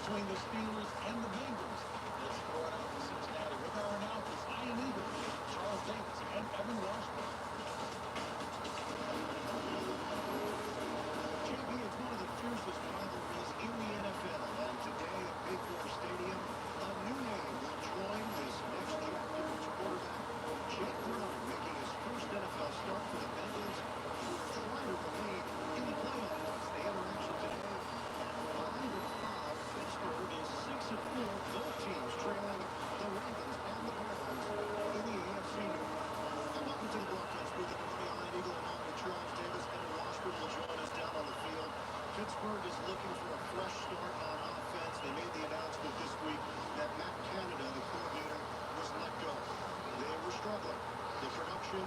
between the Steelers and the Bengals. Let's throw it out to Cincinnati with our announcers, Ian Eagle, Charles Davis, and Evan Washburn. JB, it's one of the fiercest rivalries in the NFL, and today at Big Four Stadium, a new name will join this next year. Quarterback Jake Brown making his first NFL start for the Bengals, who are trying to remain in the playoffs. They have an action today at 5-5. Pittsburgh is 6-4. Both teams trailing the Ravens and the Browns in the AFC North. And welcome to the broadcast booth. Everybody, Ian Eagle along with Charles Davis and Washburn will join us down on the field. Pittsburgh is looking for a fresh start on offense. They made the announcement this week that Matt Canada, the coordinator, was let go. They were struggling. The production,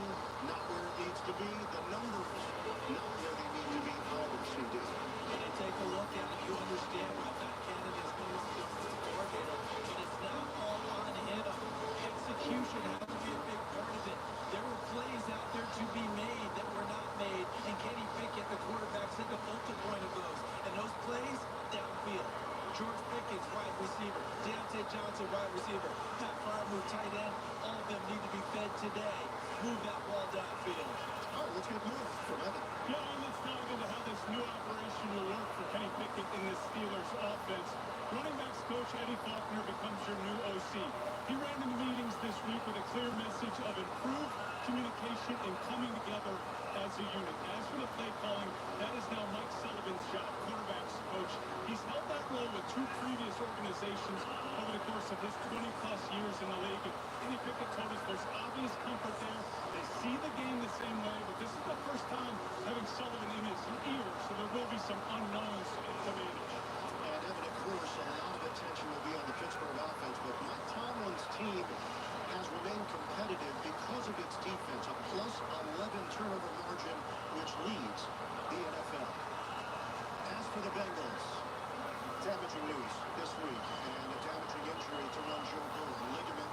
not where it needs to be. The numbers, not where they need to be either, CD. When you take a look at it, you understand why Matt Canada's been the coordinator, but it's now all on him. Execution has to be a big part of it. There were plays out there to be made that were not made, and Kenny Pickett, the quarterback, set the focal point of those. And those plays, downfield. George Pickens, wide receiver. Deontay Johnson, wide receiver. Pat Frymouth, tight end. All of them need to be fed today. Move that ball downfield. All right, let's get moving from Evan. Yeah, and let's dive into how this new operation will work for Kenny Pickett in this Steelers offense. Running backs coach Eddie Faulkner becomes your new OC. He ran into meetings this week with a clear message of improved communication and coming together as a unit. As for the play calling, that is now Mike Sullivan's job, quarterbacks coach. He's held that role with two previous organizations over the course of his 20-plus years in the league. And Kenny Pickett told us there's obvious comfort there. They see the game the same way, but this is the first time having Sullivan in his ear, so there will be some unknowns to manage. And Evan, of course, a lot of attention will be on the Pittsburgh offense, but Mike Tomlin's team has remained competitive because of its defense, a plus 11 turnover margin, which leads the NFL. As for the Bengals, damaging news this week, and a damaging injury to one Joe Burrow, ligament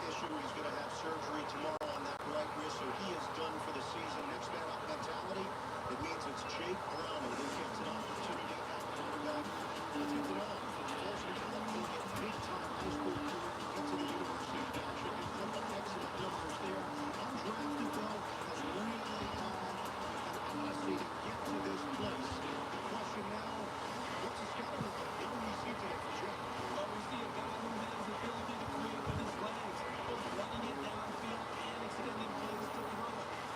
issue. He's going to have surgery tomorrow on that right wrist, so he is done for the season. Next man up mentality, it means it's Jake Brown who gets an opportunity at quarterback to take it on from Folsom College, a big-time high school career, into the University of Michigan. He put up excellent numbers there. Undrafted, though, has really had an odyssey to get to this place. The question now, what's the scouting report? What do we see today for Jake? Well, we see a guy who has the ability to create with his legs, both running it downfield and extending plays to throw.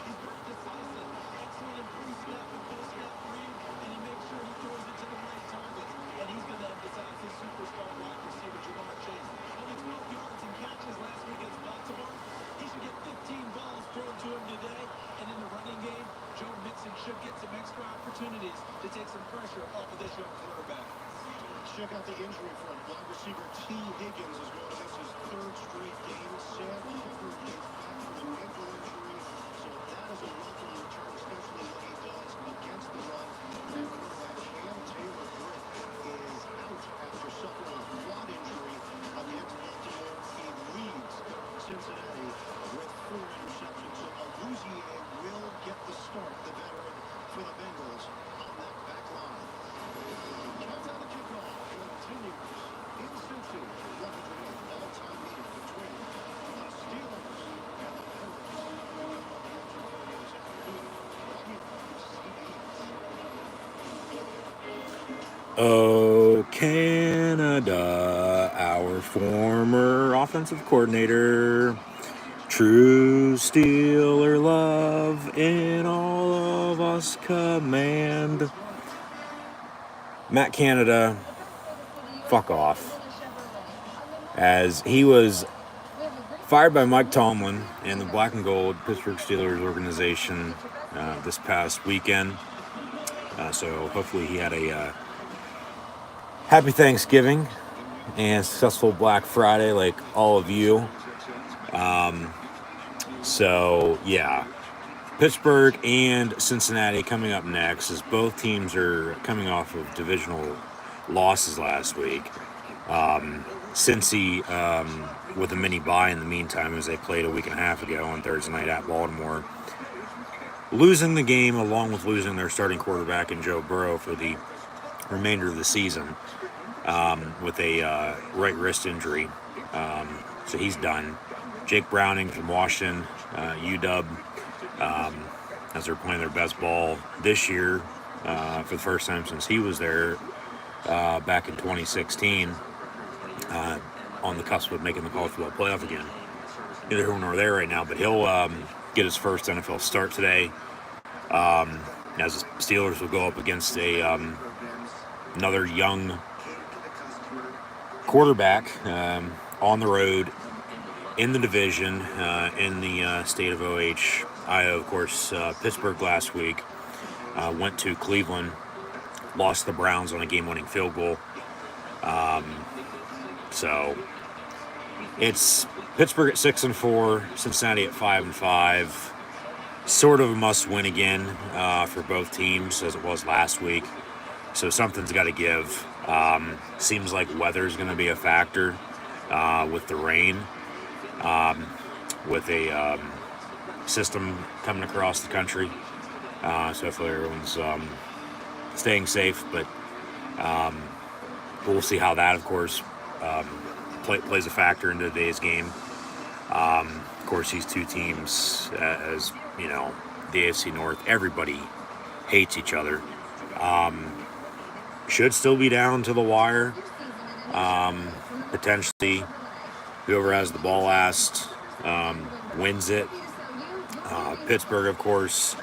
He's very decisive, excellent in pre-snap and post-snap read, and he makes sure he throws it to the right targets. And he's going to emphasize his superstar wide receiver, Jamar Chase. Only 12 yards and catches last week against Baltimore. He should get 15 balls thrown to him today. And in the running game, Joe Mixon should get some extra opportunities to take some pressure off of this young quarterback. Check out the injury front. Wide receiver T. Higgins is going to miss his third straight game. Sam Hubbard is back from an ankle injury, so that is a welcome return, especially when he does against the run. And quarterback Cam Taylor-Britt is out after suffering a quad injury against Baltimore. He leads Cincinnati with 4 interceptions. So Aluzier will get the start, the veteran for the Bengals on that back line. Countdown to kickoff continues in Cincy. 108th all-time meeting between the Steelers and the Bengals. Oh, Canada, our former offensive coordinator, true Steeler love in all of us command. Matt Canada, fuck off. As he was fired by Mike Tomlin and the Black and Gold Pittsburgh Steelers organization this past weekend. So hopefully he had a happy Thanksgiving and successful Black Friday like all of you. So yeah, Pittsburgh and Cincinnati coming up next, as both teams are coming off of divisional losses last week. Cincy with a mini bye in the meantime, as they played a week and a half ago on Thursday night at Baltimore, losing the game along with losing their starting quarterback in Joe Burrow for the remainder of the season. with a right wrist injury. So he's done. Jake Browning from Washington, UW, as they're playing their best ball this year for the first time since he was there back in 2016, on the cusp of making the college football playoff again. Neither here nor there right now, but he'll get his first NFL start today, as the Steelers will go up against another young quarterback on the road in the division in the state of Ohio. Of course, Pittsburgh last week went to Cleveland, lost the Browns on a game-winning field goal. So it's Pittsburgh at 6-4, Cincinnati at 5-5. Sort of a must-win again for both teams, as it was last week. So something's got to give. Seems like weather's going to be a factor with the rain, with a system coming across the country. So hopefully everyone's staying safe. But we'll see how that, of course, plays a factor into today's game. Of course, these two teams, as you know, the AFC North, everybody hates each other. Should still be down to the wire. Potentially, whoever has the ball last wins it. Pittsburgh, of course,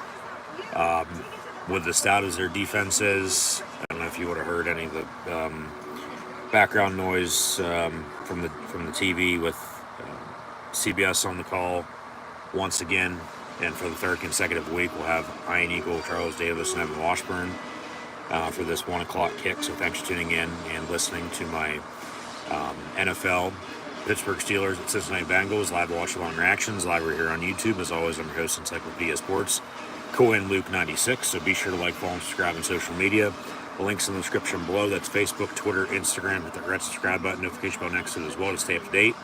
with as stout as their defense is, I don't know if you would have heard any of the background noise from the TV with CBS on the call once again, and for the third consecutive week we'll have Ian Eagle, Charles Davis, and Evan Washburn for this 1 o'clock kick. So thanks for tuning in and listening to my NFL Pittsburgh Steelers at Cincinnati Bengals live watch along reactions live right here on YouTube. As always, I'm your host, Encyclopedia Sports, Cohen Luke 96. So be sure to like, follow, and subscribe on social media. The links in the description below. That's Facebook, Twitter, Instagram. Hit that red subscribe button, notification bell next to it as well to stay up to date.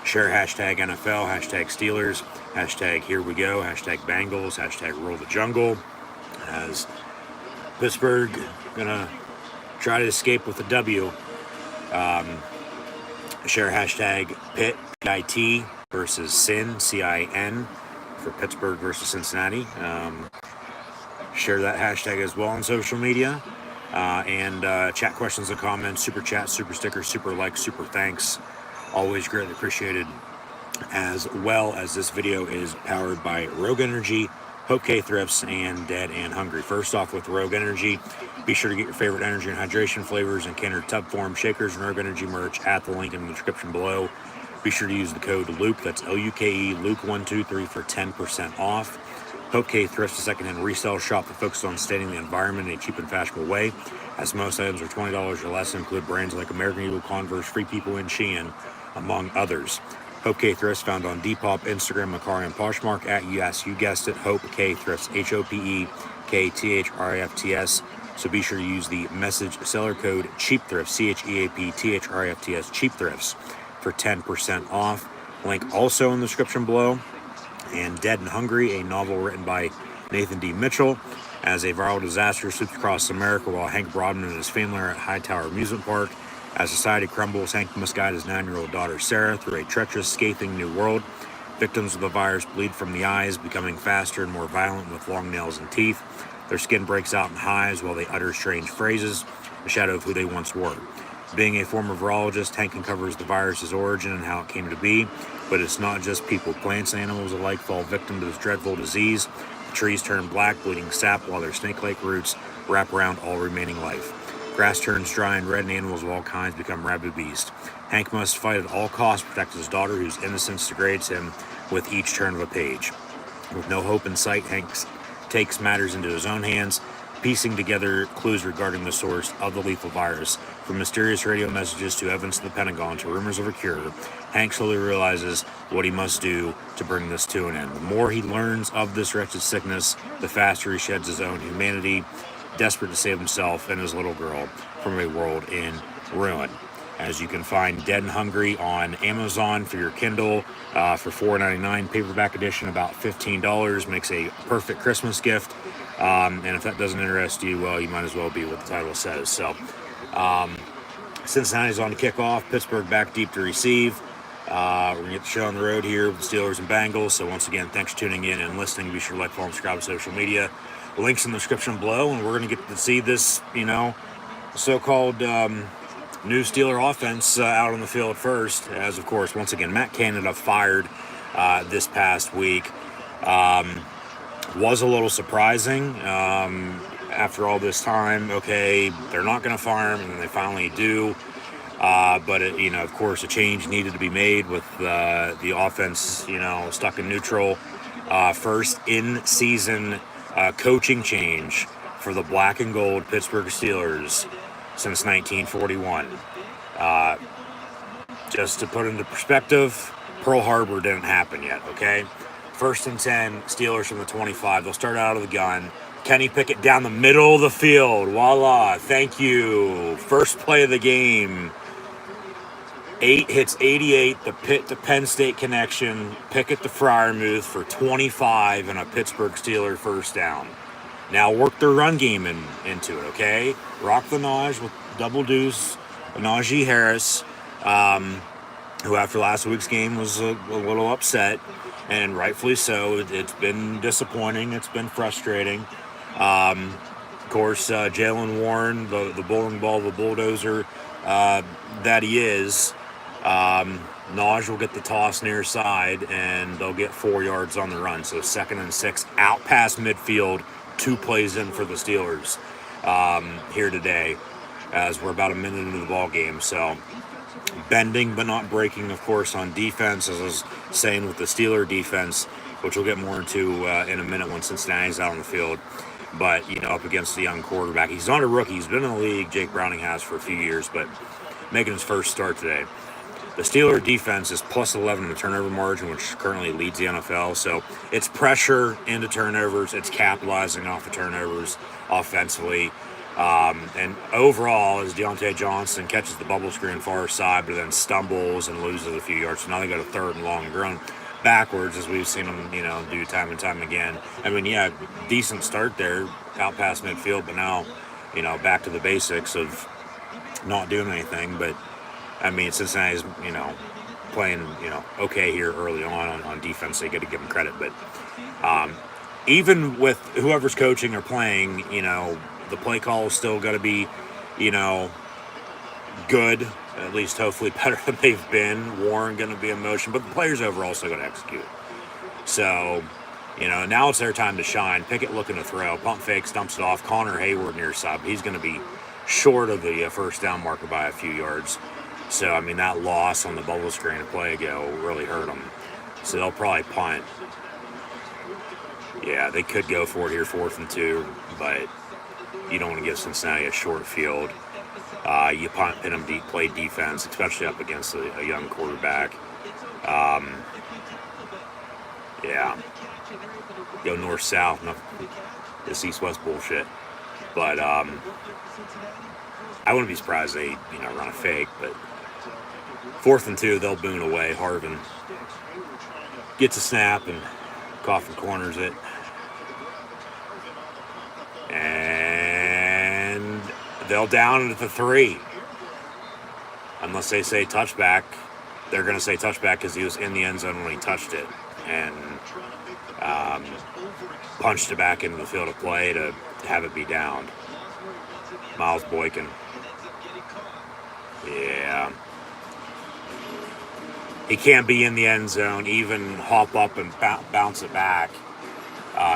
Share hashtag NFL, hashtag Steelers, hashtag Here We Go, hashtag Bengals, hashtag Roll the Jungle. As Pittsburgh gonna try to escape with a W. Share hashtag Pitt, P-I-T, versus Sin, C-I-N, for Pittsburgh versus Cincinnati. Share that hashtag as well on social media. And chat questions and comments, super chat, super stickers, super likes, super thanks. Always greatly appreciated. As well as this video is powered by Rogue Energy, HopeKThrifts, and Dead and Hungry. First off, with Rogue Energy, be sure to get your favorite energy and hydration flavors in can or tub form, shakers, and Rogue Energy merch at the link in the description below. Be sure to use the code Luke, that's L-U-K-E, Luke123 for 10% off. HopeKThrifts, a secondhand resale shop that focuses on staining the environment in a cheap and fashionable way, as most items are $20 or less and include brands like American Eagle, Converse, Free People, and Shein, among others. HopeKThrifts, found on Depop, Instagram, Macari, and Poshmark at, yes, you guessed it, HopeKThrifts, HopeKThrifts. So be sure to use the message seller code CHEAPTHRIFTS, CHEAPTHRIFTS, CHEAPTHRIFTS, for 10% off. Link also in the description below. And Dead and Hungry, a novel written by Nathan D. Mitchell. As a viral disaster sweeps across America while Hank Broadman and his family are at Hightower Amusement Park. As society crumbles, Hank must guide his 9-year-old daughter Sarah through a treacherous, scathing new world. Victims of the virus bleed from the eyes, becoming faster and more violent with long nails and teeth. Their skin breaks out in hives while they utter strange phrases, a shadow of who they once were. Being a former virologist, Hank uncovers the virus's origin and how it came to be. But it's not just people. Plants and animals alike fall victim to this dreadful disease. The trees turn black, bleeding sap, while their snake-like roots wrap around all remaining life. Grass turns dry and red, and animals of all kinds become rabid beasts. Hank must fight at all costs to protect his daughter, whose innocence degrades him with each turn of a page. With no hope in sight, Hank takes matters into his own hands, piecing together clues regarding the source of the lethal virus. From mysterious radio messages to evidence of the Pentagon to rumors of a cure, Hank slowly realizes what he must do to bring this to an end. The more he learns of this wretched sickness, the faster he sheds his own humanity, desperate to save himself and his little girl from a world in ruin. As you can find Dead and Hungry on Amazon for your Kindle for $4.99. Paperback edition about $15. Makes a perfect Christmas gift. And if that doesn't interest you, well, you might as well be what the title says. So Cincinnati's on the kickoff. Pittsburgh back deep to receive. We're going to get the show on the road here with the Steelers and Bengals. So once again, thanks for tuning in and listening. Be sure to like, follow, and subscribe to social media. Links in the description below. And we're going to get to see this, so-called new Steeler offense out on the field first. As, of course, once again, Matt Canada fired this past week. Was a little surprising after all this time. Okay, they're not going to fire him, and then they finally do. But, of course, a change needed to be made with the offense, stuck in neutral. First in-season coaching change for the black and gold Pittsburgh Steelers since 1941. Just to put into perspective, Pearl Harbor didn't happen yet, okay? 1st and 10, Steelers from the 25. They'll start out of the gun. Kenny Pickett down the middle of the field. Voila. Thank you. First play of the game. 8 hits 88, the Pitt to Penn State connection. Pickett to Freiermuth for 25 and a Pittsburgh Steeler first down. Now work their run game into it, okay? Rock the Naj with double deuce. Najee Harris, who after last week's game was a little upset. And rightfully so. It's been disappointing. It's been frustrating. Of course, Jalen Warren, the bowling ball, the bulldozer that he is, Naj will get the toss near side, and they'll get 4 yards on the run. So 2nd and 6, out past midfield, 2 plays in for the Steelers here today, as we're about a minute into the ball game. So bending but not breaking, of course, on defense, as I was saying with the Steeler defense, which we'll get more into in a minute when Cincinnati's out on the field. But, up against the young quarterback. He's not a rookie. He's been in the league. Jake Browning has for a few years, but making his first start today. The Steeler defense is plus 11 in the turnover margin, which currently leads the NFL. So it's pressure into turnovers. It's capitalizing off the turnovers offensively. And overall, as Deontay Johnson catches the bubble screen far side, but then stumbles and loses a few yards. So now they got a 3rd and long, grown backwards, as we've seen them, do time and time again. I mean, yeah, decent start there, out past midfield, but now, back to the basics of not doing anything. But, I mean, Cincinnati's, playing, okay here early on defense. They got to give them credit. But even with whoever's coaching or playing, the play call is still got to be, good, at least hopefully better than they've been. Warren going to be in motion, but the players overall still got to execute. So, now it's their time to shine. Pickett looking to throw. Pump fakes, dumps it off. Connor Hayward near side. He's going to be short of the first down marker by a few yards. So, I mean, that loss on the bubble screen a play ago really hurt them. So they'll probably punt. Yeah, they could go for it here, 4th and 2, but you don't want to give Cincinnati a short field. You punt, pin them deep, play defense, especially up against a young quarterback. Yeah. Go north-south, not this east-west bullshit. But I wouldn't be surprised they, run a fake. But 4th and 2, they'll boon away. Harvin gets a snap and Coffin corners it. And they'll down it at the 3. Unless they say touchback. They're going to say touchback because he was in the end zone when he touched it. And punched it back into the field of play to have it be downed. Miles Boykin. Yeah. He can't be in the end zone, even hop up and bounce it back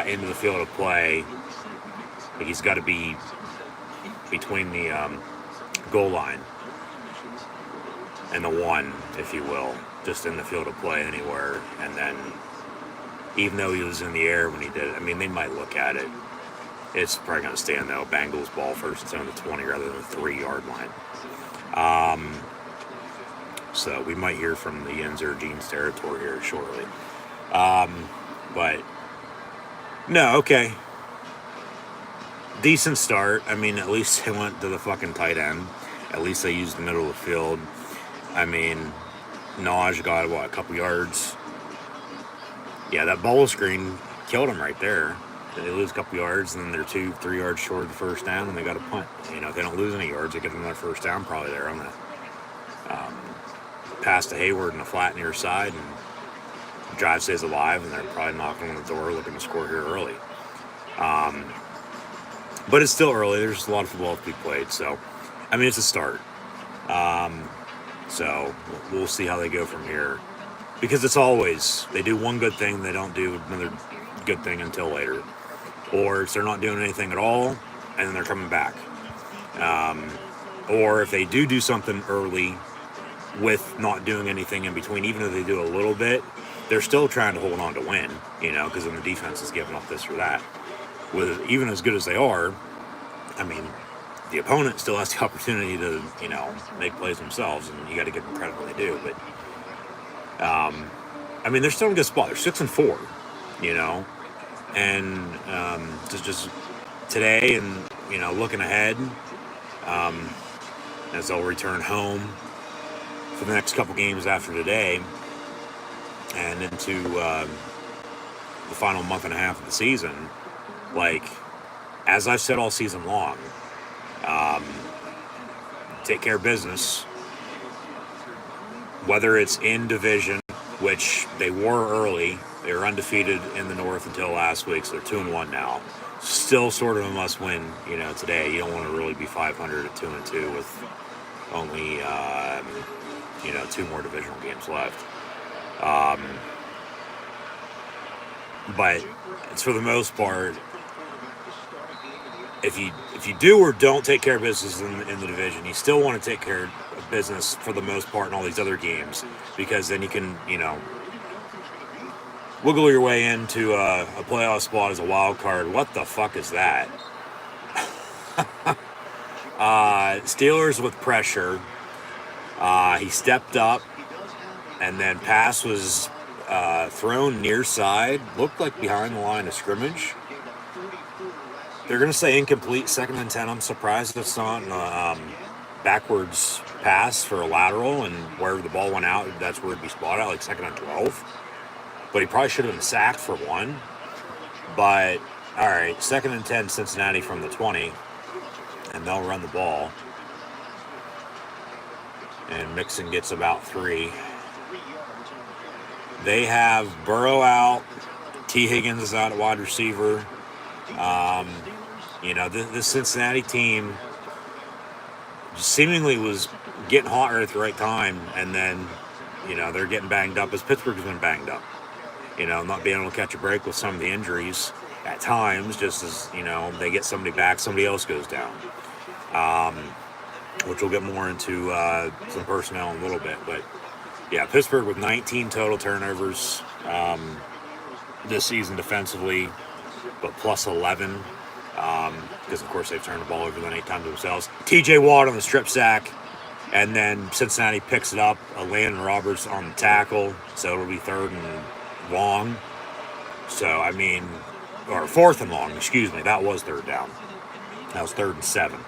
into the field of play. He's got to be between the goal line and the 1, if you will, just in the field of play anywhere. And then, even though he was in the air when he did it, I mean, they might look at it. It's probably going to stand, though. Bengals ball 1st and 10 on the 20 rather than the 3-yard line. So we might hear from the Yenzer Jeans territory here shortly. But, no, okay. Decent start. I mean, at least they went to the fucking tight end. At least they used the middle of the field. I mean, Naj got, a couple yards. Yeah, that bubble screen killed him right there. They lose a couple yards, and then they're 2-3 yards short of the first down, and they got a punt. If they don't lose any yards, they get another first down probably there on the pass to Hayward in the flat near side, and the drive stays alive, and they're probably knocking on the door looking to score here early. But it's still early. There's a lot of football to be played, so it's a start. So we'll see how they go from here, because it's always they do one good thing, they don't do another good thing until later, or if they're not doing anything at all and then they're coming back, or if they do something early with not doing anything in between, even if they do a little bit, they're still trying to hold on to win, because then the defense is giving up this or that. With even as good as they are, the opponent still has the opportunity to, make plays themselves, and you got to give them credit when they do. But, they're still in a good spot. They're 6-4, and just today, and looking ahead, as they'll return home for the next couple games after today, and into the final month and a half of the season. As I've said all season long, take care of business, whether it's in division, which they were early. They were undefeated in the North until last week, so they're 2-1 now. Still sort of a must-win, today. You don't want to really be 500 at 2-2 with only, 2 more divisional games left. But it's for the most part, if you do or don't take care of business in the division, you still want to take care of business for the most part in all these other games, because then you can, wiggle your way into a playoff spot as a wild card. What the fuck is that? Steelers with pressure. He stepped up, and then pass was thrown near side. Looked like behind the line of scrimmage. They're going to say incomplete, 2nd and 10. I'm surprised it's not a backwards pass for a lateral, and wherever the ball went out, that's where it'd be spotted out, 2nd and 12. But he probably should have been sacked for one. But, all right, 2nd and 10, Cincinnati from the 20, and they'll run the ball. And Mixon gets about 3. They have Burrow out. T. Higgins is out at wide receiver. This Cincinnati team seemingly was getting hotter at the right time, and then, they're getting banged up as Pittsburgh's been banged up. Not being able to catch a break with some of the injuries at times, just as, they get somebody back, somebody else goes down. Which we'll get more into some personnel in a little bit. But, yeah, Pittsburgh with 19 total turnovers this season defensively, but plus 11. Because, of course, they've turned the ball over then 8 times themselves. T.J. Watt on the strip sack, and then Cincinnati picks it up. Landon Roberts on the tackle, so it'll be 3rd and long. So, or 4th and long, excuse me. That was 3rd down. That was 3rd and 7.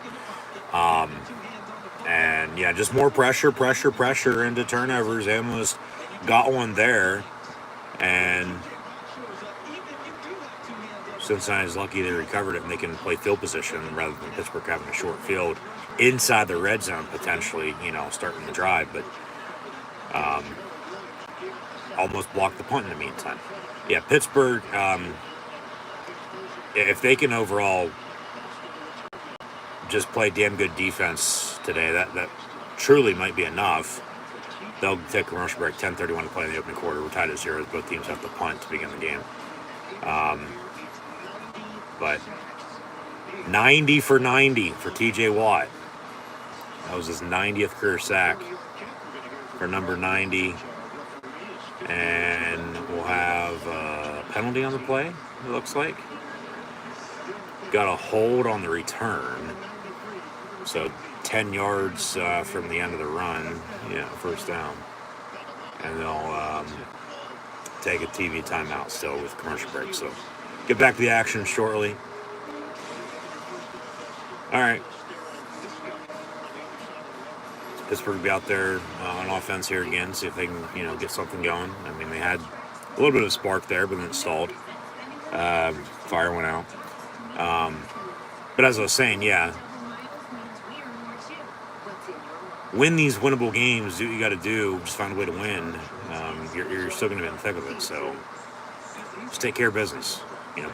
And, yeah, just more pressure into turnovers. They almost got one there, and Cincinnati's lucky they recovered it, and they can play field position rather than Pittsburgh having a short field inside the red zone potentially, starting the drive, but almost blocked the punt in the meantime. Yeah, Pittsburgh, if they can overall just play damn good defense today, that truly might be enough. They'll take a commercial break, 10:31 to play in the opening quarter. We're tied at 0. Both teams have to punt to begin the game. But 90 for 90 for T.J. Watt. That was his 90th career sack for number 90. And we'll have a penalty on the play, it looks like. Got a hold on the return. So 10 yards from the end of the run. Yeah, first down. And they'll take a TV timeout still with commercial break. So get back to the action shortly. All right. Pittsburgh will be out there on offense here again, see if they can, get something going. They had a little bit of a spark there, but then it stalled. Fire went out. But as I was saying, yeah, win these winnable games. Do what you got to do. Just find a way to win. You're still going to be in the thick of it. So just take care of business.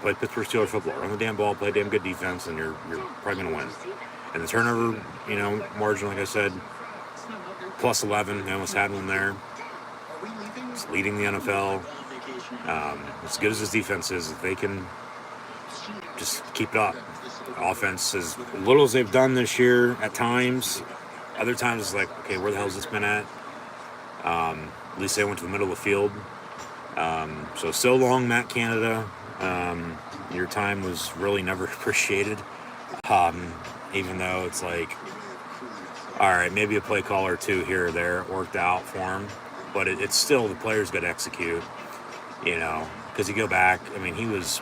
Play Pittsburgh Steelers football. Run the damn ball. Play damn good defense, and you're probably going to win. And the turnover, margin, like I said, plus 11. They almost had one there. It's leading the NFL. As good as this defense is, if they can just keep it up. Offense, as little as they've done this year at times, other times it's like, okay, where the hell has this been at? At least they went to the middle of the field. So long, Matt Canada. Your time was really never appreciated. Even though it's like, all right, maybe a play call or two here or there worked out for him, but it's still the players got to execute, because you go back, he was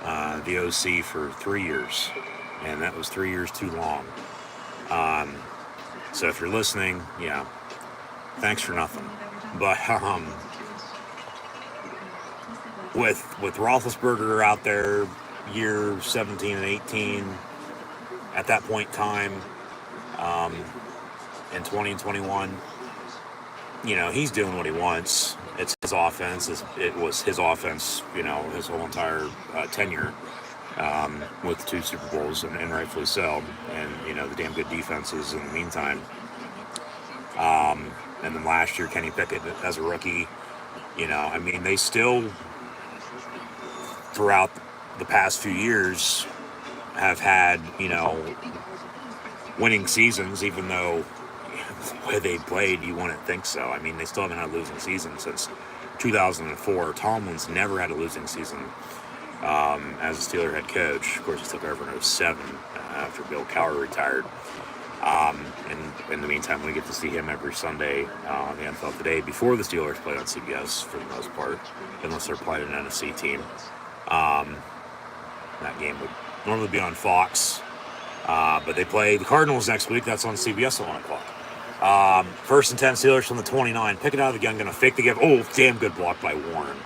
the OC for 3 years, and that was 3 years too long. So if you're listening, yeah, thanks for nothing. But with Roethlisberger out there, year 17 and 18, at that point in time, in 20 and 21, he's doing what he wants. It's his offense. It was his offense, his whole entire tenure, with 2 Super Bowls, and rightfully so. And, the damn good defenses in the meantime. And then last year, Kenny Pickett as a rookie, they still, throughout the past few years, have had, winning seasons, even though the way they played, you wouldn't think so. They still haven't had a losing season since 2004. Tomlin's never had a losing season as a Steeler head coach. Of course, he took over in 07 after Bill Cowher retired. And in the meantime, we get to see him every Sunday on the NFL Today before the Steelers play on CBS for the most part, unless they're playing an NFC team. That game would normally be on Fox, but they play the Cardinals next week. That's on CBS at 1 o'clock. First and 10, Steelers from the 29. Pickett out of the gun, going to fake the give. Oh, damn good block by Warren.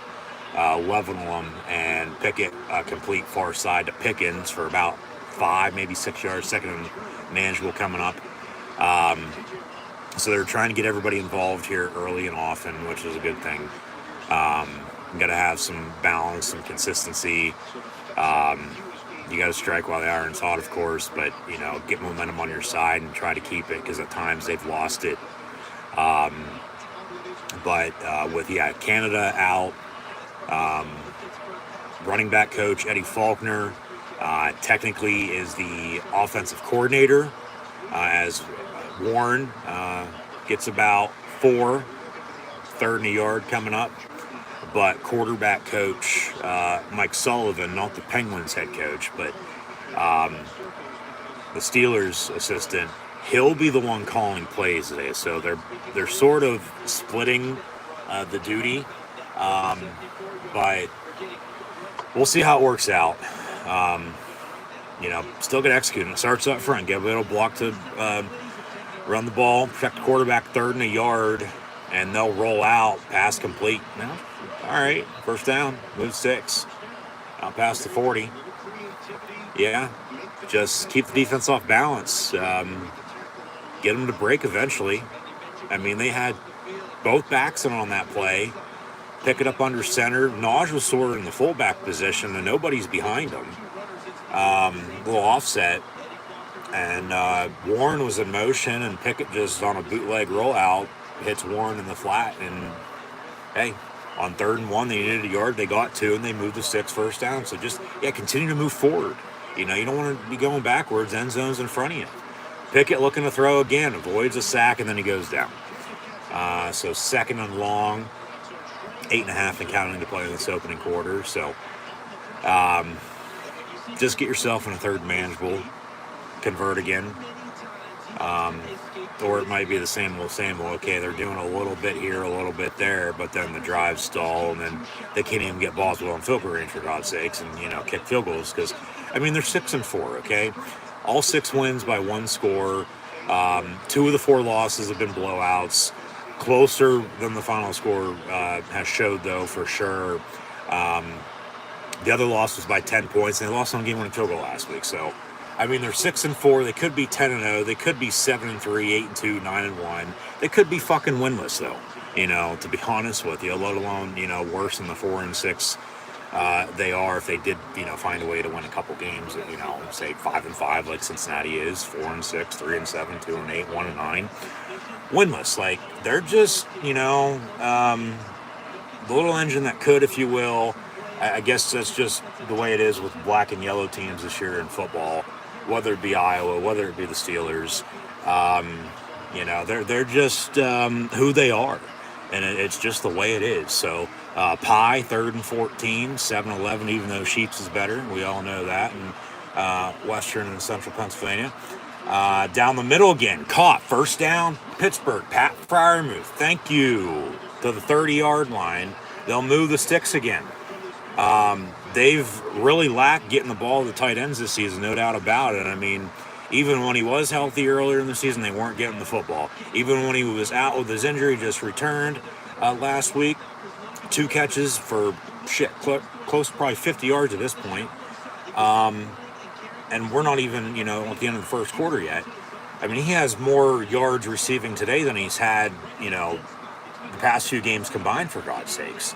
Leveling them, and Pickett complete far side to Pickens for about 5, maybe 6 yards. Second and manageable coming up. So they're trying to get everybody involved here early and often, which is a good thing. You got to have some balance and consistency. You got to strike while the iron's hot, of course, but, get momentum on your side and try to keep it, because at times they've lost it. But with Canada out, running back coach Eddie Faulkner technically is the offensive coordinator, as Warren gets about 4, third and a yard coming up. But quarterback coach Mike Sullivan, not the Penguins head coach, but the Steelers assistant, he'll be the one calling plays today. So they're sort of splitting the duty, but we'll see how it works out. Still got to execute. And it starts up front. Get a little block to run the ball, protect the quarterback, third and a yard, and they'll roll out, pass complete. Now, all right, first down, move 6, out past the 40. Yeah, just keep the defense off balance. Get them to break eventually. They had both backs in on that play. Pick it up under center. Naj was sort of in the fullback position, and nobody's behind him. Little offset. And Warren was in motion, and Pickett just on a bootleg rollout hits Warren in the flat. And, hey, on 3rd and 1, they needed a yard. They got 2, and they moved to 6, first down. So just, continue to move forward. You don't want to be going backwards. End zone's in front of you. Pickett looking to throw again. Avoids a sack, and then he goes down. So 2nd and long. 8.5 and counting to play in this opening quarter. So just get yourself in a third manageable. Convert again. Or it might be the same old. Okay, they're doing a little bit here, a little bit there, but then the drive stall, and then they can't even get balls within field goal range, for God's sakes, and kick field goals, because they're 6-4. Okay, all 6 wins by 1 score. 2 of the 4 losses have been blowouts. Closer than the final score has showed, though, for sure. The other loss was by 10 points, and they lost on a game-winning field goal last week. So, I mean, they're 6-4. They could be 10-0. They could be 7-3, 8-2, 9-1. They could be fucking winless, though. You know, to be honest with you, let alone, you know, worse than the 4-6 they are if they did, you know, find a way to win a couple games. You know, say 5-5 like Cincinnati is, 4-6, 3-7, 2-8, 1-9. Winless. Like, they're just, you know, the little engine that could, if you will. I guess that's just the way it is with black and yellow teams this year in football, whether it be Iowa, whether it be the Steelers. You know, they're just who they are, and it's just the way it is. So, Pie, 3rd and 14, 7-11, even though Sheets is better. We all know that in Western and Central Pennsylvania. Down the middle again, caught, first down, Pittsburgh, Pat Fryermuth, thank you, to the 30-yard line. They'll move the sticks again. They've really lacked getting the ball to the tight ends this season, no doubt about it. I mean, even when he was healthy earlier in the season, they weren't getting the football. Even when he was out with his injury, just returned last week, 2 catches for close to probably 50 yards at this point. And we're not even, you know, at the end of the first quarter yet. I mean, he has more yards receiving today than he's had, you know, the past few games combined, for God's sakes.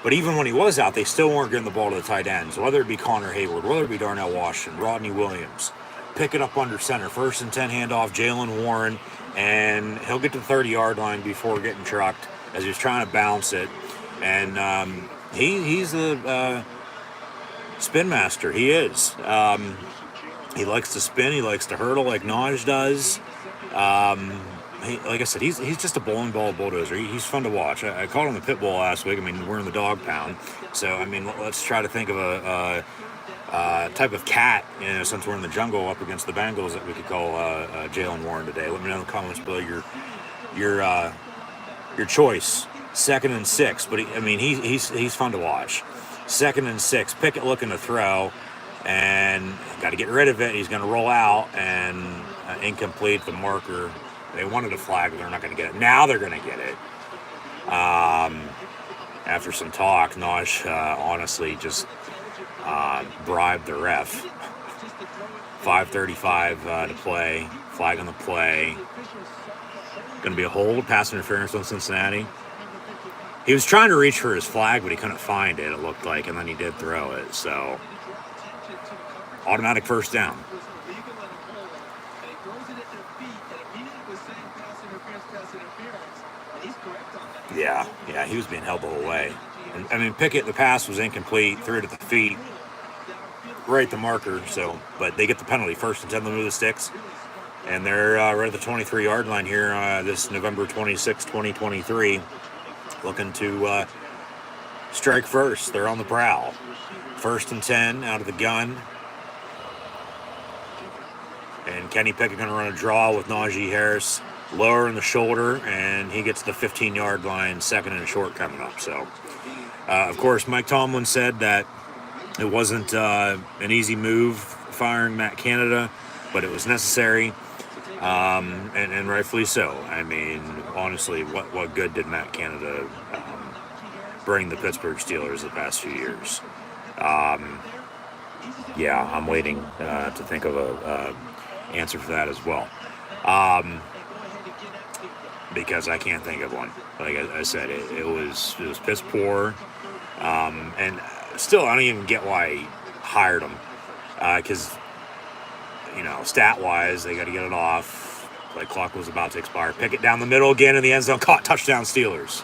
But even when he was out, they still weren't getting the ball to the tight ends, whether it be Connor Hayward, whether it be Darnell Washington, Rodney Williams. Pick it up under center, 1st and 10 handoff, Jalen Warren, and he'll get to the 30-yard line before getting trucked as he's trying to bounce it. And he's the spin master. He is. He likes to spin. He likes to hurdle like Naj does. Like I said, he's just a bowling ball bulldozer. He's fun to watch. I called him the pit bull last week. I mean, we're in the dog pound. So, I mean, let's try to think of a type of cat, you know, since we're in the jungle up against the Bengals, that we could call Jalen Warren today. Let me know in the comments below your choice. 2nd and 6. But, he's fun to watch. 2nd and 6. Pickett looking to throw. And got to get rid of it. He's going to roll out, and incomplete, the marker. They wanted a flag, but they're not going to get it. Now they're going to get it. After some talk, Naj honestly just bribed the ref. 5:35 to play. Flag on the play. Going to be a hold, pass interference on Cincinnati. He was trying to reach for his flag, but he couldn't find it, it looked like, and then he did throw it. So, automatic first down. Yeah, he was being held the whole way. And, I mean, Pickett, the pass was incomplete, threw it at the feet, right at the marker. So, but they get the penalty, 1st and 10 to move the sticks, and they're right at the 23-yard line here. This November 26, 2023, looking to strike first. They're on the prowl. 1st and 10 out of the gun. And Kenny Pickett going to run a draw with Najee Harris lower in the shoulder, and he gets the 15-yard line, 2nd and short coming up. So, of course, Mike Tomlin said that it wasn't an easy move firing Matt Canada, but it was necessary, and rightfully so. I mean, honestly, what good did Matt Canada bring the Pittsburgh Steelers the past few years? Yeah, I'm waiting to think of a answer for that as well. Because I can't think of one. Like I said, it was piss poor. And still, I don't even get why he hired him. Because, you know, stat-wise, they got to get it off. Like, clock was about to expire. Pick it down the middle again in the end zone. Caught, touchdown Steelers.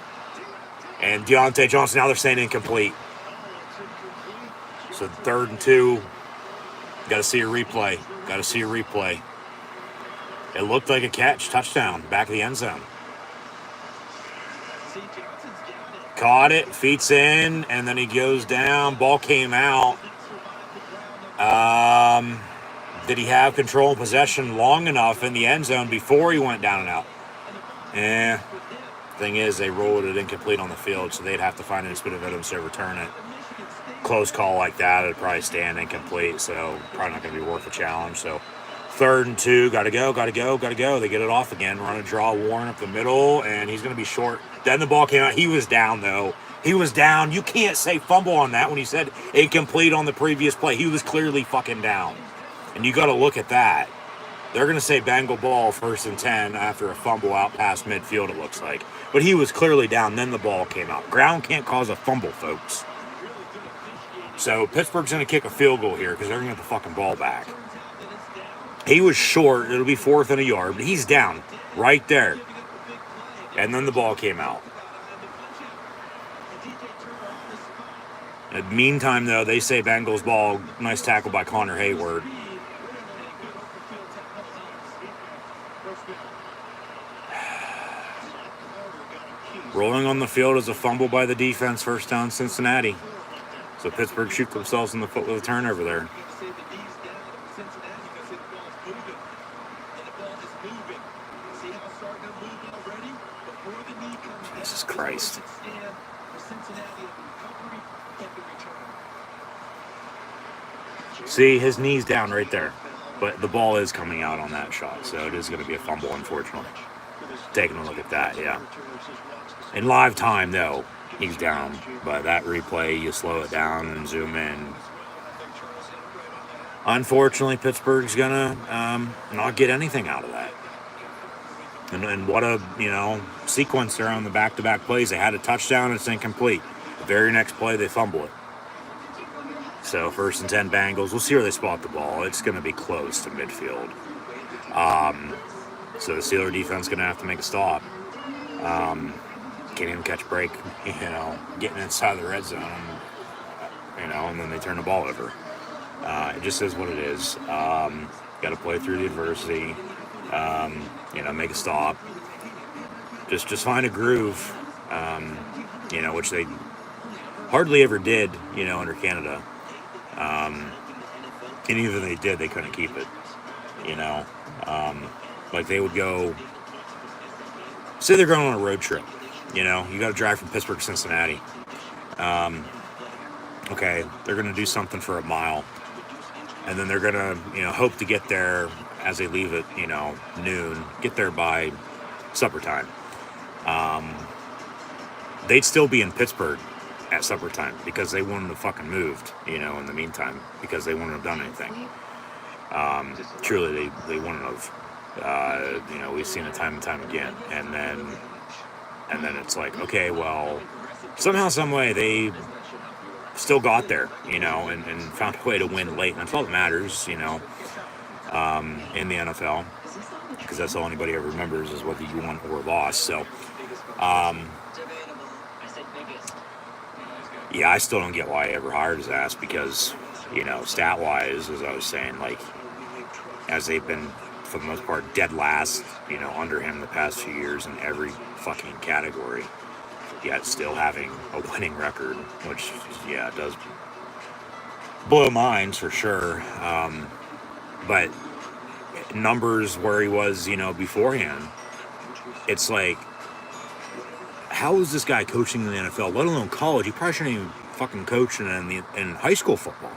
And Deontay Johnson, now they're saying incomplete. So 3rd and 2. Got to see a replay. It looked like a catch, touchdown, back of the end zone. Caught it, feet's in, and then he goes down. Ball came out. Did he have control and possession long enough in the end zone before he went down and out? Thing is, they rolled it incomplete on the field, so they'd have to find any bit of evidence to return it. Close call like that, it'd probably stand incomplete, so probably not going to be worth a challenge. So 3rd and 2, gotta go. They get it off again, run a draw, Warren up the middle, and he's going to be short. Then the ball came out. He was down, though. He was down. You can't say fumble on that when he said incomplete on the previous play. He was clearly fucking down. And you got to look at that. They're going to say Bengal ball 1st and 10 after a fumble out past midfield, it looks like. But he was clearly down. Then the ball came out. Ground can't cause a fumble, folks. So Pittsburgh's going to kick a field goal here because they're going to get the fucking ball back. He was short. It'll be 4th and a yard. But he's down right there. And then the ball came out. In the meantime, though, they say Bengals ball. Nice tackle by Connor Hayward. Rolling on the field is a fumble by the defense. 1st down, Cincinnati. So Pittsburgh shoot themselves in the foot with a turnover there. Jesus Christ. See, his knee's down right there. But the ball is coming out on that shot. So it is going to be a fumble, unfortunately. Taking a look at that, yeah. In live time, though, he's down. But that replay, you slow it down and zoom in. Unfortunately, Pittsburgh's going to not get anything out of that. And what a, sequence there on the back-to-back plays. They had a touchdown, it's incomplete. The very next play, they fumble it. So 1st and 10 Bengals. We'll see where they spot the ball. It's going to be close to midfield. So the Steeler defense going to have to make a stop. Can't even catch a break, getting inside the red zone, and then they turn the ball over. It just is what it is. Got to play through the adversity. Make a stop. Just find a groove, which they hardly ever did, under Canada. And even if they did, they couldn't keep it, like they would go, say they're going on a road trip, you got to drive from Pittsburgh to Cincinnati. Okay, they're going to do something for a mile, and then they're going to, hope to get there as they leave at, noon, get there by supper time. They'd still be in Pittsburgh at supper time because they wouldn't have fucking moved, in the meantime, because they wouldn't have done anything. Truly, they wouldn't have. We've seen it time and time again. And then it's like, okay, well, somehow, some way, they still got there, and found a way to win late. And that's all that matters, in the NFL, because that's all anybody ever remembers is whether you won or lost. So, yeah, I still don't get why he ever hired his ass because, stat-wise, as I was saying, like, as they've been, for the most part, dead last, under him the past few years in every fucking category, yet still having a winning record, which, yeah, does blow minds for sure. But numbers where he was, beforehand, it's like, how is this guy coaching in the NFL, let alone college? He probably shouldn't even fucking coach in high school football,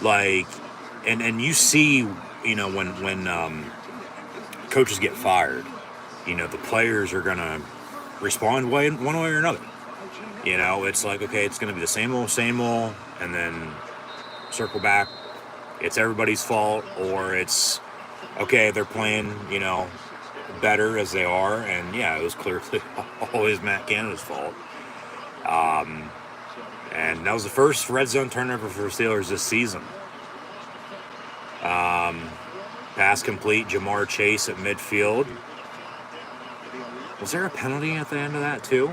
like, and you see, when coaches get fired, the players are gonna respond one way or another. It's like, okay, it's gonna be the same old, and then circle back. It's everybody's fault, or it's okay, they're playing, better as they are, and yeah, it was clearly always Matt Canada's fault. And that was the first red zone turnover for the Steelers this season. Pass complete, Jamar Chase at midfield. Was there a penalty at the end of that too?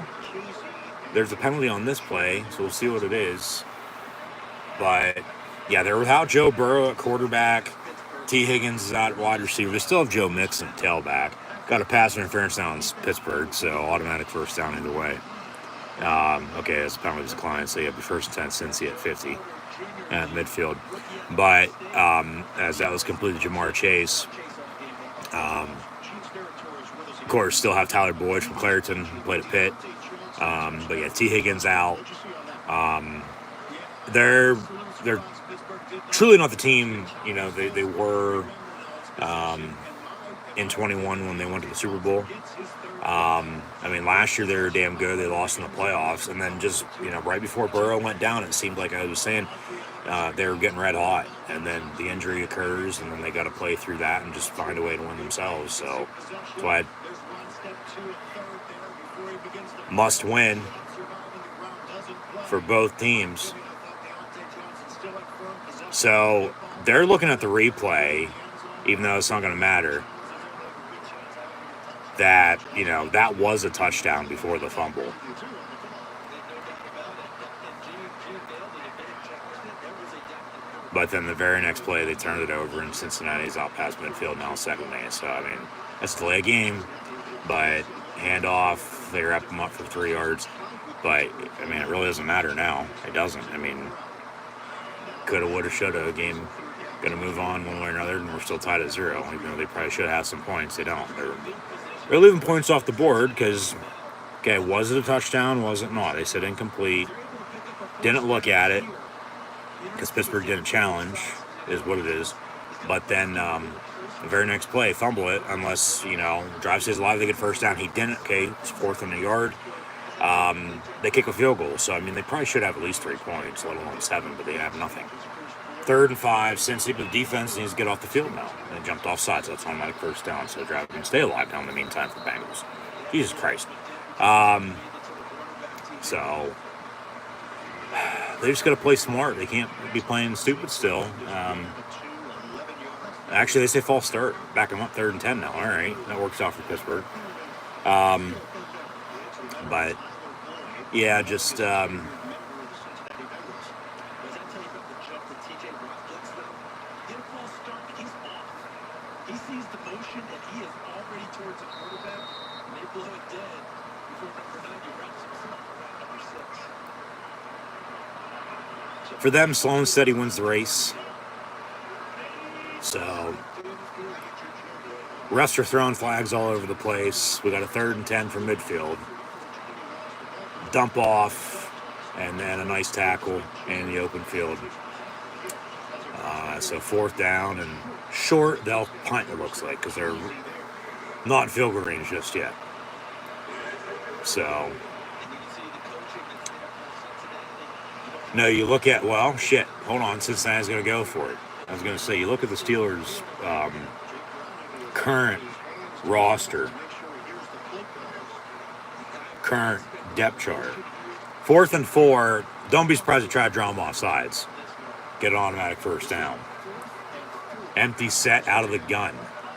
There's a penalty on this play, so we'll see what it is. But yeah, they're without Joe Burrow at quarterback. T. Higgins is out at wide receiver. They still have Joe Mixon at tailback. Got a pass interference down in Pittsburgh, so automatic first down either way. Okay, that's penalty declined, so you have the 1st and 10 Cincy at 50 at midfield. But as that was completed, Jamar Chase. Of course, still have Tyler Boyd from Clareton, who played at Pitt. But yeah, T. Higgins out. They're truly not the team, they were in 21 when they went to the Super Bowl. I mean, last year they were damn good. They lost in the playoffs, and then just right before Burrow went down, it seemed like I was saying they were getting red hot, and then the injury occurs, and then they got to play through that and just find a way to win themselves. So that's why must win for both teams. So they're looking at the replay, even though it's not going to matter, that, that was a touchdown before the fumble. But then the very next play, they turned it over, and Cincinnati's out past midfield now, second base. So, I mean, that's delay a game, but handoff, they wrap them up for 3 yards. But, I mean, it really doesn't matter now. It doesn't. I mean, coulda, woulda, shoulda. Game going to move on one way or another, and we're still tied at 0. Even though they probably should have some points, they don't. They're leaving points off the board because, okay, was it a touchdown? Was it not? They said incomplete. Didn't look at it because Pittsburgh didn't challenge, is what it is. But then the very next play, fumble it, unless, drive stays alive, they get first down. He didn't. Okay, it's 4th and a yard. They kick a field goal. So, I mean, they probably should have at least 3 points, let alone 7, but they have nothing. 3rd and 5, Cincy, but the defense needs to get off the field now. They jumped off sides, so that's automatic first down. So drive can stay alive down in the meantime for Bengals. Jesus Christ. So they just got to play smart. They can't be playing stupid still. Actually, they say false start. Back them up 3rd and 10 now. All right, that works out for Pittsburgh. But yeah, just for them, slow and steady wins the race. So refs are throwing flags all over the place. We got a 3rd and 10 from midfield. Dump off, and then a nice tackle in the open field. So 4th down and short. They'll punt, it looks like, because they're not in field goal range just yet. So no, you look at, well, shit, hold on, Cincinnati's going to go for it. I was going to say, you look at the Steelers' current roster, current depth chart. 4th and 4, don't be surprised to try to draw them off sides. Get an automatic first down. Empty set out of the gun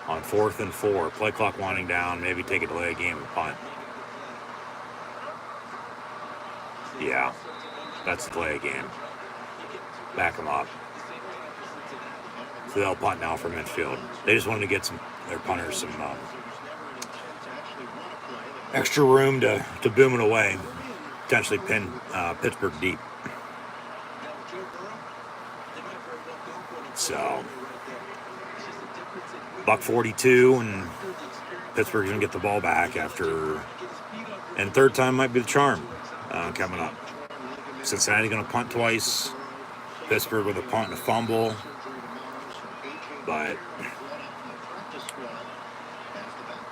on 4th and 4. Play clock winding down, maybe take a delay game and punt. Yeah, that's the delay game. Back them up. So they'll punt now from midfield. They just wanted to get their punters some extra room to boom it away, potentially pin Pittsburgh deep. So, $1:42, and Pittsburgh's going to get the ball back after, and 3rd time might be the charm coming up. Cincinnati going to punt twice. Pittsburgh with a punt and a fumble. But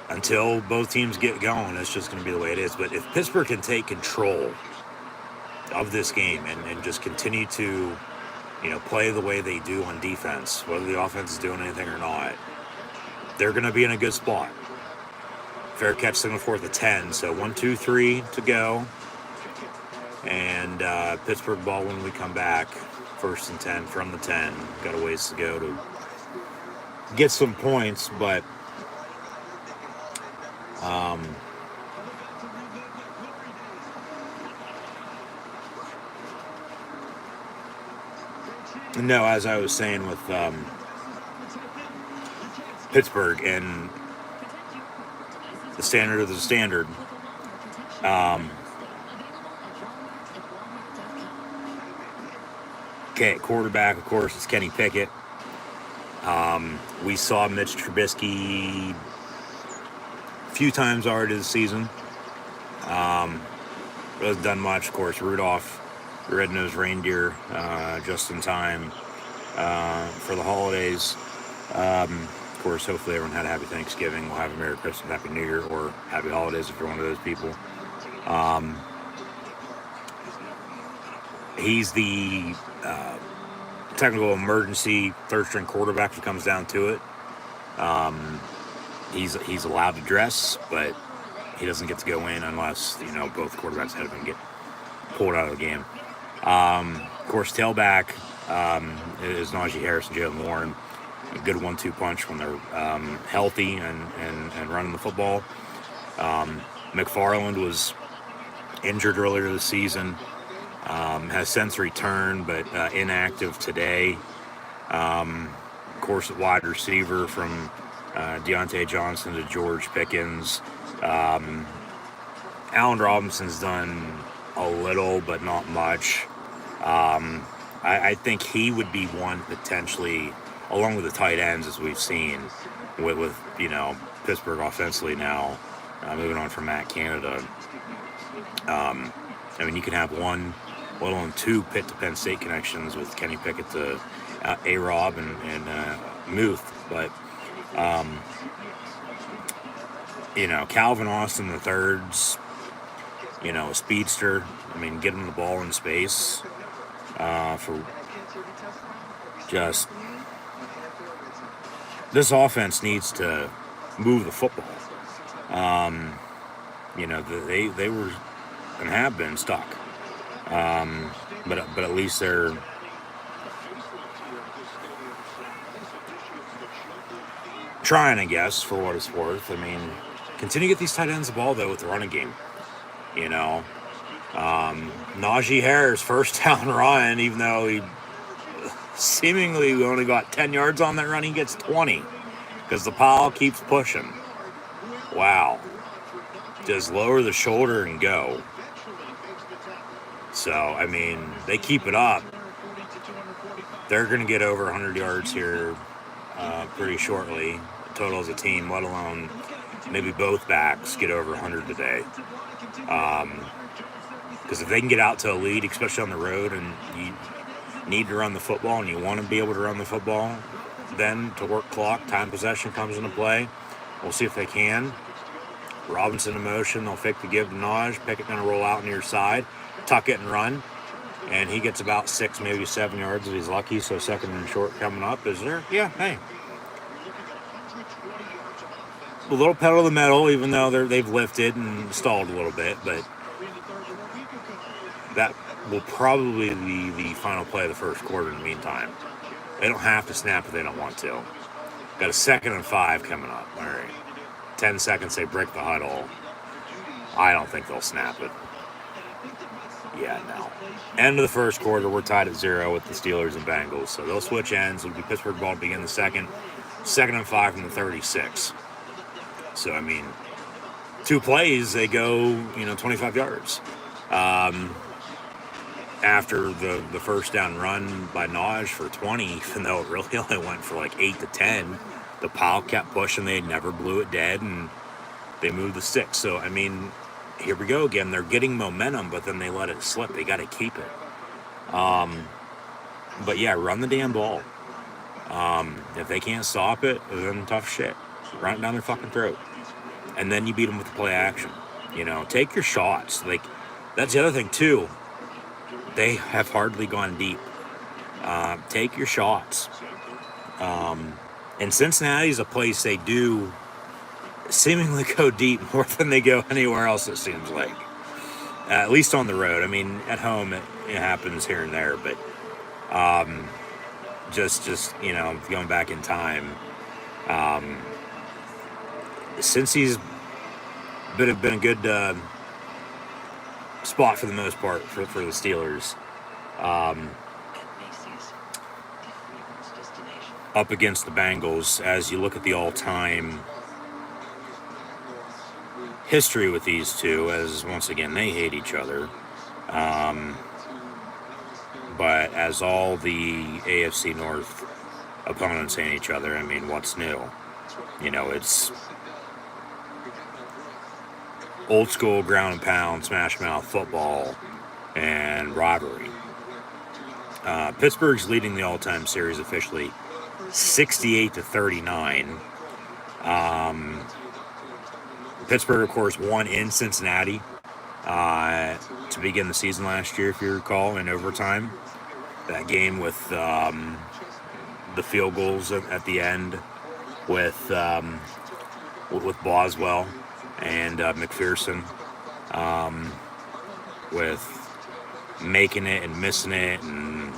until both teams get going, it's just going to be the way it is. But if Pittsburgh can take control of this game and just continue to, play the way they do on defense, whether the offense is doing anything or not, they're going to be in a good spot. Fair catch, signal 4th and 10. So 1, 2, 3 to go. And Pittsburgh ball when we come back. 1st and 10 from the 10. Got a ways to go to get some points, but no, as I was saying with Pittsburgh and the standard of the standard, okay, quarterback, of course, it's Kenny Pickett. We saw Mitch Trubisky a few times already this season. Hasn't done much. Of course, Rudolph, the red-nosed reindeer, just in time for the holidays. Of course, hopefully everyone had a happy Thanksgiving. We'll have a Merry Christmas, Happy New Year, or Happy Holidays if you're one of those people. He's the technical emergency third-string quarterback if it comes down to it. He's allowed to dress, but he doesn't get to go in unless, both quarterbacks ahead of him get pulled out of the game. Of course, tailback is Najee Harris and Jalen Warren. A good 1-2 punch when they're healthy and running the football. McFarland was injured earlier this season. Has since returned, but inactive today. Of course, at wide receiver from Deontay Johnson to George Pickens. Allen Robinson's done a little, but not much. I think he would be one potentially, along with the tight ends, as we've seen with Pittsburgh offensively now, moving on from Matt Canada. You can have one, let alone two Pitt to Penn State connections with Kenny Pickett to A-Rob and Muth, but Calvin Austin the third's a speedster. Get him the ball in space for just this offense needs to move the football. They were and have been stuck. But at least they're trying, I guess, for what it's worth. Continue to get these tight ends the ball, though, with the running game. Najee Harris, first down run, even though he seemingly only got 10 yards on that run, he gets 20 because the pile keeps pushing. Wow. Just lower the shoulder and go. So, they keep it up. They're going to get over 100 yards here pretty shortly, total as a team, let alone maybe both backs get over 100 today. Because if they can get out to a lead, especially on the road, and you need to run the football and you want to be able to run the football, then to work clock, time possession comes into play. We'll see if they can. Robinson in motion, they'll fake the give to Naj. Pickett going to roll out near side, tuck it and run. And he gets about 6, maybe 7 yards if he's lucky. So second and short coming up. Is there? Yeah, hey. A little pedal to the metal, even though they've lifted and stalled a little bit. But that will probably be the final play of the first quarter in the meantime. They don't have to snap if they don't want to. Got a 2nd and 5 coming up. All right. 10 seconds, they break the huddle. I don't think they'll snap it. Yeah, no. End of the first quarter, we're tied at 0 with the Steelers and Bengals. So they'll switch ends. It'll be Pittsburgh ball to begin the second. 2nd and 5 from the 36. So, 2 plays, they go, 25 yards. After the first down run by Naj for 20, even though it really only went for like 8 to 10, the pile kept pushing. They never blew it dead, and they moved the sticks. So, here we go again. They're getting momentum, but then they let it slip. They got to keep it. But yeah, run the damn ball. If they can't stop it, then tough shit. Run it down their fucking throat. And then you beat them with the play action. Take your shots. That's the other thing, too. They have hardly gone deep. Take your shots. And Cincinnati's a place they do seemingly go deep more than they go anywhere else, it seems like. At least on the road. At home it happens here and there, but just going back in time, Cincy's been a good spot for the most part for the Steelers. Up against the Bengals, as you look at the all-time history with these two, as once again they hate each other, but as all the AFC North opponents hate each other, what's new? It's old school ground and pound, smash mouth football and rivalry. Pittsburgh's leading the all-time series officially 68-39. Pittsburgh, of course, won in Cincinnati to begin the season last year, if you recall, in overtime. That game with the field goals at the end with Boswell and McPherson, with making it and missing it, and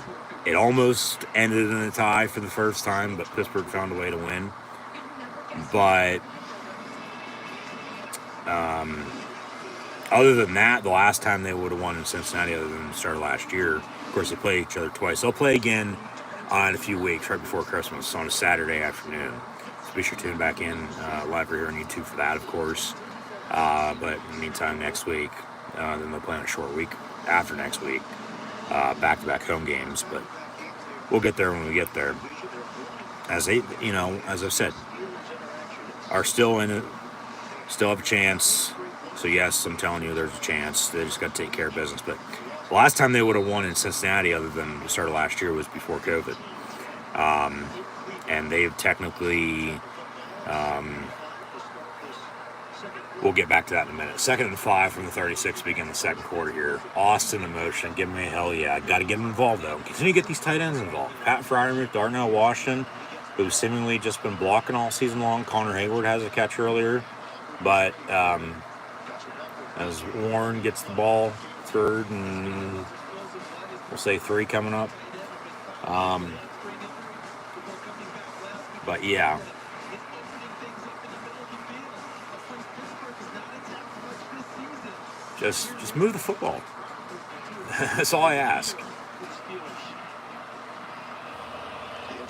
it almost ended in a tie for the first time, but Pittsburgh found a way to win. But other than that, the last time they would have won in Cincinnati, other than the start of last year, of course, they play each other twice. They'll play again in a few weeks, right before Christmas, on a Saturday afternoon. So be sure to tune back in live right here on YouTube for that, of course. But in the meantime, next week, then they'll play on a short week after next week, back-to-back home games. But we'll get there when we get there. As I've said, are still in it, still have a chance. So yes, I'm telling you, there's a chance. They just got to take care of business. But the last time they would have won in Cincinnati, other than the start of last year, was before COVID. And they've technically, we'll get back to that in a minute. 2nd and 5 from the 36, begin the second quarter here. Austin in motion, give me a hell yeah. Got to get them involved, though. Continue to get these tight ends involved. Pat Freiermuth, Darnell Washington, who's seemingly just been blocking all season long. Connor Hayward has a catch earlier. But as Warren gets the ball, 3rd and we'll say 3 coming up. But yeah. Just move the football. That's all I ask.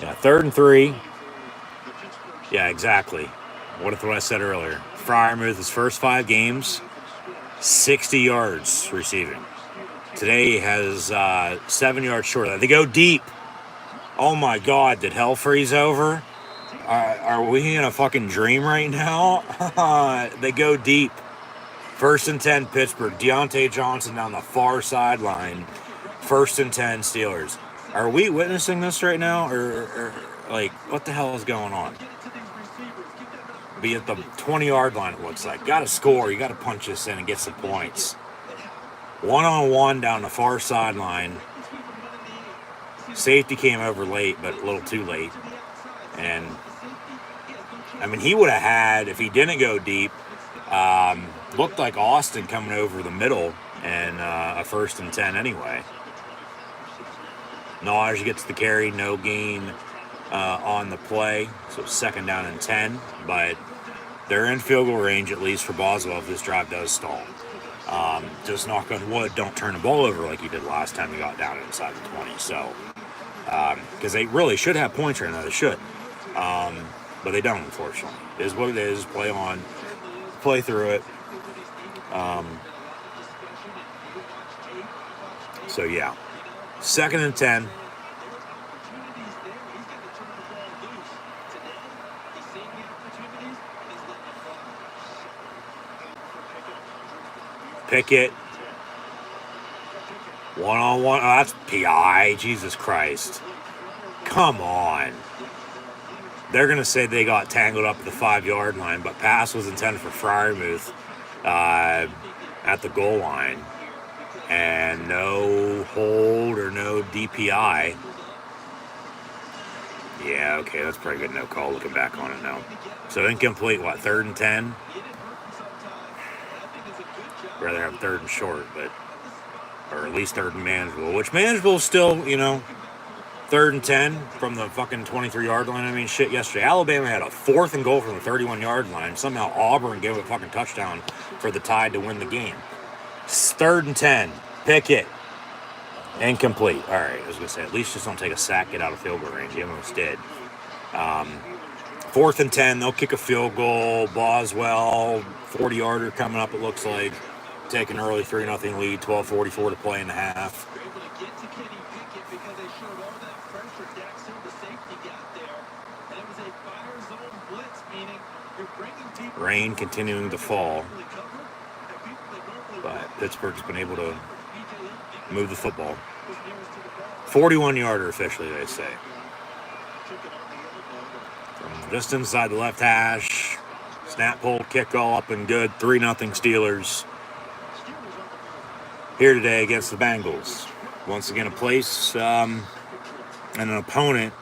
Yeah, 3rd and 3. Yeah, exactly. What I said earlier. Freiermuth, his first 5 games, 60 yards receiving. Today he has 7 yards short of that. They go deep. Oh my God, did hell freeze over? Are we in a fucking dream right now? They go deep. 1st and 10, Pittsburgh. Deontay Johnson down the far sideline. 1st and 10, Steelers. Are we witnessing this right now? Or like, what the hell is going on? Be at the 20-yard line, it looks like. Got to score. You got to punch this in and get some points. 1-on-1 down the far sideline. Safety came over late, but a little too late. And, I mean, he would have had, if he didn't go deep, looked like Austin coming over the middle and a 1st and 10 anyway. Najee gets the carry, no gain on the play. So 2nd down and 10, but they're in field goal range, at least for Boswell, if this drive does stall. Just knock on wood, don't turn the ball over like you did last time you got down inside the 20. So, because they really should have points right now, they should. But they don't, unfortunately. It is what it is. Play on. Play through it. So, yeah. 2nd and 10. Pickett. 1-on-1. Oh, that's PI. Jesus Christ. Come on. They're going to say they got tangled up at the 5-yard line, but pass was intended for Freiermuth at the goal line. And no hold or no DPI. Yeah, okay, that's pretty good no call looking back on it now. So incomplete, 3rd and 10? Rather have 3rd and short, but, or at least 3rd and manageable, which manageable is still, 3rd and 10 from the fucking 23-yard line. I mean, shit, yesterday Alabama had a 4th and goal from the 31-yard line. Somehow Auburn gave a fucking touchdown for the Tide to win the game. 3rd and 10. Pickett. Incomplete. All right, I was going to say, at least just don't take a sack, get out of field goal range. You almost did. 4th and 10, they'll kick a field goal. Boswell, 40-yarder coming up, it looks like. Take an early 3-0 lead, 12:44 to play in the half. Rain continuing to fall. But Pittsburgh's been able to move the football. 41-yarder officially, they say. just inside the left hash. Snap, pull, kick, all up and good. 3-0 Steelers here today against the Bengals. Once again, a place and an opponent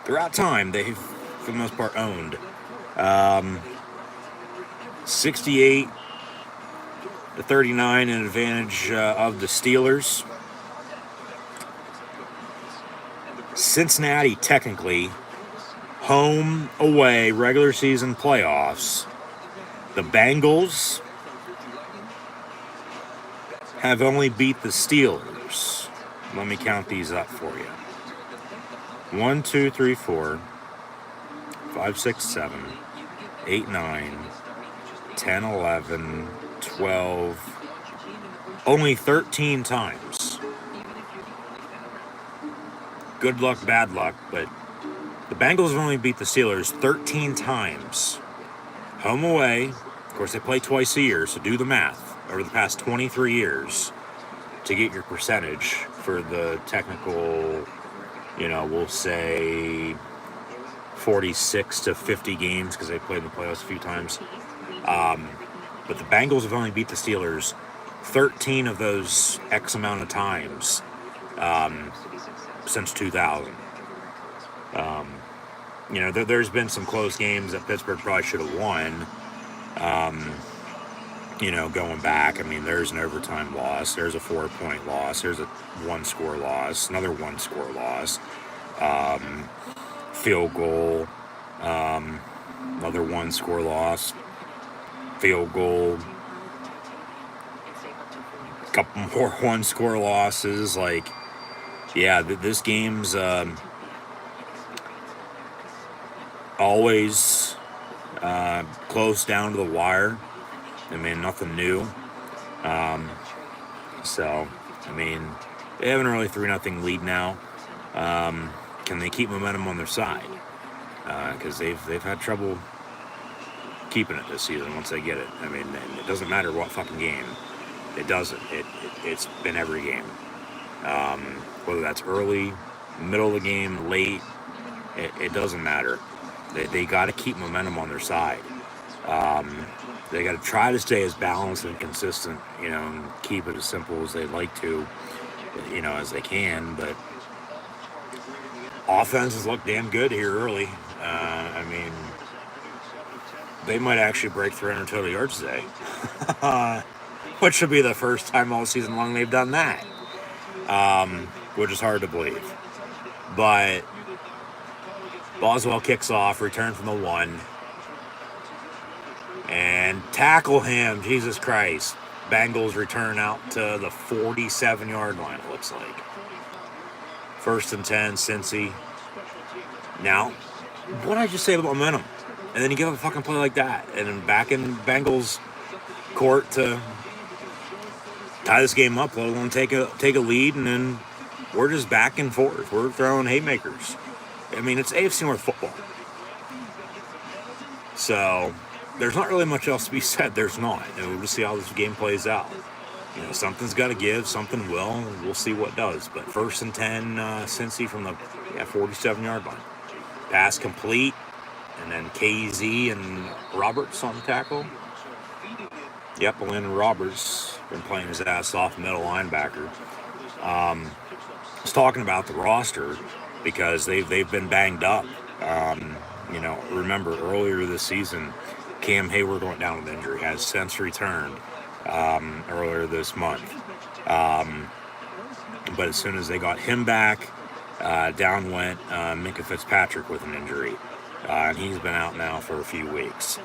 throughout time they've, for the most part, owned. 68-39 in advantage of the Steelers. Cincinnati, technically, home, away, regular season playoffs. The Bengals have only beat the Steelers. Let me count these up for you. 1, 2, 3, 4, 5, 6, 7, 8, 9, 10, 11, 12, only 13 times. Good luck, bad luck, but the Bengals have only beat the Steelers 13 times. Home, away. Of course, they play twice a year, so do the math. Over the past 23 years to get your percentage for the technical, we'll say 46 to 50 games because they played in the playoffs a few times. But the Bengals have only beat the Steelers 13 of those X amount of times since 2000. There's been some close games that Pittsburgh probably should have won. Going back, there's an overtime loss, there's a 4-point loss, there's a 1-score loss, another 1-score loss, field goal, another 1-score loss, field goal, a couple more 1-score losses. This game's always close down to the wire. Nothing new. They have an early 3-0 lead now. Can they keep momentum on their side? Because they've had trouble keeping it this season once they get it. It doesn't matter what fucking game. It doesn't. It's been every game. Whether that's early, middle of the game, late, it doesn't matter. They got to keep momentum on their side. They got to try to stay as balanced and consistent, and keep it as simple as they'd like to, as they can. But offenses look damn good here early. They might actually break 300 total yards today, which should be the first time all season long they've done that, which is hard to believe. But Boswell kicks off, return from the 1. And tackle him, Jesus Christ. Bengals return out to the 47-yard line, it looks like. 1st and 10, Cincy. Now, what did I just say about momentum? And then you give up a fucking play like that. And then back in Bengals court to tie this game up, let alone take a lead, and then we're just back and forth. We're throwing haymakers. It's AFC North football. So there's not really much else to be said. There's not. And we'll just see how this game plays out. Something's got to give. Something will. And we'll see what does. But 1st and 10, Cincy from the 47-yard line. Pass complete. And then KZ and Roberts on the tackle. Yep, Landon Roberts been playing his ass off, middle linebacker. I was talking about the roster because they've been banged up. Remember earlier this season, Cam Hayward went down with injury, has since returned earlier this month. But as soon as they got him back, down went Minkah Fitzpatrick with an injury. And he's been out now for a few weeks.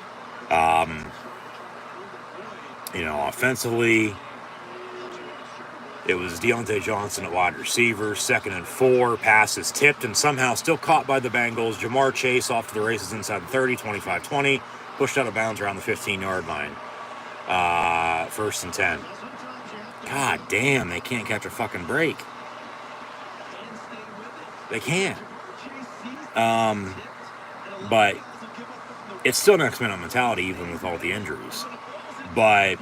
Offensively, it was Deontay Johnson at wide receiver, 2nd and 4, passes tipped and somehow still caught by the Bengals. Jamar Chase off to the races inside the 30, 25-20, pushed out of bounds around the 15-yard line. 1st and 10. God damn, they can't catch a fucking break. They can't. But it's still an X-Men mentality even with all the injuries. But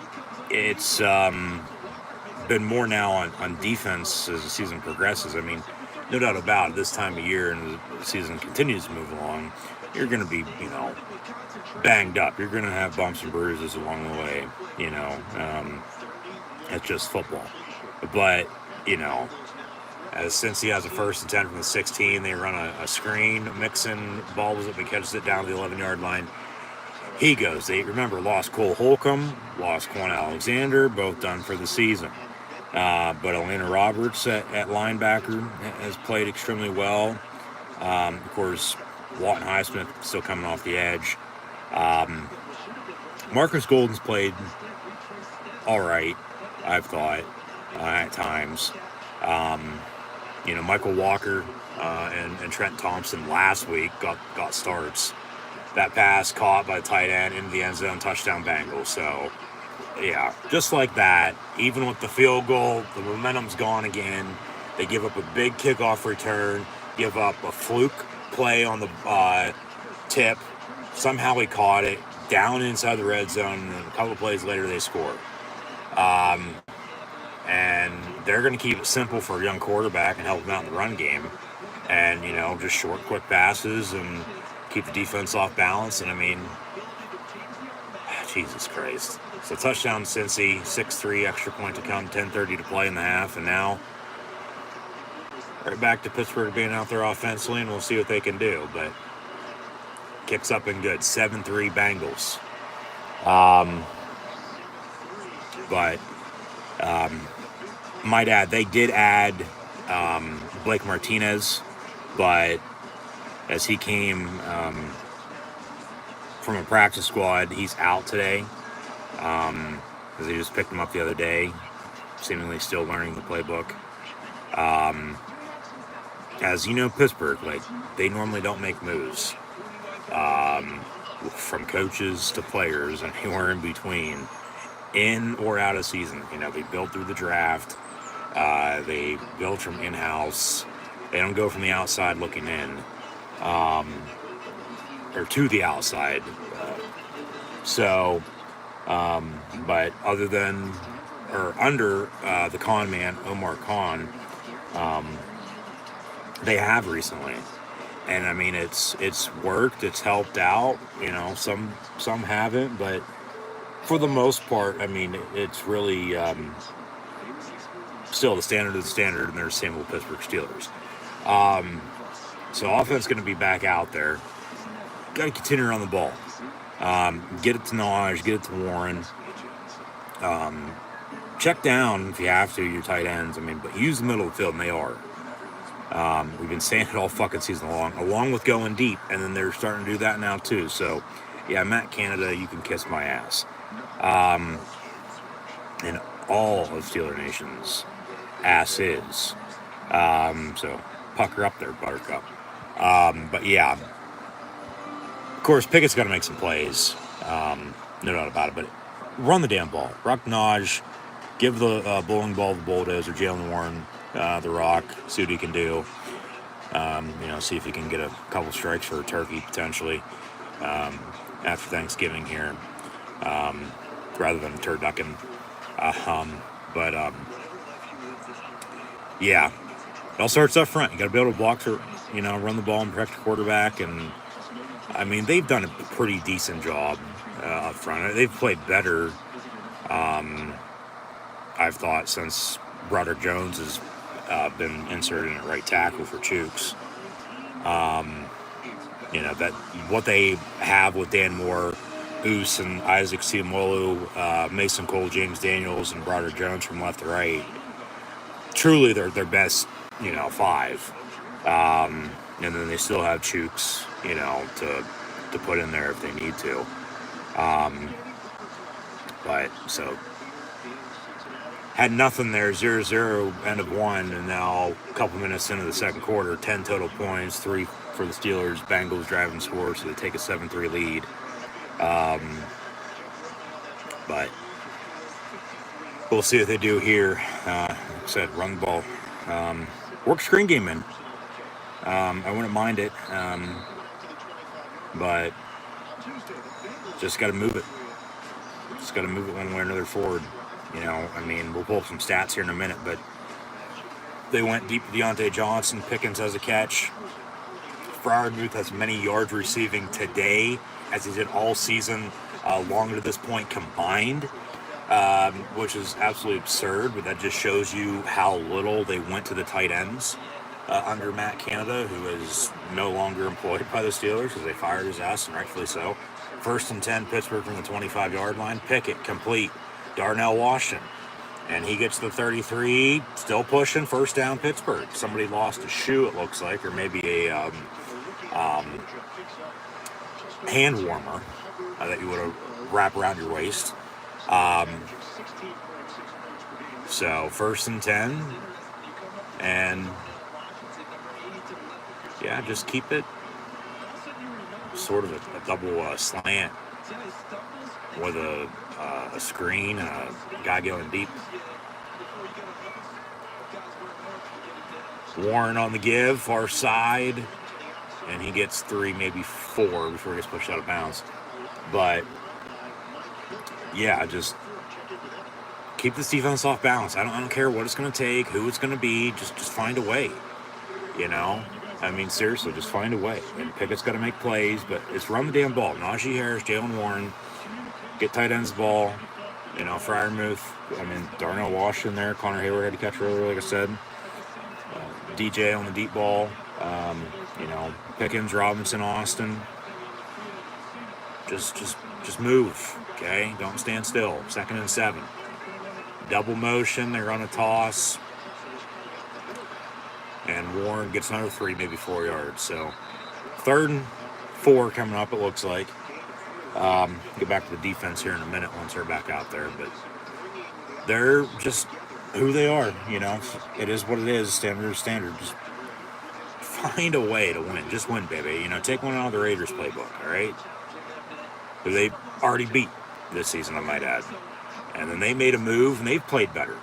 it's been more now on defense as the season progresses. no doubt about it, this time of year and the season continues to move along, you're going to be, banged up. You're going to have bumps and bruises along the way, It's just football. But, since he has a 1st and 10 from the 16, they run a screen. Mixon bobbles up and catches it down to the 11-yard line. He goes. They, remember, lost Cole Holcomb, lost Quan Alexander, both done for the season. But Elena Roberts at linebacker has played extremely well. Of course, Lawton Highsmith still coming off the edge. Marcus Golden's played all right, I've thought, at times. Michael Walker and Trent Thompson last week got starts. That pass caught by the tight end into the end zone, touchdown Bengals. So, yeah, just like that, even with the field goal, the momentum's gone again. They give up a big kickoff return, give up a fluke play on the tip. Somehow he caught it down inside the red zone, and a couple of plays later they score. And they're going to keep it simple for a young quarterback and help him out in the run game. And, just short, quick passes and keep the defense off balance. And, Jesus Christ. So touchdown Cincy, 6-3, extra point to come, 10:30 to play in the half. And now, right back to Pittsburgh being out there offensively, and we'll see what they can do. But kicks up and good, 7-3 Bengals. Might add, they did add Blake Martinez, but as he came from a practice squad, he's out today, because they just picked him up the other day, seemingly still learning the playbook. As you know, Pittsburgh, they normally don't make moves, from coaches to players and anywhere in between, in or out of season. They build through the draft. They build from in-house. They don't go from the outside looking in, or to the outside. But other than, or under the con man, Omar Khan, they have recently. And it's worked, it's helped out, some haven't, but for the most part, it's really still the standard of the standard, and they're the same old Pittsburgh Steelers. So offense going to be back out there. Got to continue around the ball. Get it to Naj, get it to Warren. Check down if you have to your tight ends. But use the middle of the field, and they are. We've been saying it all fucking season long, along with going deep, and then they're starting to do that now too. So, yeah, Matt Canada, you can kiss my ass. And all of Steeler Nation's asses. So pucker up there, Buttercup. But yeah, of course, Pickett's got to make some plays. No doubt about it. But run the damn ball. Rock Naj. Give the bowling ball to the bulldozer, Jalen Warren, the rock. See what he can do. See if he can get a couple strikes for a turkey potentially after Thanksgiving here, rather than a turducken. Yeah, it all starts up front. You got to be able to block for, run the ball and protect the quarterback. And they've done a pretty decent job up front. They've played better, I've thought, since Broderick Jones has been inserted at right tackle for Chooks. That what they have with Dan Moore, Oos, and Isaac Siamolu, Mason Cole, James Daniels, and Broderick Jones from left to right, truly they're their best, 5. And then they still have Chooks, to put in there if they need to. But so had nothing there, 0-0, end of 1, and now a couple minutes into the second quarter, 10 total points, 3 for the Steelers. Bengals drive and score, so they take a 7-3 lead. But we'll see what they do here. Like I said, run the ball. Work screen game in. I wouldn't mind it, but just got to move it. Just got to move it one way or another forward. We'll pull up some stats here in a minute, but They went deep to Deontay Johnson. Pickens has a catch. Freiermuth has many yards receiving today as he did all season long to this point combined, which is absolutely absurd, but that just shows you how little they went to the tight ends under Matt Canada, who is no longer employed by the Steelers because they fired his ass, and rightfully so. 1st and 10, Pittsburgh from the 25-yard line. Pickett complete. Darnell Washington. And he gets the 33, still pushing, 1st down Pittsburgh. Somebody lost a shoe, it looks like, or maybe a hand warmer that you would wrap around your waist. So 1st and 10, and yeah, just keep it sort of a double slant with a screen and a guy going deep. Warren on the give, far side, and he gets 3, maybe 4 before he gets pushed out of bounds. But yeah, just keep this defense off balance. I don't care what it's going to take, who it's going to be. Just find a way. You know, I mean, seriously, just find a way. And Pickett's got to make plays, but it's run the damn ball. Najee Harris, Jalen Warren, get tight ends the ball. You know, Freiermuth. I mean, Darnell Washington there. Connor Hayward had to catch earlier, like I said. DJ on the deep ball. You know, Pickens, Robinson, Austin. Just move, okay? Don't stand still. 2nd and 7. Double motion. They run a toss. And Warren gets another 3, maybe 4 yards. So 3rd and 4 coming up, it looks like. Get back to the defense here in a minute once they're back out there. But they're just who they are, you know. It is what it is. Standard. Just find a way to win. Just win, baby. You know, take one out of the Raiders playbook, all right? Who they already beat this season, I might add. And then they made a move, and they've played better.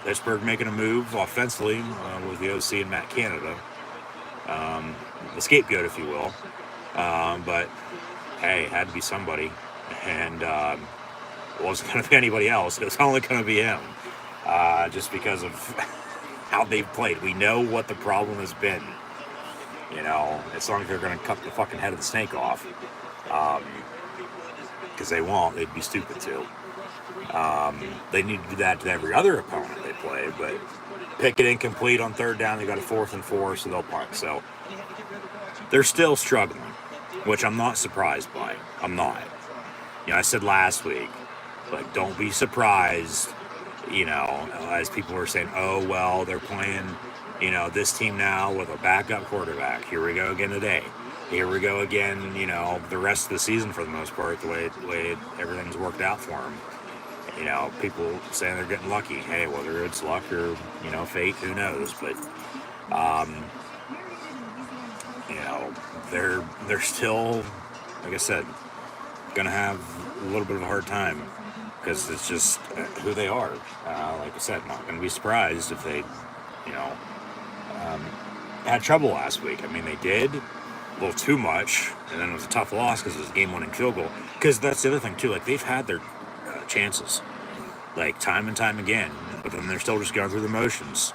Pittsburgh making a move offensively with the OC and Matt Canada. The scapegoat, if you will. But, hey, it had to be somebody. And it wasn't going to be anybody else. It was only going to be him. Just because of how they've played. We know what the problem has been. You know, as long as they're going to cut the fucking head of the snake off. Because they won't. They'd be stupid to. They need to do that to every other opponent they play. But Pickett incomplete on 3rd down. They got a 4th and 4, so they'll punt. So they're still struggling, which I'm not surprised by. I'm not. You know, I said last week, like, don't be surprised, you know, as people were saying, oh, well, they're playing, you know, this team now with a backup quarterback. Here we go again today. Here we go again, you know, the rest of the season for the most part, the way everything's worked out for them. You know, people saying they're getting lucky. Hey, whether it's luck or, you know, fate, who knows? But, you know, they're still, like I said, going to have a little bit of a hard time because it's just who they are. Like I said, not going to be surprised if they, you know, had trouble last week. I mean, they did a little too much, and then it was a tough loss because it was a game-winning field goal. Because that's the other thing, too. Like, they've had their chances, like, time and time again, but then they're still just going through the motions.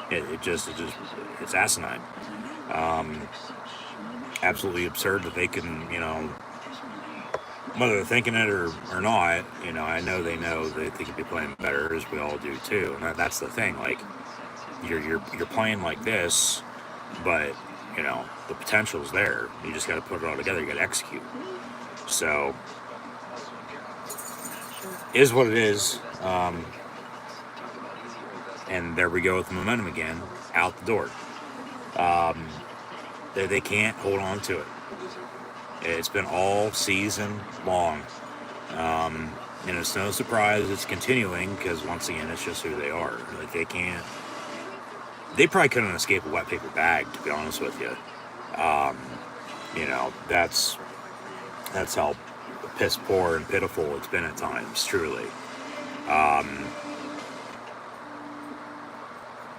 It's asinine. Absolutely absurd that they can, you know, whether they're thinking it or not, you know, I know they could be playing better, as we all do too. And that's the thing. Like, you're playing like this, but, you know, the potential's there. You just got to put it all together. You got to execute. So, is what it is. And there we go with the momentum again, out the door. They can't hold on to it. It's been all season long. And it's no surprise it's continuing because, once again, it's just who they are. Like, they probably couldn't escape a wet paper bag, to be honest with you. You know, that's how piss poor and pitiful it's been at times, truly.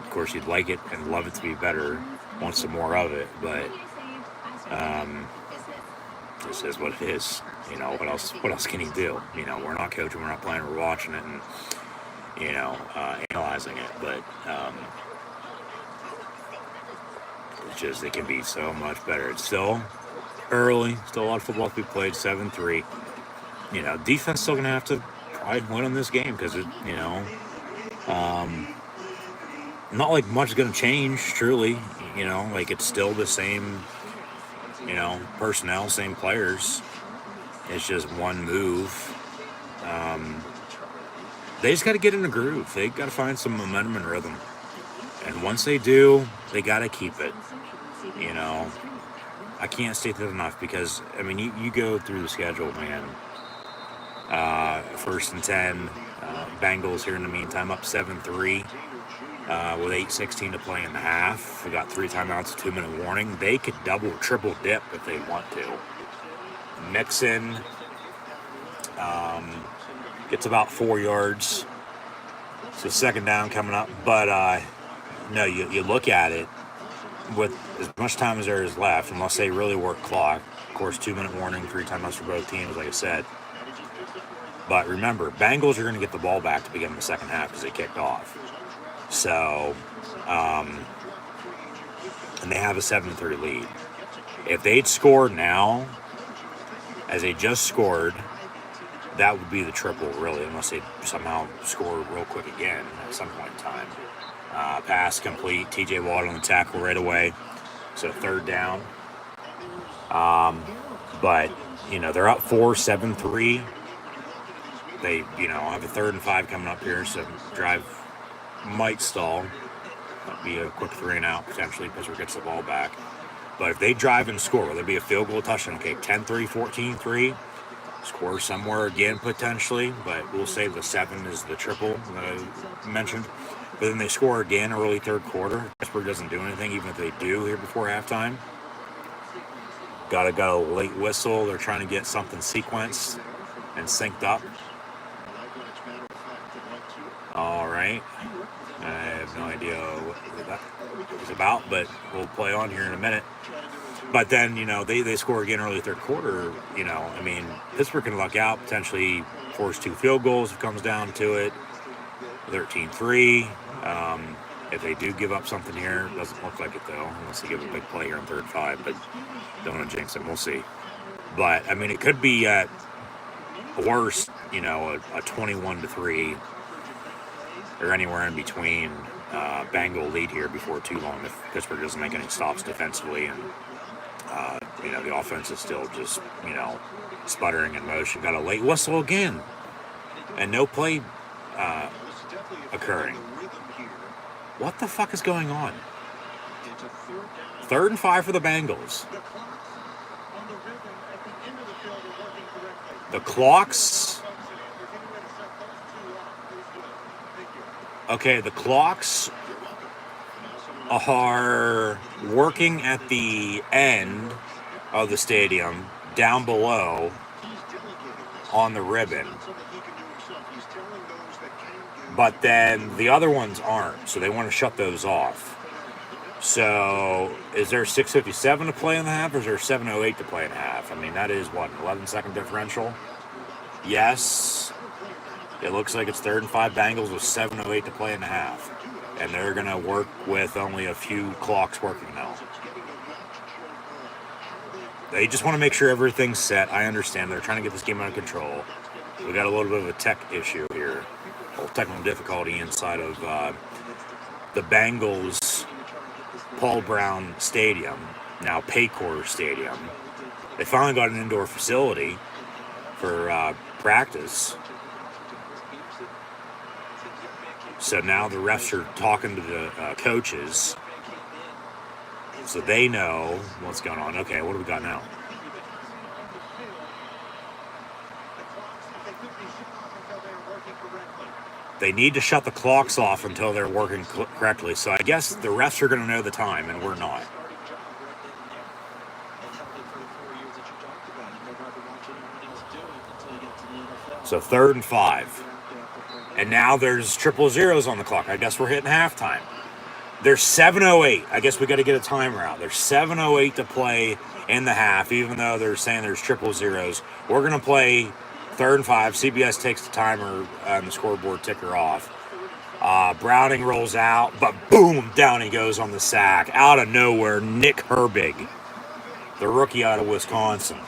Of course, you'd like it and love it to be better, want some more of it, but this is what it is. You know, what else can you do? You know, we're not coaching, we're not playing, we're watching it, and analyzing it, but it's just, it can be so much better. It's still early, still a lot of football to be played, 7-3. Defense still going to have to try and win in this game because not like much is going to change, truly. Like it's still the same, personnel, same players. It's just one move. They just got to get in a groove. They got to find some momentum and rhythm. And once they do, they got to keep it. I can't state that enough because, you go through the schedule, man. 1st and 10. Bengals here in the meantime up 7-3 with 8:16 to play in the half. We got 3 timeouts, a 2-minute warning. They could double, triple dip if they want to. Mixon gets about 4 yards. So 2nd down coming up. But no, you look at it with as much time as there is left, unless they really work clock. Of course, 2-minute warning, 3 timeouts for both teams, like I said. But remember, Bengals are going to get the ball back to begin the second half because they kicked off. So, and they have a 7-3 lead. If they'd scored now, as they just scored, that would be the triple, really, unless they somehow score real quick again at some point in time. Pass complete, TJ Watt on the tackle right away. So 3rd down. But, they're up 4, 7-3. They, have a 3rd and 5 coming up here, so drive might stall. Might be a quick 3 and out, potentially. Pittsburgh gets the ball back. But if they drive and score, whether it be a field goal, touchdown kick, 10-3, 14-3, score somewhere again, potentially. But we'll say the 7 is the triple that I mentioned. But then they score again early 3rd quarter. Pittsburgh doesn't do anything, even if they do here before halftime. Got a late whistle. They're trying to get something sequenced and synced up. All right. I have no idea what that was about, but we'll play on here in a minute. But then, they score again early 3rd quarter. Pittsburgh can luck out, potentially force 2 field goals if it comes down to it. 13-3. If they do give up something here, it doesn't look like it, though, unless they give a big play here on 3rd and 5. But don't want to jinx them. We'll see. But, it could be at worst, a 21-3 or anywhere in between Bengal lead here before too long if Pittsburgh doesn't make any stops defensively and, the offense is still just, sputtering in motion. Got a late whistle again and no play occurring. What the fuck is going on? 3rd and 5 for the Bengals. The clocks... Okay, the clocks are working at the end of the stadium, down below, on the ribbon. But then the other ones aren't, so they want to shut those off. So, is there 6:57 to play in the half, or is there 7:08 to play in the half? That is, what, an 11-second differential? Yes. It looks like it's 3rd and 5 Bengals with 7:08 to play in the half. And they're going to work with only a few clocks working now. They just want to make sure everything's set. I understand. They're trying to get this game under control. We got a little bit of a tech issue here. A little technical difficulty inside of the Bengals Paul Brown Stadium, now Paycor Stadium. They finally got an indoor facility for practice. So now the refs are talking to the coaches, so they know what's going on. Okay, what do we got now? They need to shut the clocks off until they're working correctly. So I guess the refs are going to know the time, and we're not. So 3rd and 5. And now there's 000s on the clock. I guess we're hitting halftime. There's 7:08. I guess we got to get a timer out. There's 7:08 to play in the half, even though they're saying there's 000s. We're going to play 3rd and 5. CBS takes the timer and the scoreboard ticker off. Browning rolls out, but boom, down he goes on the sack. Out of nowhere, Nick Herbig, the rookie out of Wisconsin.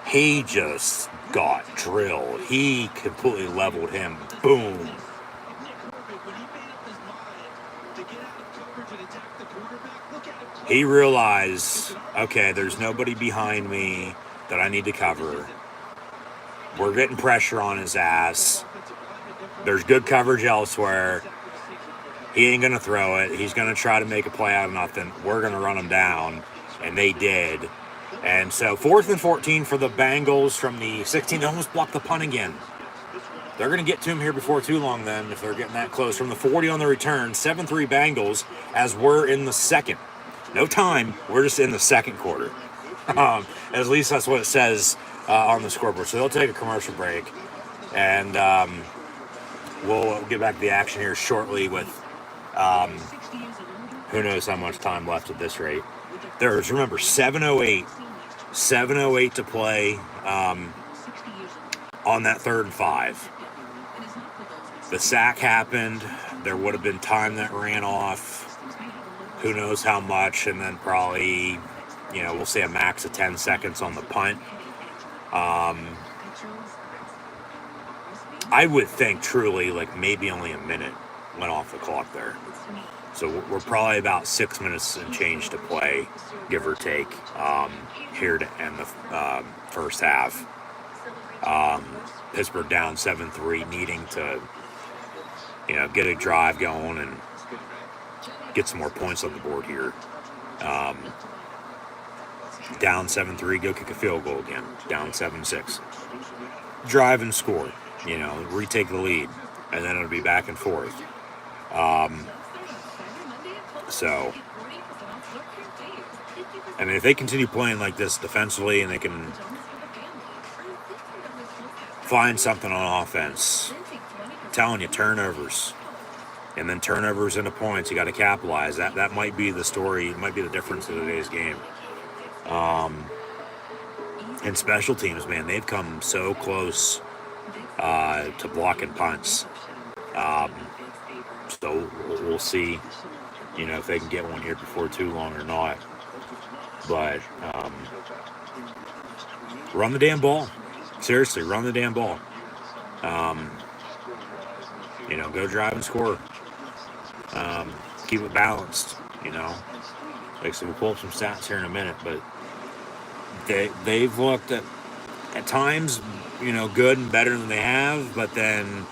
He just got drilled. He completely leveled him. Boom. He realized, okay, there's nobody behind me that I need to cover. We're getting pressure on his ass. There's good coverage elsewhere. He ain't going to throw it. He's going to try to make a play out of nothing. We're going to run him down. And they did. And so 4th and 14 for the Bengals from the 16. They almost blocked the punt again. They're going to get to him here before too long then if they're getting that close. From the 40 on the return, 7-3 Bengals as we're in the second. No time. We're just in the second quarter. At least that's what it says on the scoreboard. So they'll take a commercial break. And we'll get back to the action here shortly with who knows how much time left at this rate. There's, remember, 7:08 to play on that 3rd and 5. The sack happened. There would have been time that ran off. Who knows how much, and then probably, we'll say a max of 10 seconds on the punt. I would think truly like maybe only a minute went off the clock there. So we're probably about 6 minutes and change to play, give or take, here to end the first half. Pittsburgh down 7-3, needing to, get a drive going and get some more points on the board here. Down 7-3, go kick a field goal again. Down 7-6. Drive and score. Retake the lead. And then it'll be back and forth. So, I mean, if they continue playing like this defensively and they can find something on offense, I'm telling you, turnovers. And then turnovers into points, you got to capitalize. That might be the story. It might be the difference in today's game. And special teams, man, they've come so close to blocking punts. So we'll see, if they can get one here before too long or not. But run the damn ball. Seriously, run the damn ball. Go drive and score. Keep it balanced, Like, so we'll pull up some stats here in a minute, but they've looked at times, good and better than they have, but then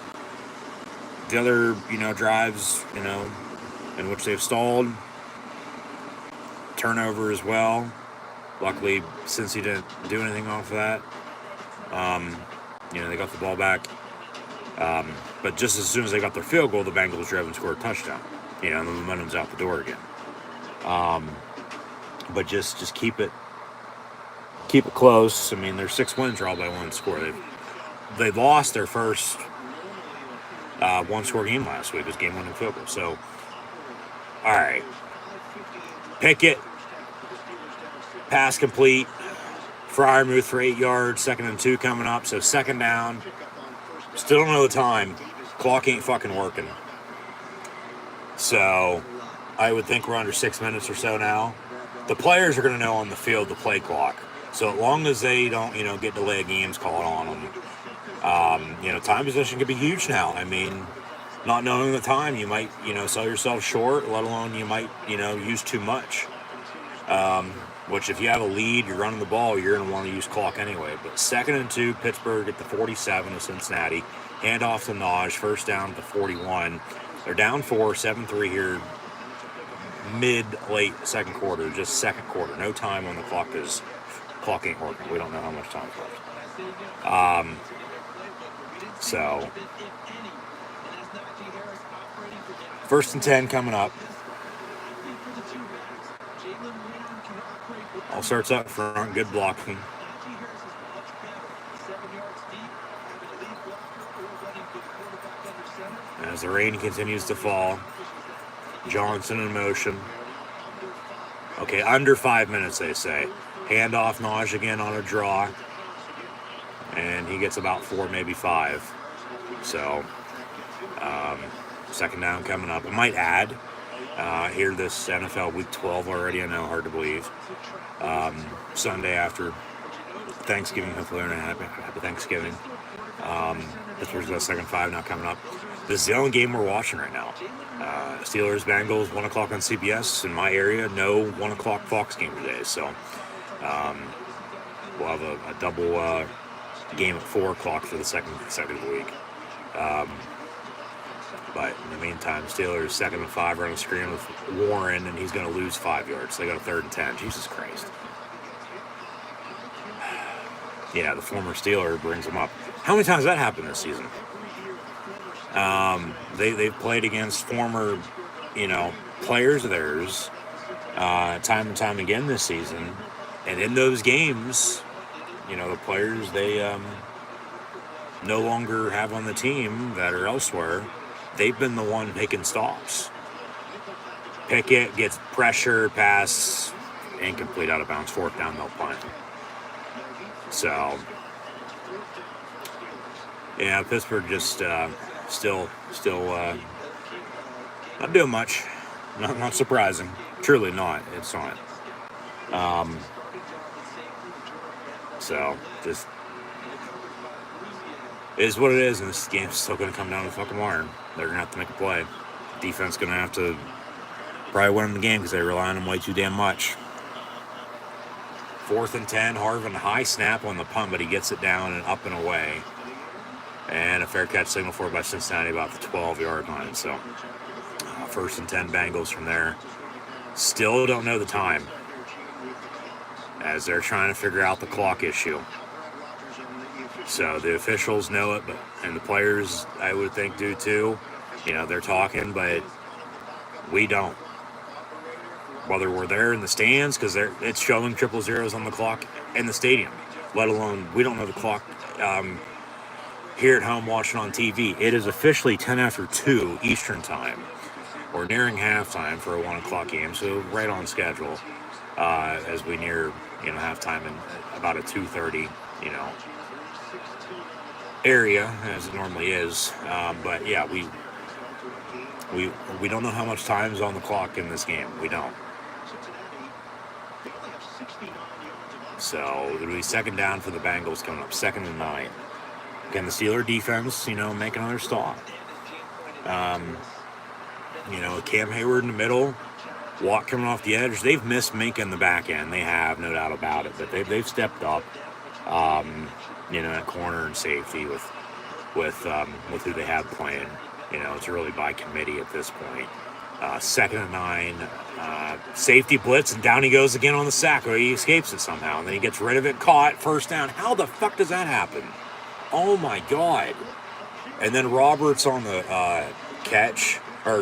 the other, drives, in which they've stalled, turnover as well. Luckily, since he didn't do anything off of that, they got the ball back. But just as soon as they got their field goal, the Bengals drove and scored a touchdown. And the momentum's out the door again. But just keep it close. I mean, their 6 wins are all by one score. They lost their first one-score game last week. It was game-winning field goal. So, all right. Pickett, pass complete. Fryermuth for 8 yards. 2nd and 2 coming up. So second down. Still don't know the time. Clock ain't fucking working. So I would think we're under 6 minutes or so now. The players are going to know on the field the play clock. So as long as they don't, get delayed games called on them, time position could be huge now. I mean, not knowing the time, you might, sell yourself short, let alone you might, use too much. Which if you have a lead, you're running the ball, you're going to want to use clock anyway. But 2nd and 2, Pittsburgh at the 47 of Cincinnati. Handoff to Naj, first down at the 41. They're down 4, 7-3 here, mid-late second quarter, just second quarter. No time on the clock because clock ain't working. We don't know how much time's left. So, 1st and 10 coming up. All starts up front, good blocking. As the rain continues to fall, Johnson in motion. Okay, under 5 minutes, they say. Handoff, Naj again on a draw. And he gets about 4, maybe 5. So, second down coming up. I might add, here this NFL Week 12 already. I know, hard to believe. Sunday after Thanksgiving, hopefully, happy Thanksgiving. Pittsburgh's got a second 5 now coming up. This is the only game we're watching right now. Steelers, Bengals, 1 o'clock on CBS. In my area, no 1 o'clock Fox game today. So we'll have a double game at 4 o'clock for the second of the week. But in the meantime, Steelers 2nd and 5 are on the screen with Warren, and he's going to lose 5 yards. So they got a 3rd and 10. Jesus Christ. Yeah, the former Steeler brings them up. How many times has that happened this season? They've played against former, players of theirs time and time again this season. And in those games, the players they no longer have on the team that are elsewhere, they've been the one taking stops. Pickett gets pressure, pass, incomplete, out of bounds, 4th down, they'll punt. So, yeah, Pittsburgh just still not doing much. Not surprising. Truly not. It's not. So, just is what it is, and this game's still going to come down to the fucking wire. They're going to have to make a play. Defense going to have to probably win the game because they rely on them way too damn much. 4th and 10, Harvin, high snap on the punt, but he gets it down and up and away. And a fair catch signal for by Cincinnati about the 12-yard line. So 1st and 10 Bengals from there. Still don't know the time as they're trying to figure out the clock issue. So the officials know it, and the players, I would think, do too. They're talking, but we don't. Whether we're there in the stands, because it's showing 000s on the clock in the stadium, let alone we don't know the clock here at home watching on TV. It is officially 10 after 2 Eastern time. We're nearing halftime for a 1 o'clock game, so right on schedule as we near halftime in about a 2:30 area as it normally is. But yeah, we don't know how much time is on the clock in this game. We don't. So it'll be 2nd down for the Bengals coming up, 2nd and 9. Again, the Steeler defense, make another stop. Cam Hayward in the middle, Watt coming off the edge. They've missed Minka in the back end. They have, no doubt about it. But they've stepped up, at corner and safety with who they have playing. It's really by committee at this point. 2nd and 9, safety blitz, and down he goes again on the sack, or he escapes it somehow, and then he gets rid of it, caught, 1st down. How the fuck does that happen? Oh my God. And then Roberts on the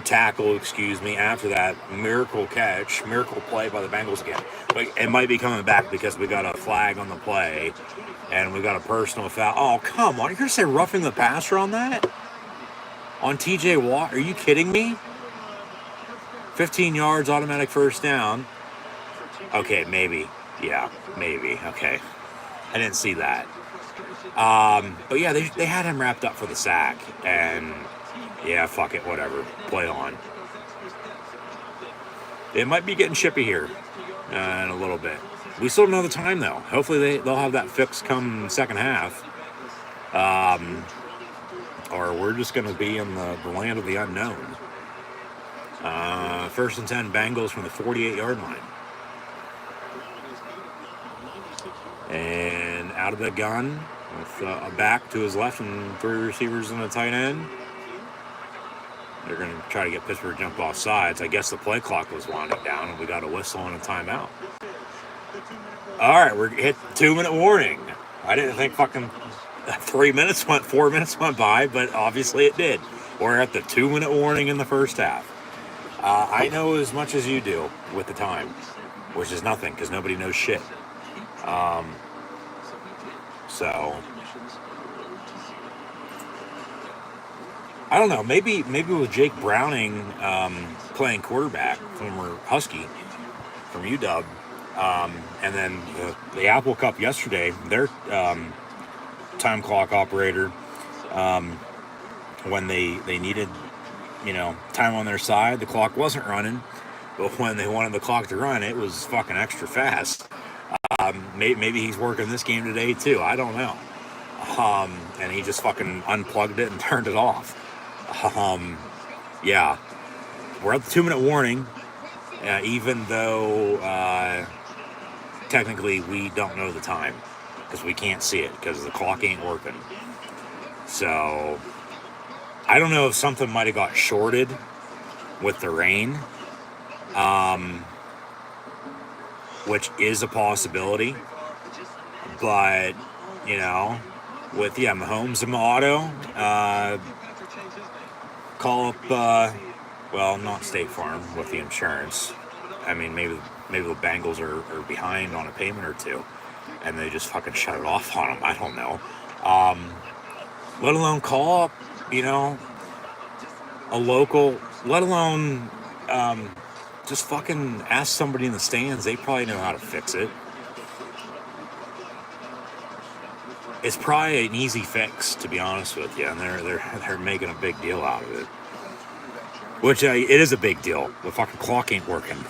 tackle, after that, miracle play by the Bengals again. But it might be coming back because we got a flag on the play, and we got a personal foul. Oh, come on, you're going to say roughing the passer on that? On TJ Watt? Are you kidding me? 15 yards, automatic 1st down. Okay, maybe. Yeah, maybe. Okay. I didn't see that. But yeah, they had him wrapped up for the sack. And yeah, fuck it, whatever. Play on. It might be getting chippy here in a little bit. We still don't know the time, though. Hopefully they'll have that fixed come second half. Or we're just going to be in the land of the unknown. 1st and 10 Bengals from the 48-yard line. And out of the gun with a back to his left and 3 receivers and a tight end. They're going to try to get Pittsburgh to jump off sides. I guess the play clock was winding down and we got a whistle and a timeout. All right, we're hit 2-minute warning. I didn't think fucking 4 minutes went by, but obviously it did. We're at the 2-minute warning in the first half. I know as much as you do with the time, which is nothing because nobody knows shit. So I don't know. Maybe with Jake Browning playing quarterback, former Husky from UW, and then the Apple Cup yesterday, their time clock operator when they needed, time on their side, the clock wasn't running. But when they wanted the clock to run, it was fucking extra fast. Maybe he's working this game today too. I don't know. And he just fucking unplugged it and turned it off. Yeah. We're at the 2-minute warning, even though technically we don't know the time because we can't see it because the clock ain't working. So I don't know if something might have got shorted with the rain, which is a possibility. But, with, Mahomes and Auto, call up, not State Farm with the insurance. I mean, maybe the Bengals are behind on a payment or two, and they just fucking shut it off on them. I don't know. Let alone call up, a local, let alone just fucking ask somebody in the stands. They probably know how to fix it. It's probably an easy fix, to be honest with you, and they're making a big deal out of it. Which it is a big deal. The fucking clock ain't working,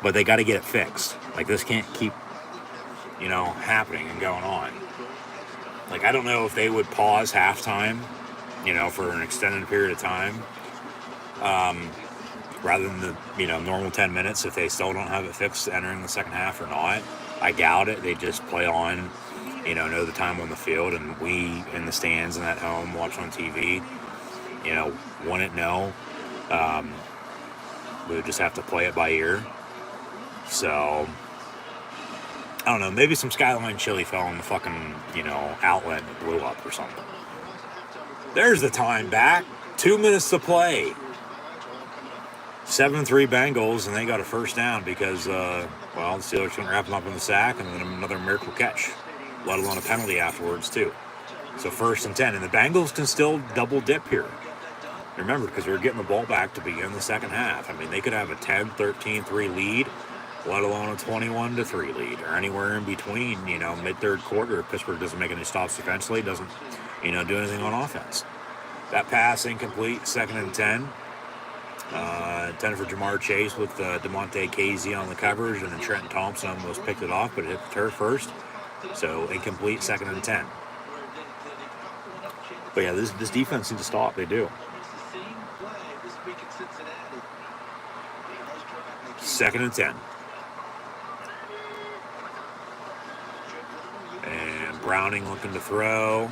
but they got to get it fixed. Like, this can't keep, happening and going on. Like, I don't know if they would pause halftime, for an extended period of time, rather than the normal 10 minutes if they still don't have it fixed entering the second half or not. I doubt it. They just play on. Know the time on the field, and we in the stands and at home watch on TV, wouldn't know. We would just have to play it by ear. So, I don't know, maybe some Skyline chili fell in the fucking, outlet and blew up or something. There's the time back. 2 minutes to play. 7-3 Bengals, and they got a first down because, the Steelers couldn't wrap them up in the sack, and then another miracle catch, let alone a penalty afterwards, too. So 1st and 10. And the Bengals can still double dip here. Remember, because we're getting the ball back to begin the second half. I mean, they could have a 10-13-3 lead, let alone a 21-3 lead, or anywhere in between, mid-third quarter. If Pittsburgh doesn't make any stops defensively, doesn't, do anything on offense. That pass incomplete, 2nd and 10. 10 for Jamar Chase with DeMonte Casey on the coverage, and then Trenton Thompson almost picked it off, but it hit the turf first. So incomplete, 2nd and 10. But yeah, this defense needs to stop. They do. 2nd and 10. And Browning looking to throw.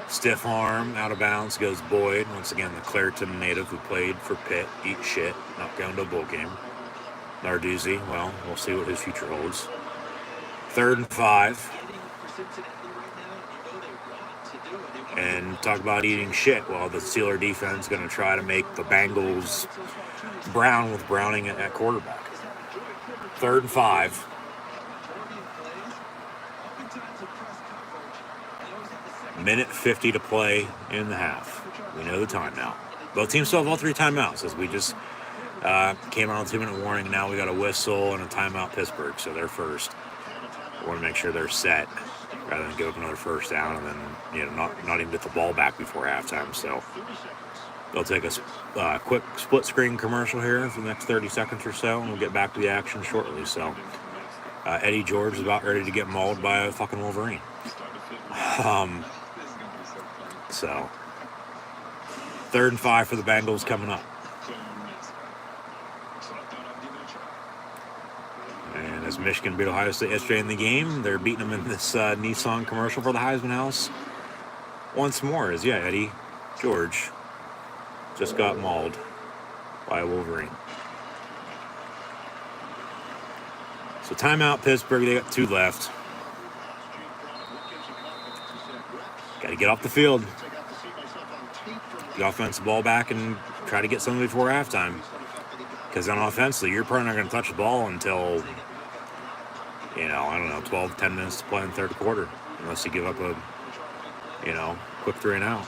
Stiff arm, out of bounds, goes Boyd. Once again, the Clairton native who played for Pitt. Eat shit, not going to a bowl game. Narduzzi, well, we'll see what his future holds. 3rd and 5. And talk about eating shit. Well, the Steeler defense is going to try to make the Bengals brown with Browning at quarterback. 3rd and 5. Minute 50 to play in the half. We know the time now. Both teams still have all 3 timeouts, as we just came out on 2-minute warning, and now we got a whistle and a timeout Pittsburgh, so they're first. We want to make sure they're set rather than give up another first down and then not even get the ball back before halftime. So they'll take a quick split screen commercial here for the next 30 seconds or so, and we'll get back to the action shortly. So Eddie George is about ready to get mauled by a fucking Wolverine. So 3rd and 5 for the Bengals coming up. And as Michigan beat Ohio State yesterday in the game, they're beating them in this Nissan commercial for the Heisman House once more. Eddie George just got mauled by a Wolverine. So timeout Pittsburgh, they got 2 left. Got to get off the field. The offensive ball back and try to get something before halftime. Because on offensively, you're probably not going to touch the ball until, 12, 10 minutes to play in the 3rd quarter. Unless you give up a, quick 3 and out.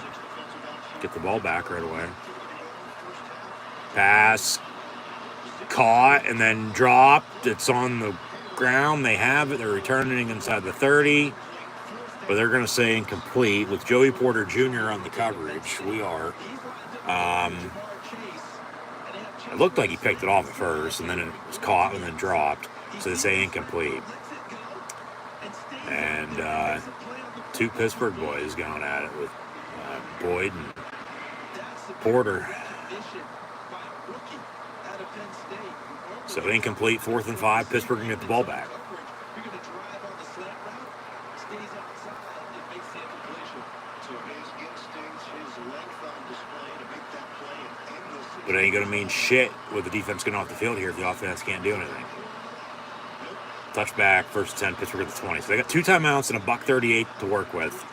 Get the ball back right away. Pass. Caught and then dropped. It's on the ground. They have it. They're returning inside the 30. but they're going to say incomplete with Joey Porter Jr. on the coverage. We are. It looked like he picked it off at first, and then it was caught and then dropped. So they say incomplete. And two Pittsburgh boys going at it with Boyd and Porter. So incomplete, 4th and 5. Pittsburgh can get the ball back. But it ain't going to mean shit with the defense getting off the field here if the offense can't do anything. Touchback, 1st and 10, Pittsburgh at the 20. So they got 2 timeouts and a $1:38 to work with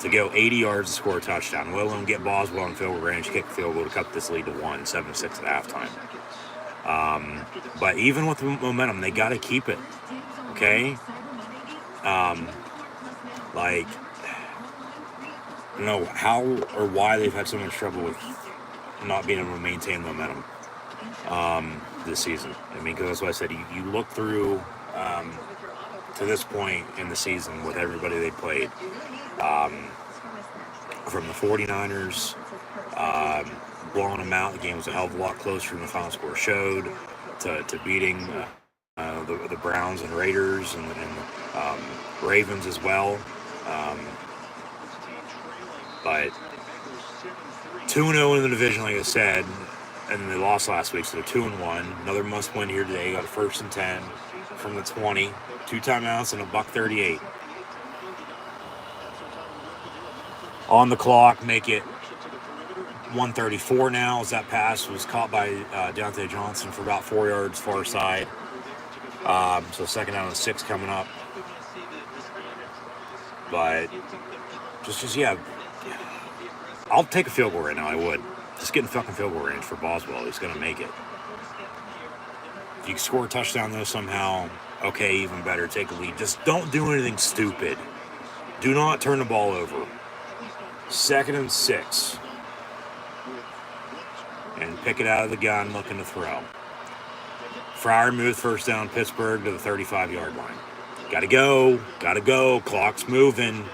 to go 80 yards to score a touchdown. Will get Boswell in field goal range, kick the field goal to cut this lead to 1, 7-6 at halftime. But even with the momentum, they got to keep it. Okay? Like, I don't know how or why they've had so much trouble with not being able to maintain momentum this season. I mean, because that's what I said. You look through to this point in the season with everybody they played. From the 49ers, blowing them out. The game was a hell of a lot closer than the final score showed, to beating the Browns and Raiders and Ravens as well. But 2-0 in the division, like I said, and they lost last week, so they're 2-1. Another must-win here today. Got a 1st and 10 from the 20. 2 timeouts and a $1:38. On the clock, make it 1:34 now, as that pass was caught by Deontay Johnson for about 4 yards far side. So 2nd down and 6 coming up. But just yeah, I'll take a field goal right now. I would. Just get in fucking field goal range for Boswell. He's going to make it. If you can score a touchdown, though, somehow, okay, even better. Take a lead. Just don't do anything stupid. Do not turn the ball over. 2nd and 6. And pick it out of the gun, looking to throw. Freiermuth, 1st down, Pittsburgh to the 35-yard line. Gotta go. Clock's moving.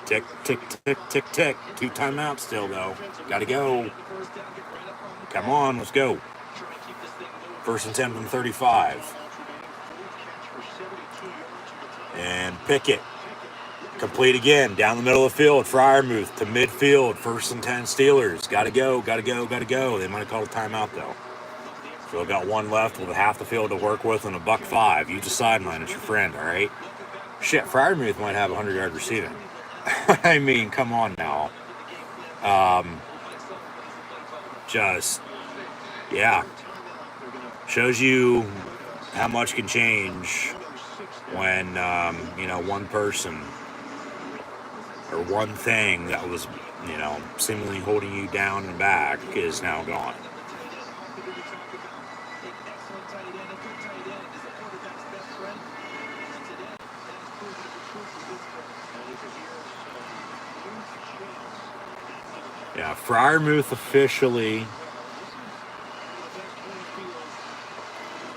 Tick, tick, tick, tick, tick. 2 timeouts still, though. Gotta go. Come on, let's go. 1st and 10 from 35. And Pickett. Complete again. Down the middle of the field. Freiermuth to midfield. 1st and 10 Steelers. Gotta go. They might have called a timeout, though. Still got 1 left with half the field to work with and a $1.05. Use the sideline. It's your friend, all right? Shit, Freiermuth might have 100-yard receiving. I mean, come on now. Yeah. Shows you how much can change when, one person or one thing that was, seemingly holding you down and back is now gone. Yeah, Freiermuth officially.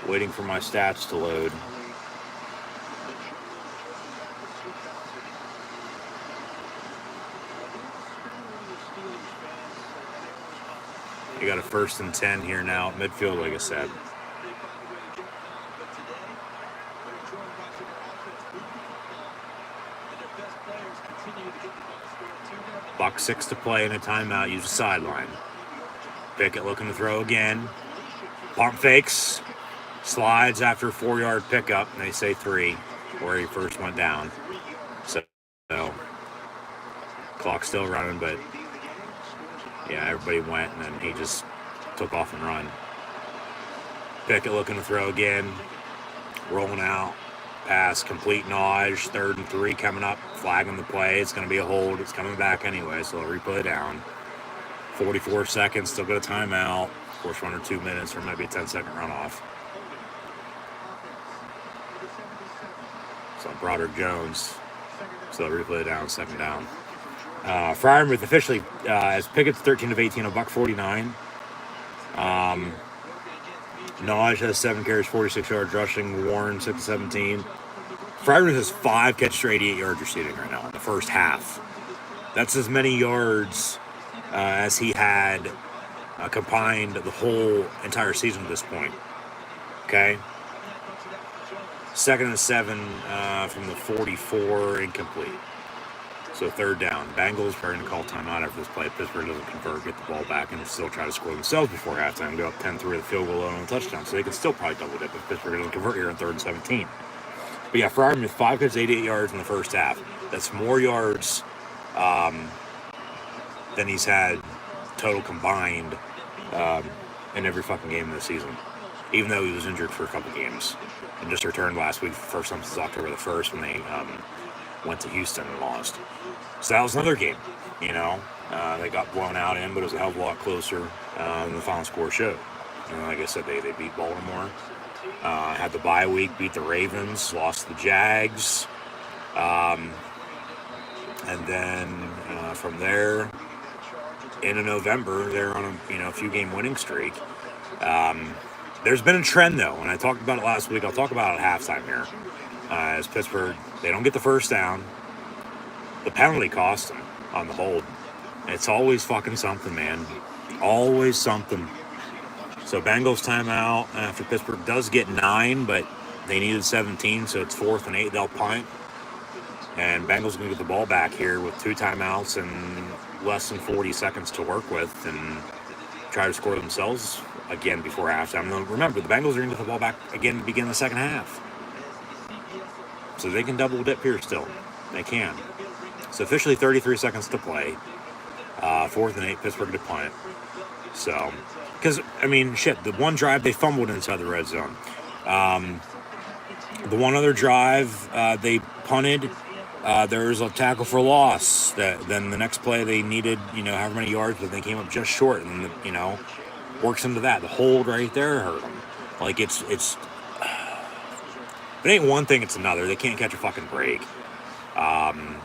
Waiting for my stats to load. You got a 1st and 10 here now at midfield, like I said. $1:06 to play and a timeout. Use the sideline. Pickett looking to throw again. Pump fakes. Slides after a 4-yard pickup. And they say 3 where he first went down. So clock's still running, but yeah, everybody went and then he just took off and run. Pickett looking to throw again. Rolling out. Pass, complete Naj, 3rd and 3 coming up, flagging the play. It's going to be a hold. It's coming back anyway, so they'll replay down. 44 seconds, still got a timeout. Of course, 1 or 2 minutes, or maybe a 10-second runoff. So Broderick Jones, so they'll replay down, 2nd down. Freiermuth officially, as Pickett's 13 of 18, a $1:49. Naj has 7 carries, 46 yards rushing. Warren 6 of 17, Freiermuth has 5 catches for 88 yards receiving right now in the first half. That's as many yards as he had combined the whole entire season at this point. Okay? 2nd and 7 from the 44, incomplete. So 3rd down. Bengals are going to call timeout after this play. Pittsburgh doesn't convert, get the ball back, and still try to score themselves before halftime. Go up 10-3 with a field goal and a touchdown. So they can still probably double dip if Pittsburgh doesn't convert here on 3rd and 17. But yeah, Freiermuth, 5 catches, 88 yards in the first half. That's more yards than he's had total combined in every fucking game this season. Even though he was injured for a couple games. And just returned last week, first time since October the 1st when they went to Houston and lost. So that was another game, you know. They got blown out in, but it was a hell of a lot closer than the final score showed. And like I said, they beat Baltimore. Had the bye week, beat the Ravens, lost the Jags. And then from there, into November, they're on a few game winning streak. There's been a trend though, and I talked about it last week. I'll talk about it at halftime here. As Pittsburgh, they don't get the first down. The penalty cost them on the hold. It's always fucking something, man. Always something. So Bengals timeout after Pittsburgh does get 9, but they needed 17, so it's 4th and 8. They'll punt. And Bengals going to get the ball back here with 2 timeouts and less than 40 seconds to work with and try to score themselves again before halftime. Now, remember, the Bengals are going to get the ball back again to begin the second half. So they can double dip here still. They can. So officially 33 seconds to play. 4th and 8, Pittsburgh to punt. So, because, I mean, shit, the one drive they fumbled inside the red zone. The one other drive they punted, there was a tackle for loss. Then the next play they needed, however many yards, but they came up just short. And, works into that. The hold right there hurt them. Like, it's if it ain't one thing, it's another. They can't catch a fucking break. Punt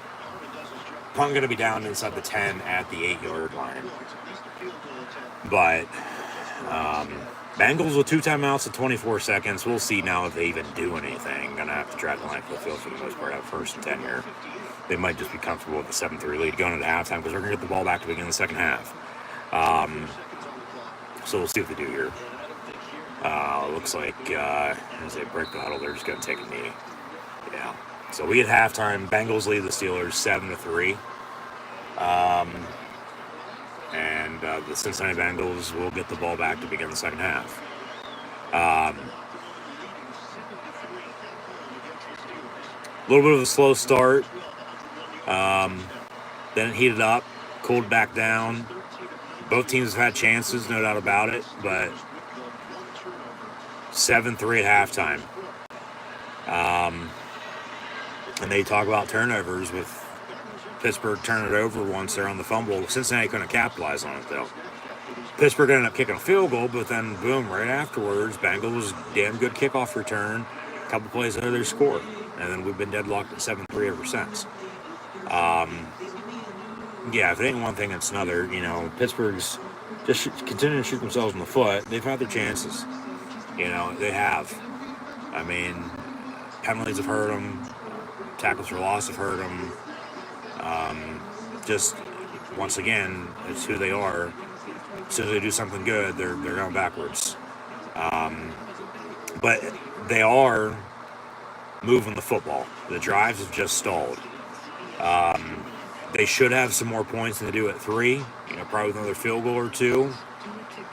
going to be down inside the 10 at the 8-yard line. But Bengals with 2 timeouts at 24 seconds. We'll see now if they even do anything. Going to have to drive the length of the field for the most part at 1st and 10 here. They might just be comfortable with the 7-3 lead going into halftime because we're going to get the ball back to begin the second half. So we'll see what they do here. Looks like as they break the huddle, they're just going to take a knee. Yeah. So we at halftime. Bengals lead the Steelers 7-3. And the Cincinnati Bengals will get the ball back to begin the second half. A little bit of a slow start. Then it heated up, cooled back down. Both teams have had chances, no doubt about it, but 7-3 at halftime. And they talk about turnovers with Pittsburgh turning it over once they're on the fumble. Cincinnati couldn't capitalize on it, though. Pittsburgh ended up kicking a field goal, but then, boom, right afterwards, Bengals, damn good kickoff return. A couple plays ahead of their score. And then we've been deadlocked at 7-3 ever since. Yeah, if it ain't one thing, it's another. Pittsburgh's just continuing to shoot themselves in the foot. They've had their chances. They have. I mean, penalties have hurt them. Tackles for loss have hurt them. Just, once again, it's who they are. As soon as they do something good, they're going backwards. But they are moving the football. The drives have just stalled. They should have some more points than they do at 3. Probably with another field goal or 2.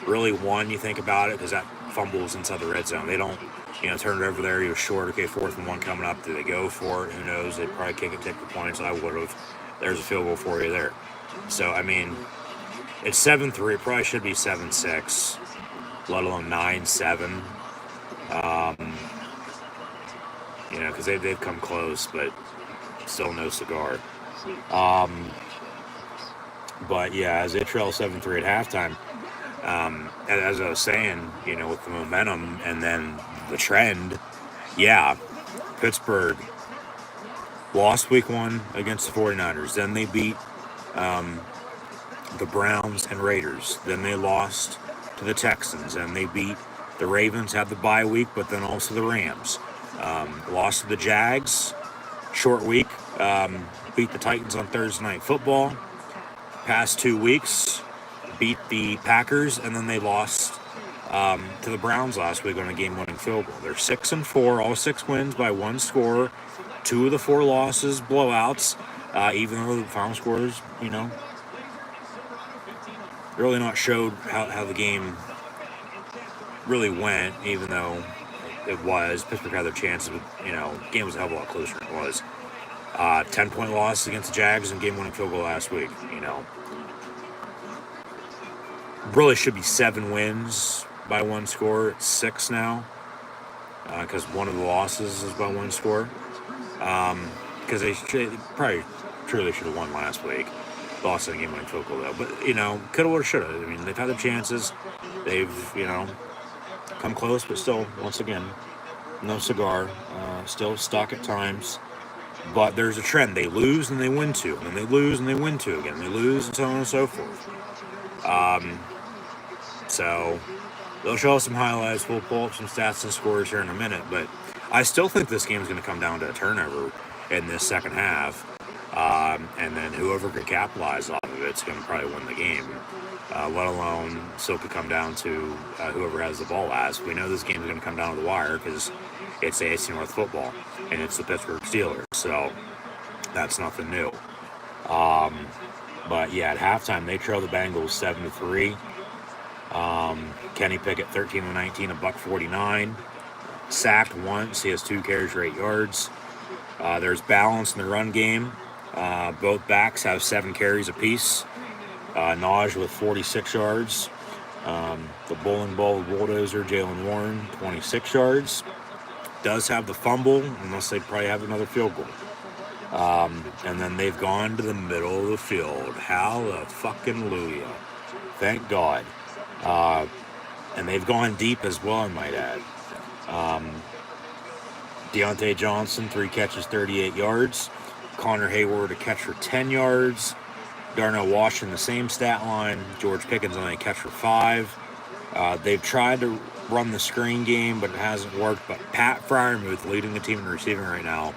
Really 1, you think about it, because that fumble is inside the red zone. They don't, turn it over there. He was short. Okay, 4th and 1 coming up. Do they go for it? Who knows? They'd probably kick it, take the points. I would have. There's a field goal for you there. So, I mean, it's 7-3. It probably should be 7-6, let alone 9-7. Because they've come close, but still no cigar. But yeah, as they trail 7-3 at halftime, as I was saying, with the momentum and then the trend, yeah, Pittsburgh lost week 1 against the 49ers. Then they beat the Browns and Raiders. Then they lost to the Texans. And they beat the Ravens, had the bye week, but then also the Rams. Lost to the Jags. Short week. Beat the Titans on Thursday Night Football. Past 2 weeks, beat the Packers, and then they lost to the Browns last week on a game-winning field goal. They're 6-4, all 6 wins by 1 score. 2 of the 4 losses, blowouts. Even though the final scores, really not showed how the game really went, even though it was. Pittsburgh had their chances, but, the game was a hell of a lot closer than it was. 10-point loss against the Jags and game-winning field goal last week, Really should be 7 wins by 1 score. It's 6 now, because one of the losses is by 1 score. Because they probably truly should have won last week. Lost in a game-winning field goal, though. But, coulda, woulda, shoulda. I mean, they've had their chances. They've, come close, but still, once again, no cigar. Still stuck at times. But there's a trend. They lose and they win 2. And then they lose and they win 2 again. They lose and so on and so forth. So they'll show us some highlights. We'll pull up some stats and scores here in a minute. But I still think this game is going to come down to a turnover in this second half. And then whoever can capitalize off of it's going to probably win the game. Let alone still could come down to whoever has the ball last. We know this game is going to come down to the wire because it's AFC North football and it's the Pittsburgh Steelers. So that's nothing new. But yeah, at halftime they trail the Bengals 7-3. Kenny Pickett 13-19, $149. Sacked once. He has 2 carries for 8 yards. There's balance in the run game. Both backs have 7 carries apiece. Naj with 46 yards. The bowling ball bulldozer, Jalen Warren, 26 yards. Does have the fumble, unless they probably have another field goal. And then they've gone to the middle of the field. Hallelujah. Thank God. And they've gone deep as well, I might add. Deontay Johnson, 3 catches, 38 yards. Connor Hayward, a catch for 10 yards. Darnell Washington, the same stat line. George Pickens only a catch for 5. They've tried to run the screen game, but it hasn't worked. But Pat Freiermuth leading the team in receiving right now.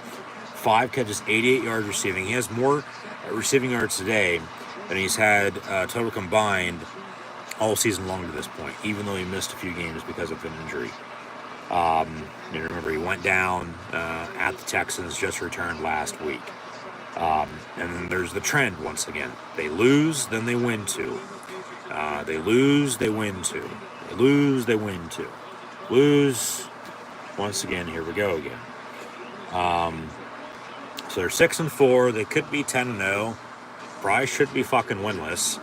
5 catches, 88 yards receiving. He has more receiving yards today than he's had total combined all season long to this point, even though he missed a few games because of an injury. Remember, he went down at the Texans, just returned last week. And then there's the trend once again. They lose, then they win 2. They lose, they win 2. They lose, they win 2. Lose, once again, here we go again. So they're 6-4. They could be 10-0. Probably should be fucking winless.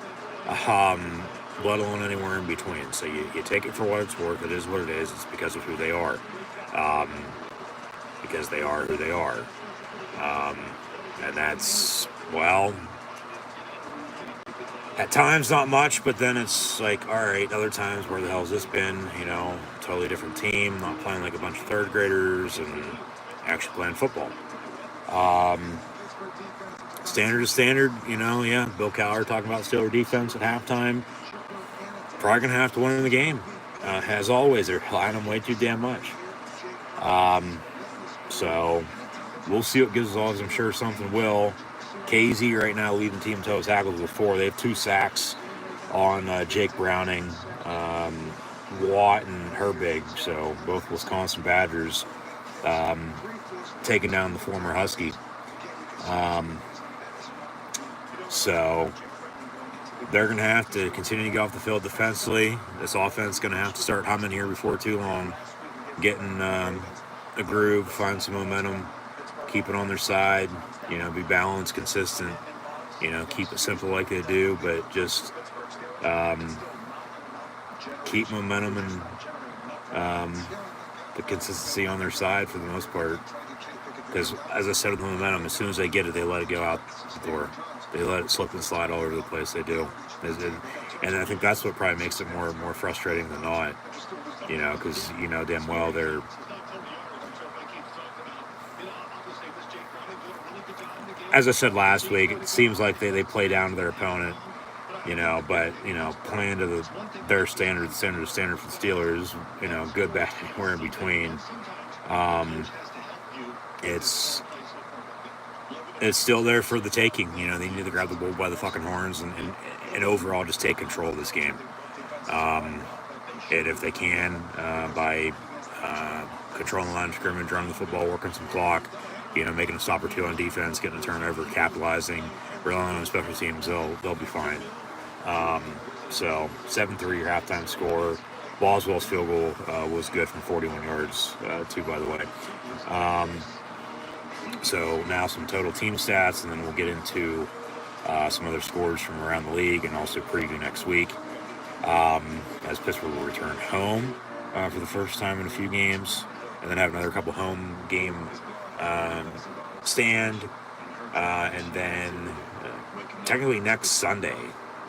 Let alone anywhere in between. So you take it for what it's worth. It is what it is. It's because of who they are. Because they are who they are. And that's, well, at times not much, but then it's like, all right, other times, where the hell's this been? Totally different team, not playing like a bunch of third graders and actually playing football. Standard is standard, yeah. Bill Cowher talking about Steeler defense at halftime. Probably going to have to win the game. As always, they're relying on way too damn much. So we'll see what gives us all, I'm sure something will. KZ right now leading the team toes tackles with 4. They have 2 sacks on Jake Browning, Watt, and Herbig. So both Wisconsin Badgers taking down the former Husky. So they're going to have to continue to get off the field defensively. This offense is going to have to start humming here before too long. Getting a groove, find some momentum, keep it on their side, be balanced, consistent, keep it simple like they do, but just keep momentum and the consistency on their side for the most part. Because, as I said with the momentum, as soon as they get it, they let it go out the door. They let it slip and slide all over the place. They do. And I think that's what probably makes it more frustrating than not. Because damn well they're... As I said last week, it seems like they play down to their opponent, but, playing to their standard for the Steelers, good, bad, anywhere in between. it's still there for the taking. You know, they need to grab the bull by the fucking horns and overall just take control of this game. And if they can, by controlling the line of scrimmage, running the football, working some clock, you know, making a stop or two on defense, getting a turnover, capitalizing, relying on special teams, they'll be fine. So 7-3 your halftime score. Boswell's field goal was good from 41 yards too, by the way. So now some total team stats, and then we'll get into some other scores from around the league and also preview next week. As Pittsburgh will return home for the first time in a few games, and then have another couple home game stand, and then technically next Sunday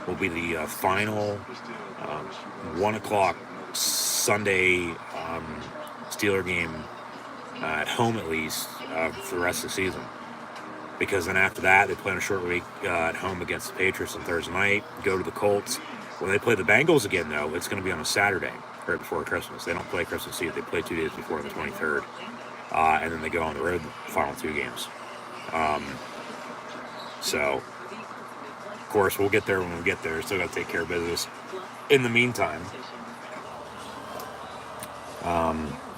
will be the final 1 o'clock Sunday Steeler game at home, at least for the rest of the season, because then after that they play on a short week at home against the Patriots on Thursday night, go to the Colts. When they play the Bengals again, though, it's going to be on a Saturday right before Christmas. They don't play Christmas Eve. They play 2 days before, the 23rd, and then they go on the road the final 2 games. So of course we'll get there when we get there. Still got to take care of business. In the meantime,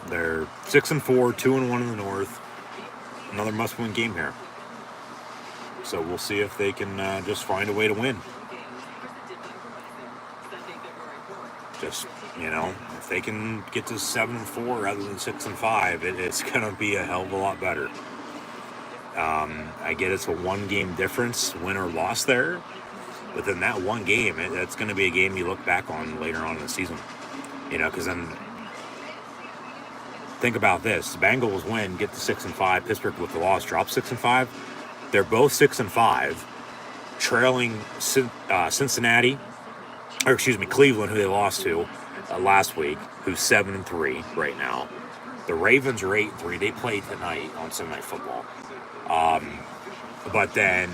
they're 6-4, 2-1 in the North. Another must-win game here. So we'll see if they can just find a way to win. Just, you know, if they can get to 7-4 rather than 6-5, it's gonna be a hell of a lot better. I get it's a 1-game difference, win or loss there, but then that one game, it's going to be a game you look back on later on in the season. You know, because then think about this: the Bengals win, get to 6-5. Pittsburgh with the loss drops 6-5. They're both 6-5, trailing Cincinnati, or excuse me, Cleveland, who they lost to last week, who's 7-3 right now. The Ravens are 8-3. They play tonight on Sunday Night Football. But then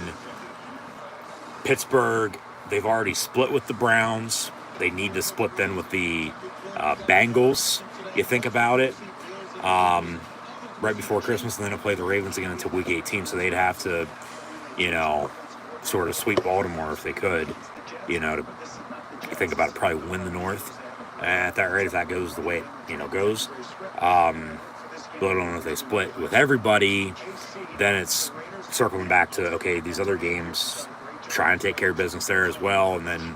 Pittsburgh, they've already split with the Browns. They need to split then with the Bengals. You think about it, right before Christmas, and then they'll play the Ravens again until Week 18. So they'd have to, you know, sort of sweep Baltimore if they could. You know, to think about it, probably win the North at that rate if that goes the way it, you know, goes. But I don't know if they split with everybody. Then it's circling back to, okay, these other games, try and take care of business there as well, and then,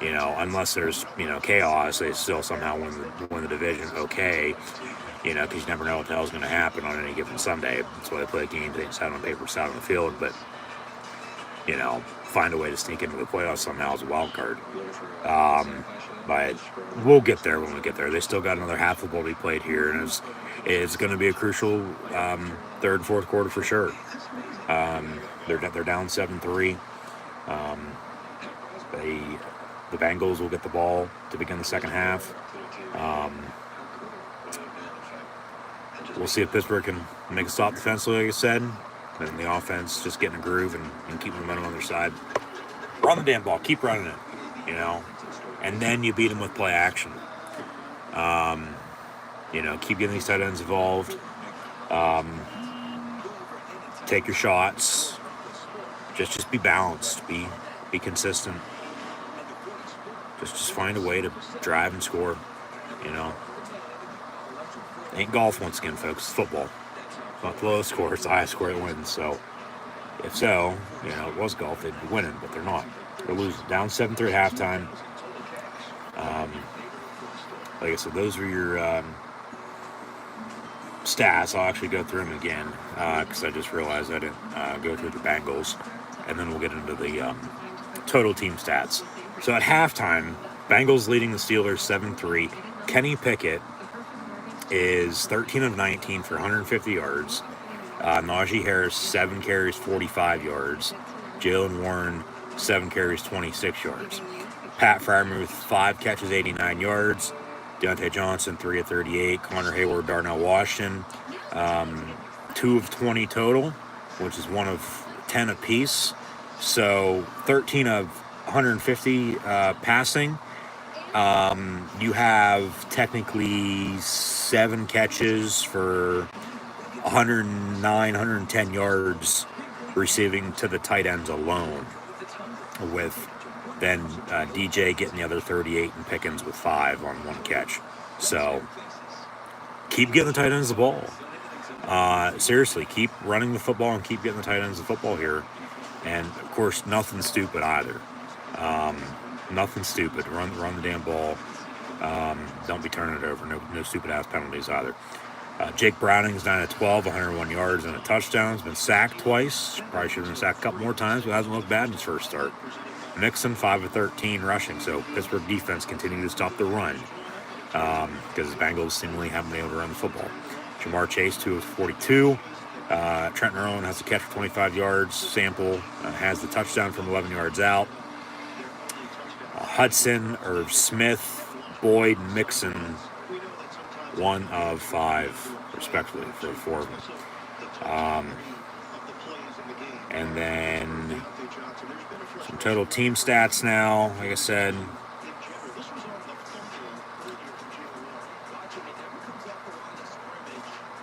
you know, unless there's, you know, chaos, they still somehow win the division. Okay, you know, because you never know what the hell's going to happen on any given Sunday. That's why they play games. They decide on paper, decide on the field, but, you know, find a way to sneak into the playoffs somehow as a wild card. But we'll get there when we get there. They still got another half of the ball to be played here, and it's going to be a crucial third and fourth quarter for sure. They're down 7-3. The Bengals will get the ball to begin the second half. We'll see if Pittsburgh can make a stop defensively, like I said, and the offense just get in a groove and keep momentum on their side. Run the damn ball, keep running it, you know, and then you beat them with play action. You know, keep getting these tight ends involved. Take your shots. Just be balanced. Be consistent. Just find a way to drive and score. You know, ain't golf once again, folks. It's football. It's not the lowest score. It's the highest score that wins. So, if so, you know, it was golf, they'd be winning, but they're not. They're losing. Down 7-3 at halftime. Like I said, those are your stats. I'll actually go through them again because I just realized I didn't go through the Bengals, and then we'll get into the total team stats. So at halftime, Bengals leading the Steelers 7-3. Kenny Pickett is 13 of 19 for 150 yards. Najee Harris, 7 carries, 45 yards. Jalen Warren, 7 carries, 26 yards. Pat Freiermuth, 5 catches, 89 yards. Deontay Johnson, 3 of 38. Connor Hayward, Darnell Washington, 2 of 20 total, which is 1 of 10 apiece. So 13 of 150 passing. You have technically 7 catches for 109, 110 yards receiving to the tight ends alone, with then DJ getting the other 38 and Pickens with 5 on 1 catch. So keep getting the tight ends the ball. Seriously, keep running the football and keep getting the tight ends the football here. And, of course, nothing stupid either. Nothing stupid. Run the damn ball. Don't be turning it over. No stupid-ass penalties either. Jake Browning's 9 of 12, 101 yards and a touchdown. He's been sacked twice. Probably should have been sacked a couple more times, but hasn't looked bad in his first start. Mixon, 5 of 13 rushing. So Pittsburgh defense continuing to stop the run because the Bengals seemingly haven't been able to run the football. Jamar Chase, 2 of 42. Trenton Irwin has a catch for 25 yards. Sample has the touchdown from 11 yards out. Hudson, Irv Smith, Boyd, Mixon, 1 of 5, respectively, for the 4 of them. And then some total team stats now, like I said.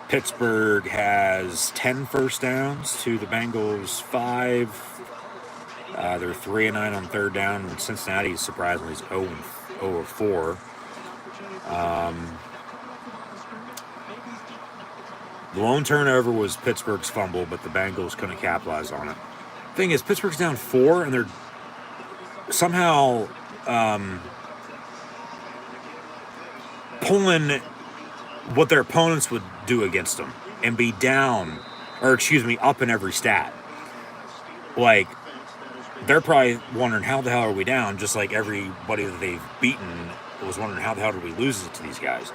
Pittsburgh has 10 first downs to the Bengals 5. They're 3-9 on third down, and Cincinnati, surprisingly, is 0 of 4. The lone turnover was Pittsburgh's fumble, but the Bengals couldn't capitalize on it. Thing is, Pittsburgh's down 4, and they're somehow pulling what their opponents would do against them and be down, or excuse me, up in every stat. Like, they're probably wondering, how the hell are we down? Just like everybody that they've beaten was wondering, how the hell did we lose it to these guys?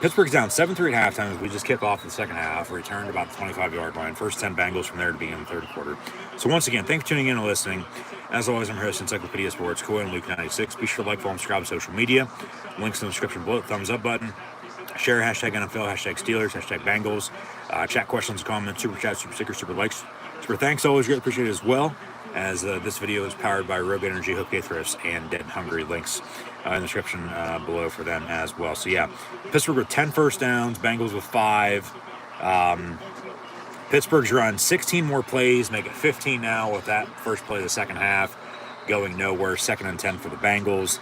Pittsburgh's down 7-3 at halftime as we just kick off the second half. Returned about the 25-yard line. First 10 Bengals from there to begin the third quarter. So once again, thanks for tuning in and listening. As always, I'm your host, Encyclopedia Sports, Coy and Luke 96. Be sure to like, follow, and subscribe to social media. Links in the description below. Thumbs up button. Share, hashtag NFL, hashtag Steelers, hashtag Bengals. Chat questions, comments, super chats, super stickers, super likes. Super thanks, always greatly appreciated as well. As this video is powered by Rogue Energy, HopeKThrifts, and Dead Hungry. Links in the description below for them as well. So yeah, Pittsburgh with 10 first downs, Bengals with 5. Pittsburgh's run 16 more plays, make it 15 now with that first play of the second half going nowhere. 2nd and 10 for the Bengals.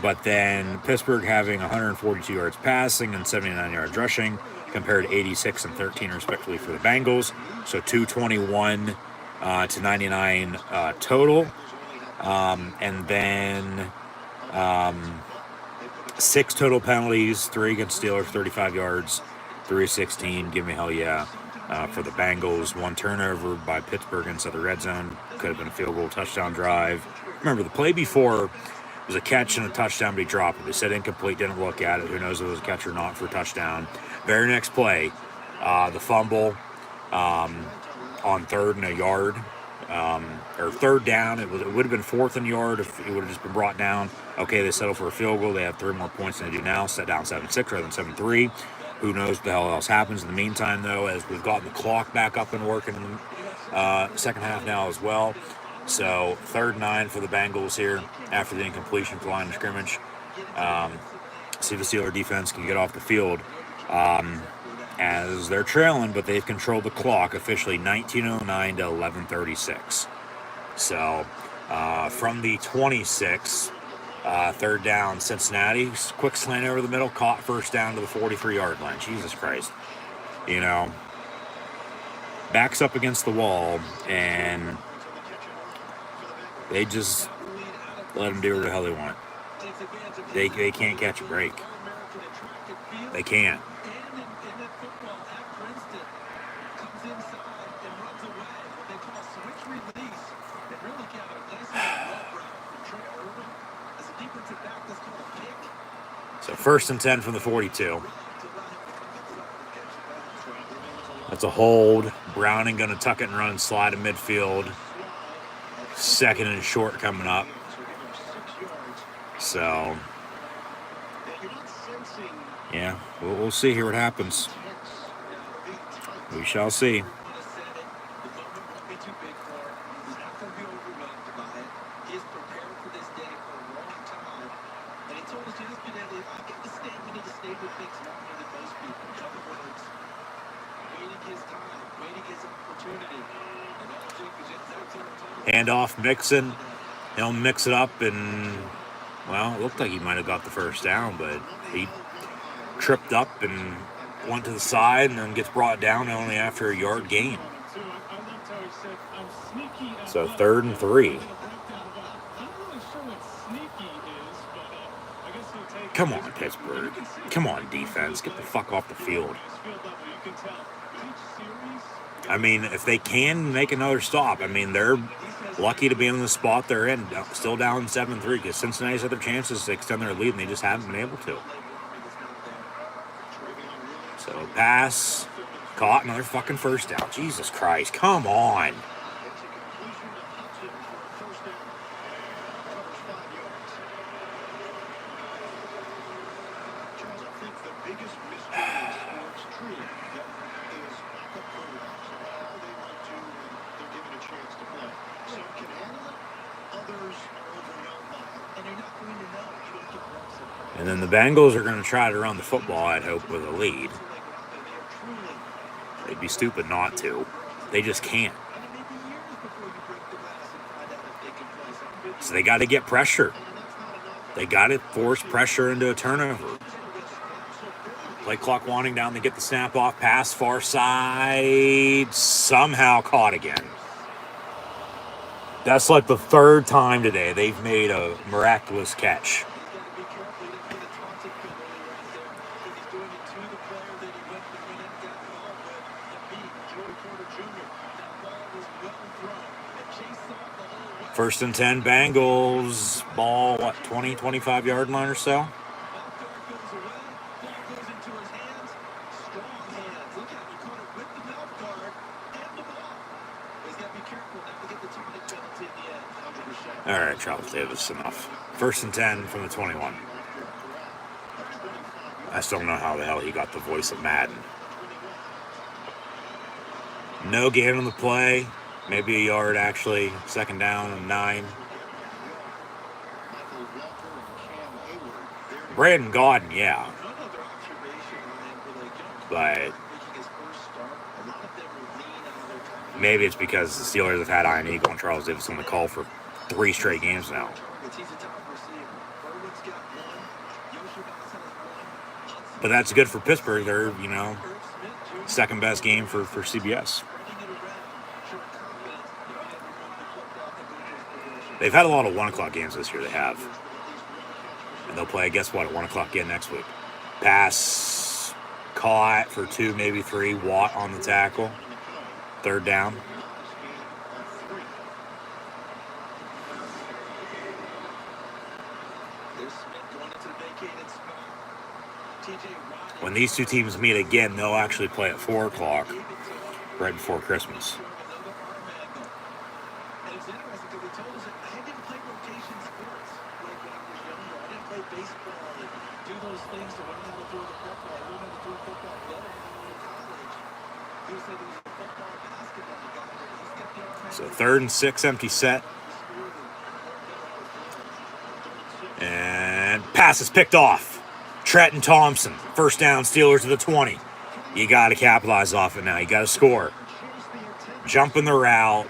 But then Pittsburgh having 142 yards passing and 79 yards rushing, compared to 86 and 13 respectively for the Bengals. So 221 to 99 total. And then 6 total penalties, 3 against Steelers, 35 yards, 3-16. Give me hell yeah for the Bengals. 1 turnover by Pittsburgh inside the red zone. Could have been a field goal touchdown drive. Remember, the play before was a catch and a touchdown, but he dropped it. They said incomplete, didn't look at it. Who knows if it was a catch or not for a touchdown. Very next play, the fumble on 3rd and a yard. Or 3rd down. It would have been 4th and yard if it would have just been brought down. Okay, they settle for a field goal. They have 3 more points than they do now. Set down 7-6 rather than 7-3. Who knows what the hell else happens. In the meantime, though, as we've gotten the clock back up and working in the second half now as well. So 3rd and 9 for the Bengals here after the incompletion for the line of scrimmage. See if the Steeler defense can get off the field. As they're trailing, but they've controlled the clock officially 19:09 to 11:36. So from the 26, 3rd down, Cincinnati, quick slant over the middle, caught first down to the 43-yard line. Jesus Christ. You know, backs up against the wall, and they just let them do what the hell they want. They can't catch a break. They can't. So 1st and 10 from the 42. That's a hold. Browning going to tuck it and run, slide in midfield. 2nd and short coming up. So, yeah, we'll see here what happens. We shall see. his time, waiting his opportunity. And all Jake is just Hand off Mixon. He'll mix it up, and, well, it looked like he might have got the first down, but he tripped up and went to the side and then gets brought down only after a yard gain. So 3rd and 3. Come on, Pittsburgh. Come on, defense. Get the fuck off the field. I mean, if they can make another stop, I mean, they're lucky to be in the spot they're in, still down 7-3, because Cincinnati's had their chances to extend their lead, and they just haven't been able to. So, pass, caught, another fucking first down. Jesus Christ, come on. And then the Bengals are going to try to run the football, I'd hope, with a lead. They'd be stupid not to. They just can't. So they got to get pressure. They got to force pressure into a turnover. Play clock winding down. They get the snap off. Pass far side. Somehow caught again. That's like the 3rd time today they've made a miraculous catch. First and 10, Bengals. Ball, 20, 25-yard line or so? All right, Charles Davis, enough. First and 10 from the 21. I still don't know how the hell he got the voice of Madden. No gain on the play. Maybe a yard, actually. 2nd down and 9. Brandon Gaudin, yeah. But maybe it's because the Steelers have had Iron Eagle and Charles Davis on the call for 3 straight games now. But that's good for Pittsburgh. They're, 2nd best game for CBS. They've had a lot of 1 o'clock games this year, they have. And they'll play, guess what, at 1 o'clock again next week. Pass, caught for 2, maybe 3. Watt on the tackle. 3rd down. When these two teams meet again, they'll actually play at 4 o'clock, right before Christmas. So 3rd and 6, empty set. And pass is picked off. Trenton Thompson, first down, Steelers to the 20. You got to capitalize off it now. You got to score. Jump in the route.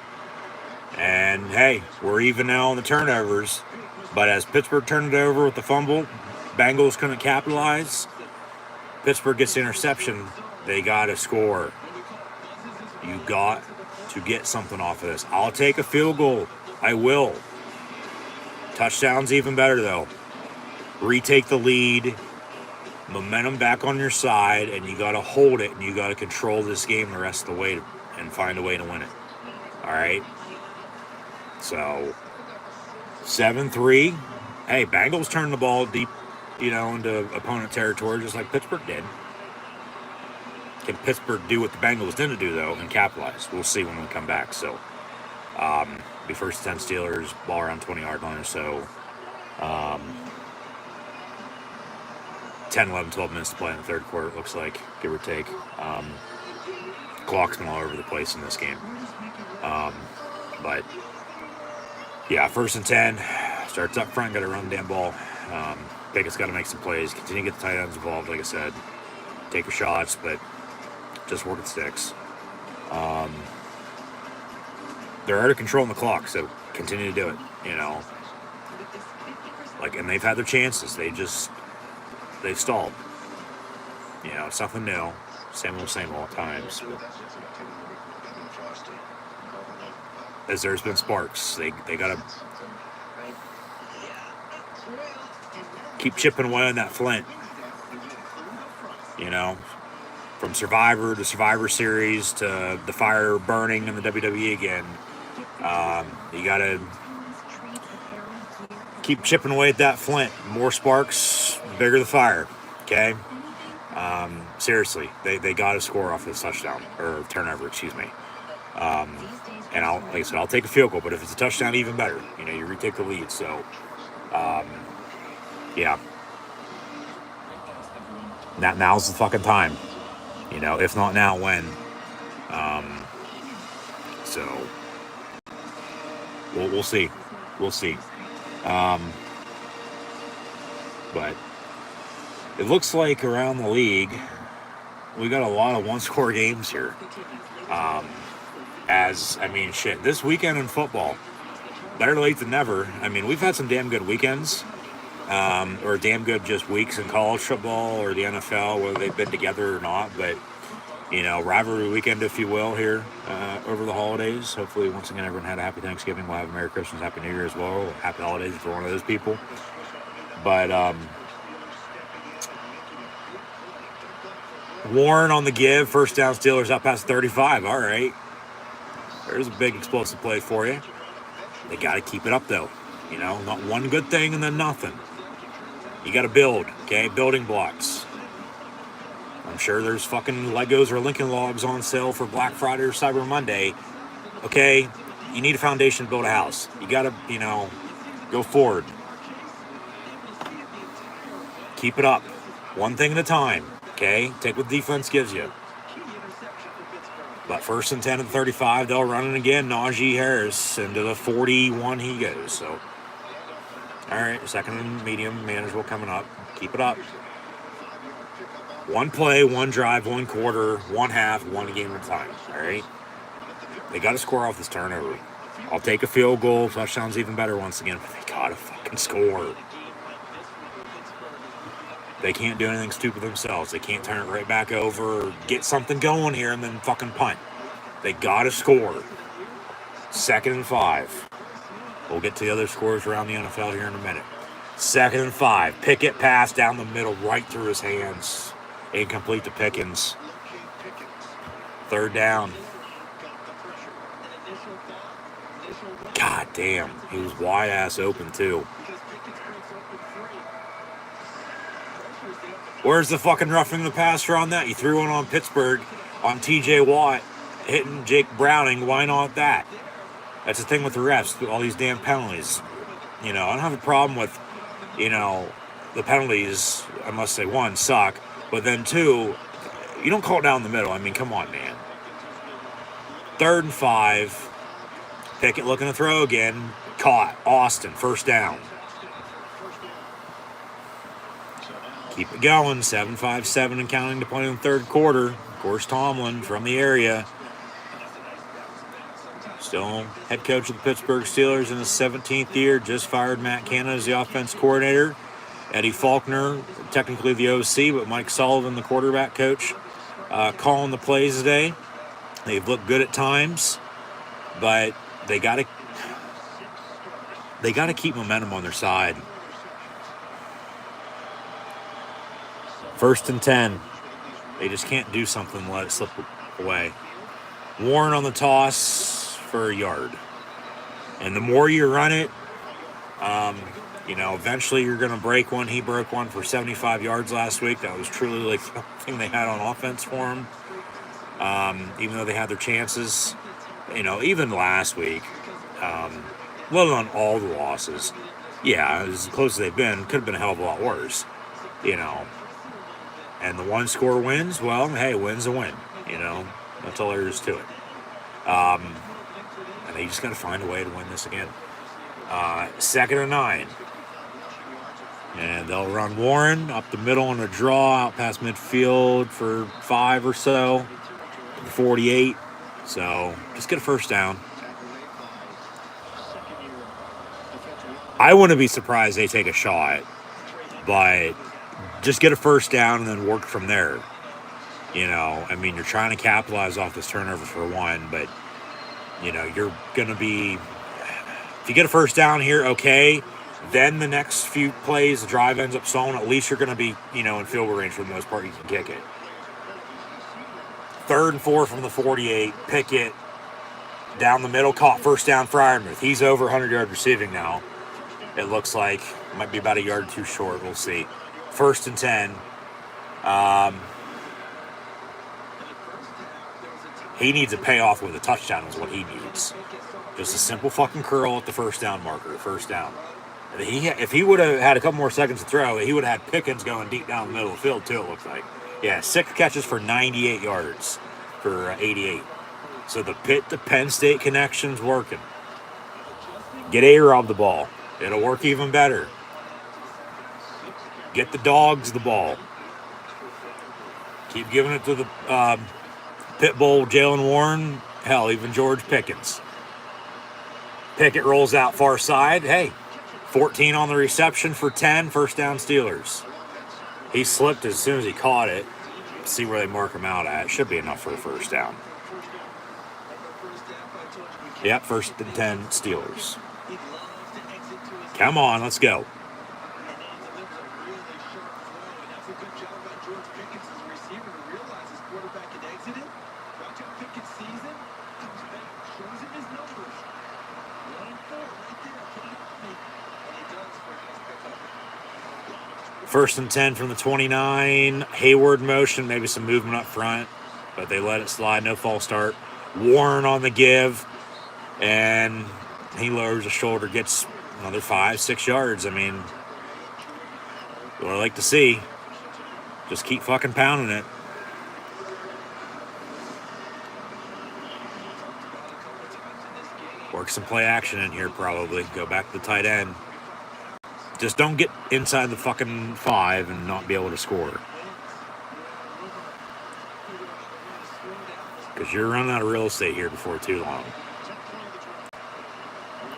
And, hey, we're even now on the turnovers. But as Pittsburgh turned it over with the fumble, Bengals couldn't capitalize. Pittsburgh gets the interception. They got to score. You got to get something off of this. I'll take a field goal. I will. Touchdown's even better, though. Retake the lead. Momentum back on your side, and you got to hold it, and you got to control this game the rest of the way and find a way to win it. All right? So, 7-3. Hey, Bengals turned the ball deep, into opponent territory just like Pittsburgh did. Can Pittsburgh do what the Bengals didn't do, though, and capitalize? We'll see when we come back. So, be first 10 Steelers, ball around 20-yard line or so. 10, 11, 12 minutes to play in the 3rd quarter, it looks like, give or take. Clock's been all over the place in this game. But, yeah, 1st and 10. Starts up front, got to run the damn ball. Pickett's got to make some plays. Continue to get the tight ends involved, like I said. Take your shots, but just work at sticks. They're already controlling the clock, so continue to do it. And they've had their chances. They've stalled. It's nothing new. Same old times. But as there's been sparks, they gotta keep chipping away on that flint. From Survivor to Survivor Series to the fire burning in the WWE again. You gotta keep chipping away at that flint. More sparks, the bigger the fire. Okay? Seriously, they gotta score off this touchdown or turnover, excuse me. And I'll take a field goal, but if it's a touchdown, even better. You retake the lead. So, yeah. Now's the fucking time. If not now, when? So we'll see. We'll see. But it looks like around the league, we got a lot of one-score games here. This weekend in football, better late than never. We've had some damn good weekends, or damn good just weeks in college football or the NFL, whether they've been together or not. But, rivalry weekend, if you will, here over the holidays. Hopefully, once again, everyone had a happy Thanksgiving. We'll have a Merry Christmas, Happy New Year as well. Happy holidays if you're one of those people. But, Warren on the give, first down, Steelers up past 35. All right. There's a big explosive play for you. They got to keep it up, though. Not one good thing and then nothing. You got to build, okay? Building blocks. I'm sure there's fucking Legos or Lincoln Logs on sale for Black Friday or Cyber Monday. Okay? You need a foundation to build a house. You got to, go forward. Keep it up. One thing at a time. Okay, take what defense gives you. But 1st and 10 at 35, they'll run it again. Najee Harris into the 41 he goes. So, all right, 2nd and medium, manageable coming up. Keep it up. One play, one drive, one quarter, one half, one game at a time. All right, they got to score off this turnover. I'll take a field goal. Touchdown's even better once again, but they got to fucking score. They can't do anything stupid themselves. They can't turn it right back over or get something going here and then fucking punt. They got to score. 2nd and 5. We'll get to the other scores around the NFL here in a minute. 2nd and 5. Pickett pass down the middle, right through his hands. Incomplete to Pickens. 3rd down. God damn. He was wide ass open too. Where's the fucking roughing the passer on that? You threw one on Pittsburgh on TJ Watt hitting Jake Browning. Why not that? That's the thing with the refs, all these damn penalties. I don't have a problem with, the penalties, unless they, 1, suck. But then 2, you don't call it down the middle. Come on, man. 3rd and 5. Pickett looking to throw again. Caught. Austin, 1st down. Keep it going, 7-5-7 and counting to play in the 3rd quarter. Of course, Tomlin from the area. Still head coach of the Pittsburgh Steelers in his 17th year. Just fired Matt Canada as the offense coordinator. Eddie Faulkner, technically the OC, but Mike Sullivan, the quarterback coach, calling the plays today. They've looked good at times, but they got to keep momentum on their side. 1st and 10. They just can't do something and let it slip away. Warren on the toss for a yard. And the more you run it, eventually you're going to break one. He broke one for 75 yards last week. That was truly the only thing they had on offense for him. Even though they had their chances. Even last week, let alone all the losses. Yeah, as close as they've been, could have been a hell of a lot worse. And the 1-score wins, well, hey, win's a win. That's all there is to it. And they just got to find a way to win this again. 2nd and 9. And they'll run Warren up the middle on a draw, out past midfield for 5 or so. 48. So just get a first down. Tackle made by second-year defensive lineman. I wouldn't be surprised they take a shot, but just get a first down and then work from there. You know, I mean, you're trying to capitalize off this turnover for one, but, you know, you're going to be, if you get a first down here, okay, then the next few plays, the drive ends up stalling, at least you're going to be, you know, in field goal range for the most part, you can kick it. 3rd and 4 from the 48, Pickett, down the middle, caught first down, Freiermuth. He's over 100 yards receiving now. It looks like, might be about a yard too short, we'll see. 1st and 10. He needs a payoff with a touchdown is what he needs. Just a simple fucking curl at the first down marker, first down. If he would have had a couple more seconds to throw, he would have had Pickens going deep down the middle of the field too, it looks like. Yeah, 6 catches for 98 yards for 88. So the Pitt to Penn State connection's working. Get A-Rob the ball. It'll work even better. Get the dogs the ball. Keep giving it to the Pitbull, Jalen Warren, hell, even George Pickens. Pickett rolls out far side. Hey, 14 on the reception for 10, first down Steelers. He slipped as soon as he caught it. See where they mark him out at. Should be enough for a first down. Yep, 1st and 10 Steelers. Come on, let's go. First and 10 from the 29. Hayward motion, maybe some movement up front, but they let it slide. No false start. Warren on the give, and he lowers his shoulder, gets another 5-6 yards. I mean, what I like to see. Just keep fucking pounding it. Work some play action in here probably. Go back to the tight end. Just don't get inside the fucking 5 and not be able to score. Because you're running out of real estate here before too long.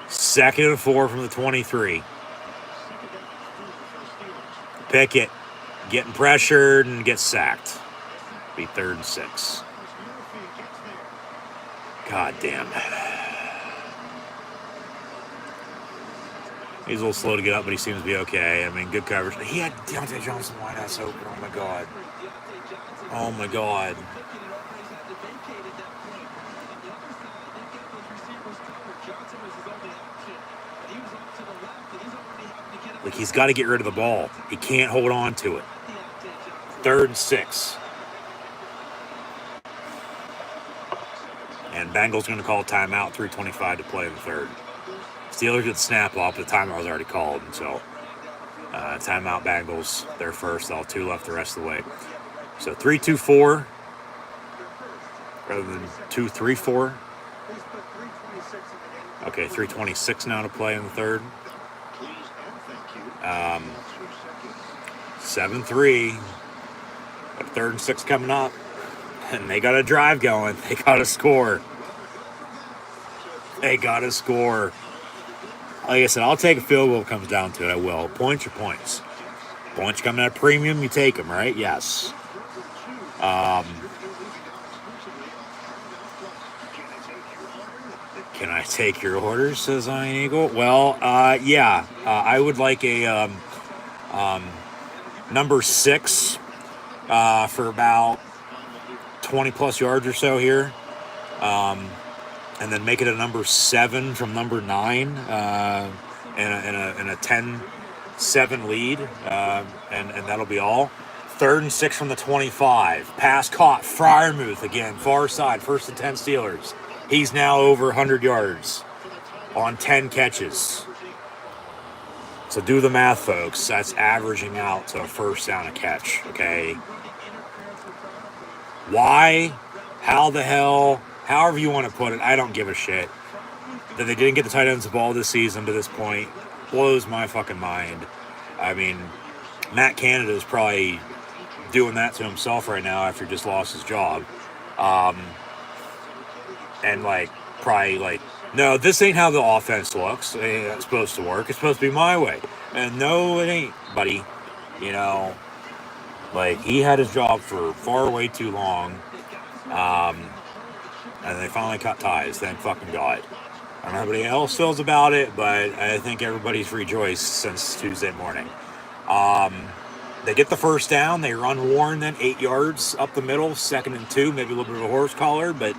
2nd and 4 from the 23. Pickett getting pressured and gets sacked. Be 3rd and 6. God damn. He's a little slow to get up, but he seems to be okay. I mean, good coverage. He had Deontay Johnson wide ass open. Oh, my God. Oh, my God. Like, he's got to get rid of the ball. He can't hold on to it. 3rd and 6. And Bengals going to call timeout. 3:25 to play in the 3rd. Steelers get the snap off, but the timeout was already called. And so, timeout Bengals, they're first. All 2 left the rest of the way. So 3-2-4 rather than 2-3-4. Okay, 3:26 now to play in the 3rd. 7-3. 3rd and 6 coming up. And they got a drive going. They got to score. They got to score. Like I said, I'll take a field goal if it comes down to it. I will. Points are points. Points coming at a premium, you take them, right? Yes. Can I take your orders, says Iron Eagle? Well, yeah. I would like a number 6 for about 20-plus yards or so here. And then make it a number 7 from number 9 and a 10-7 lead, and that'll be all. 3rd and 6 from the 25. Pass caught. Freiermuth again, far side. 1st and 10 Steelers. He's now over 100 yards on 10 catches. So do the math, folks. That's averaging out to a first down a catch, okay? Why? How the hell? However you want to put it, I don't give a shit. That they didn't get the tight ends the ball this season to this point blows my fucking mind. I mean, Matt Canada is probably doing that to himself right now after he just lost his job. and like probably like, no, this ain't how the offense looks. It's supposed to work. It's supposed to be my way. And no, it ain't, buddy. You know, like he had his job for far way too long. And they finally cut ties. Thank fucking God. I don't know how everybody else feels about it, but I think everybody's rejoiced since Tuesday morning. They get the first down. They run Warren then 8 yards up the middle, 2nd and 2, maybe a little bit of a horse collar, but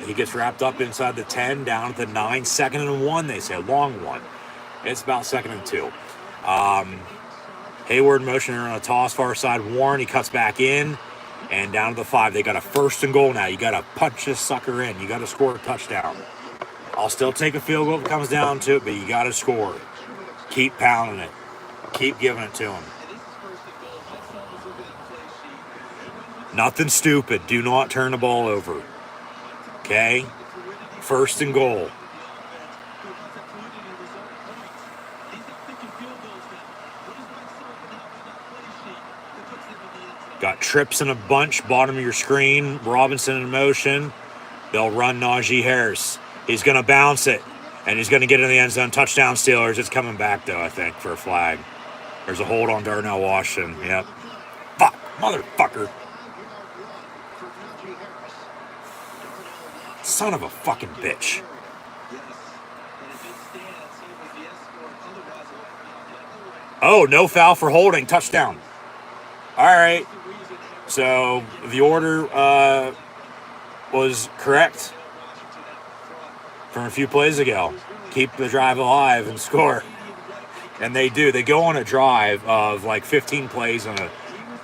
he gets wrapped up inside the 10, down at the 9, 2nd and 1. They say a long one. It's about 2nd and 2. Hayward motioning on a toss far side. Warren, he cuts back in. And down to the 5. They got a 1st and goal now. You got to punch this sucker in. You got to score a touchdown. I'll still take a field goal if it comes down to it, but you got to score. Keep pounding it. Keep giving it to him. Nothing stupid. Do not turn the ball over. Okay? 1st and goal. Got trips in a bunch, bottom of your screen. Robinson in motion. They'll run Najee Harris. He's going to bounce it, and he's going to get in the end zone. Touchdown Steelers. It's coming back, though, I think, for a flag. There's a hold on Darnell Washington. Yep. Fuck, motherfucker. Son of a fucking bitch. Oh, no foul for holding. Touchdown. All right. So the order was correct from a few plays ago. Keep the drive alive and score. And they do. They go on a drive of like 15 plays and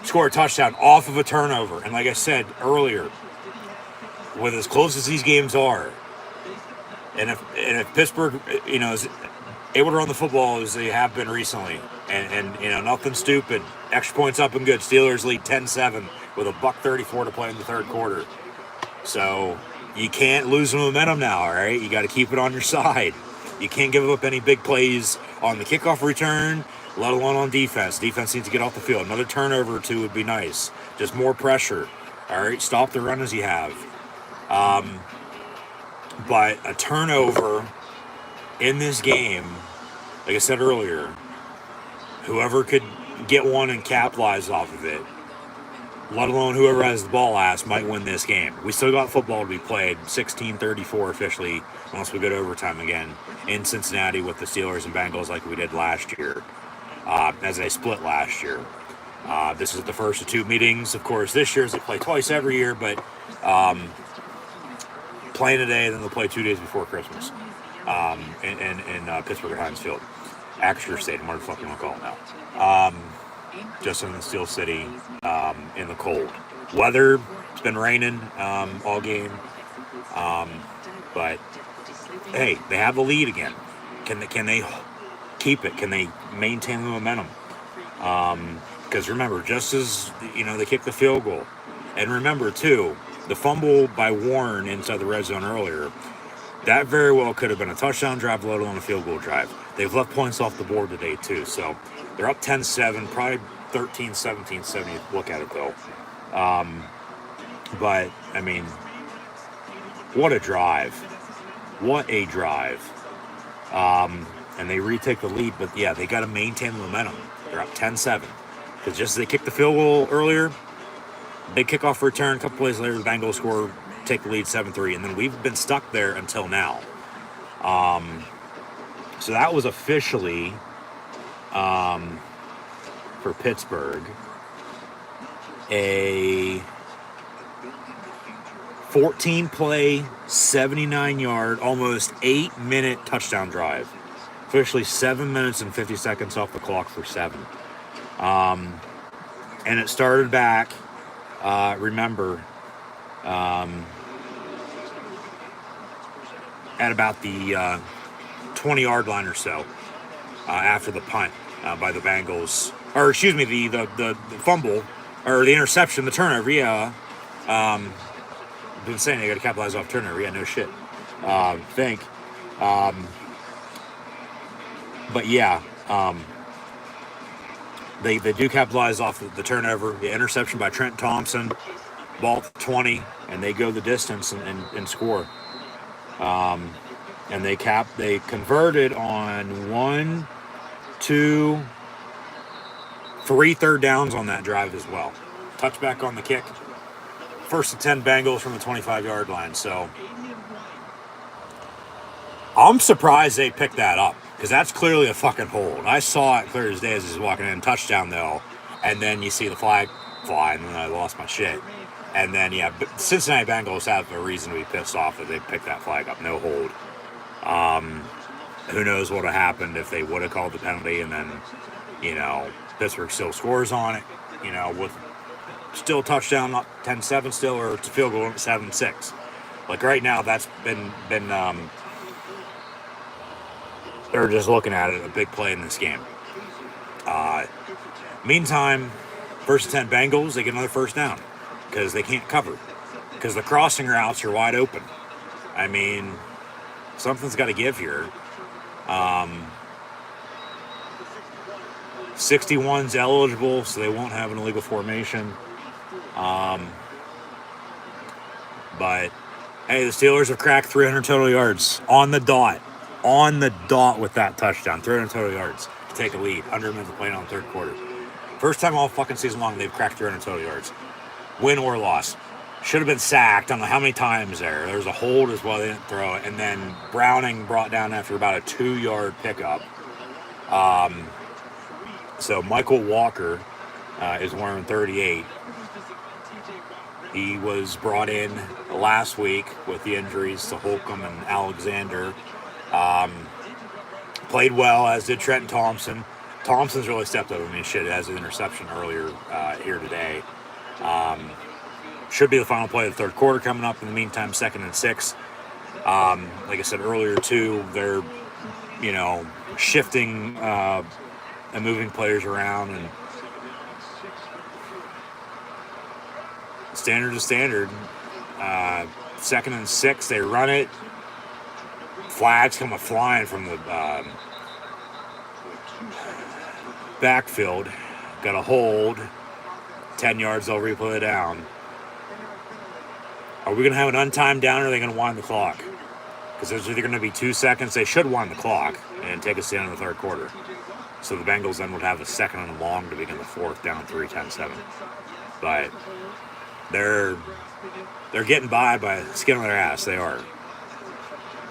score a touchdown off of a turnover. And like I said earlier, with as close as these games are, and if Pittsburgh, you know, is able to run the football as they have been recently, and you know, nothing stupid, extra points up and good. Steelers lead 10-7 with a $1:34 to play in the 3rd quarter. So you can't lose the momentum now, all right? You got to keep it on your side. You can't give up any big plays on the kickoff return, let alone on defense. Defense needs to get off the field. Another turnover or 2 would be nice. Just more pressure, all right? Stop the run as you have. But a turnover in this game, like I said earlier, whoever could get one and capitalize off of it, let alone whoever has the ball last, might win this game. We still got football to be played. 16-34 officially, once we go to overtime again in Cincinnati with the Steelers and Bengals like we did last year, as they split last year. This is the first of 2 meetings. Of course, this year they play twice every year, but playing today, then they'll play 2 days before Christmas in Pittsburgh at Heinz Field. Acrisure Stadium, whatever the fuck you want to call it now. Just in the Steel City, in the cold. Weather, it's been raining all game. But, hey, they have the lead again. Can they keep it? Can they maintain the momentum? Because remember, just as, you know, they kicked the field goal. And remember, too, the fumble by Warren inside the red zone earlier, that very well could have been a touchdown drive, let alone a field goal drive. They've left points off the board today, too. So they're up 10-7, probably 13-17-7. Look at it, though. But, I mean, what a drive. What a drive. And they retake the lead, but, yeah, they got to maintain the momentum. They're up 10-7. Because just as they kicked the field goal earlier, big kickoff return, a couple plays later, the Bengals score, take the lead 7-3, and then we've been stuck there until now. So that was officially, for Pittsburgh, a 14-play, 79-yard, almost 8-minute touchdown drive. Officially 7 minutes and 50 seconds off the clock for 7. And it started back, remember, at about the 20-yard line or so, after the punt by the Bengals, or excuse me, the fumble or the interception, the turnover. Yeah, I've been saying they got to capitalize off turnover. Yeah, no shit. But yeah, they do capitalize off the turnover, the interception by Trent Thompson. ball to 20, and they go the distance and score. And they converted on 1, 2, 3 third downs on that drive as well. Touchback on the kick. First and 10 Bengals from the 25-yard line. So I'm surprised they picked that up, because that's clearly a fucking hold. I saw it clear as day as he's walking in. Touchdown, though. And then you see the flag fly, and then I lost my shit. And then, yeah, Cincinnati Bengals have a reason to be pissed off that they picked that flag up. No hold. Who knows what would have happened if they would have called the penalty, and then, Pittsburgh still scores on it, with still a touchdown, not 10-7 still, or it's a field goal at 7-6. Like right now, that's been they're just looking at it, a big play in this game. Meantime, first and 10 Bengals, they get another first down because they can't cover, because the crossing routes are wide open. I mean, something's got to give here. 61's eligible, so they won't have an illegal formation. But, hey, the Steelers have cracked 300 total yards on the dot. On the dot with that touchdown. 300 total yards to take a lead. 100 minutes of playing on the third quarter. First time all fucking season long they've cracked 300 total yards. Win or loss. Should have been sacked. I don't know how many times there. There was a hold as well. They didn't throw it. And then Browning brought down after about a 2-yard pickup. So Michael Walker is wearing 38. He was brought in last week with the injuries to Holcomb and Alexander. Played well, as did Trenton Thompson. Thompson's really stepped up. I mean, shit, has an interception earlier here today. Should be the final play of the third quarter coming up. In the meantime, 2nd and 6. Like I said earlier, too, they're, shifting and moving players around. And standard to standard. 2nd and 6, they run it. Flags come flying from the backfield. Got a hold. 10 yards, they'll replay it down. Are we going to have an untimed down, or are they going to wind the clock? Because there's either going to be 2 seconds. They should wind the clock and take us down in the third quarter. So the Bengals then would have a 2nd and long to begin the fourth, down 3, 10-7. But they're getting by the skin of their ass. They are.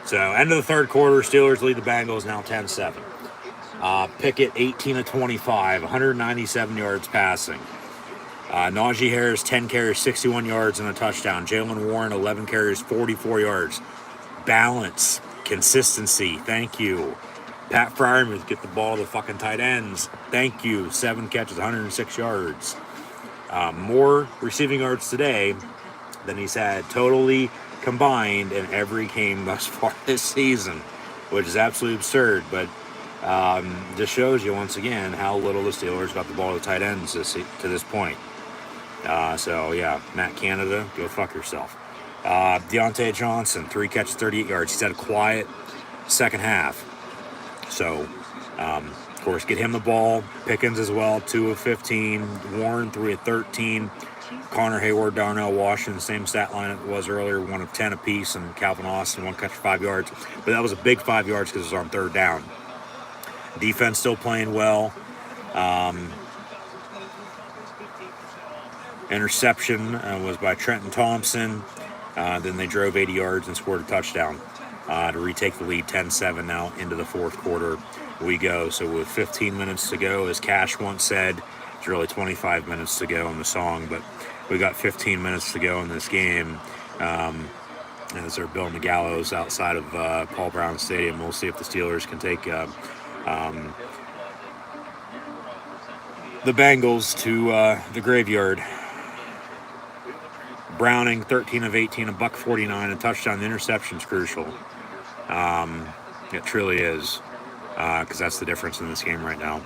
So, end of the third quarter, Steelers lead the Bengals now 10-7. Pickett, 18 of 25, 197 yards passing. Najee Harris, 10 carries, 61 yards, and a touchdown. Jaylen Warren, 11 carries, 44 yards. Balance, consistency, thank you. Pat Fryermuth, get the ball to the fucking tight ends. Thank you. 7 catches, 106 yards. More receiving yards today than he's had totally combined in every game thus far this season, which is absolutely absurd, but just shows you once again how little the Steelers got the ball to the tight ends to this point. So yeah, Matt Canada, go fuck yourself. Deontay Johnson, 3 catches, 38 yards. He's had a quiet second half. So, of course, get him the ball. Pickens as well, 2 of 15. Warren, 3 of 13. Connor Hayward, Darnell Washington, same stat line it was earlier, 1 of 10 apiece, and Calvin Austin, 1 catch for 5 yards. But that was a big 5 yards because it was on third down. Defense still playing well. Interception was by Trenton Thompson. Then they drove 80 yards and scored a touchdown to retake the lead 10-7 now into the fourth quarter we go. So with 15 minutes to go, as Cash once said, it's really 25 minutes to go in the song, but we got 15 minutes to go in this game. As they're building the gallows outside of Paul Brown Stadium, we'll see if the Steelers can take the Bengals to the graveyard. Browning, 13 of 18, a buck 49, a touchdown. The interception's crucial. It truly is, because that's the difference in this game right now.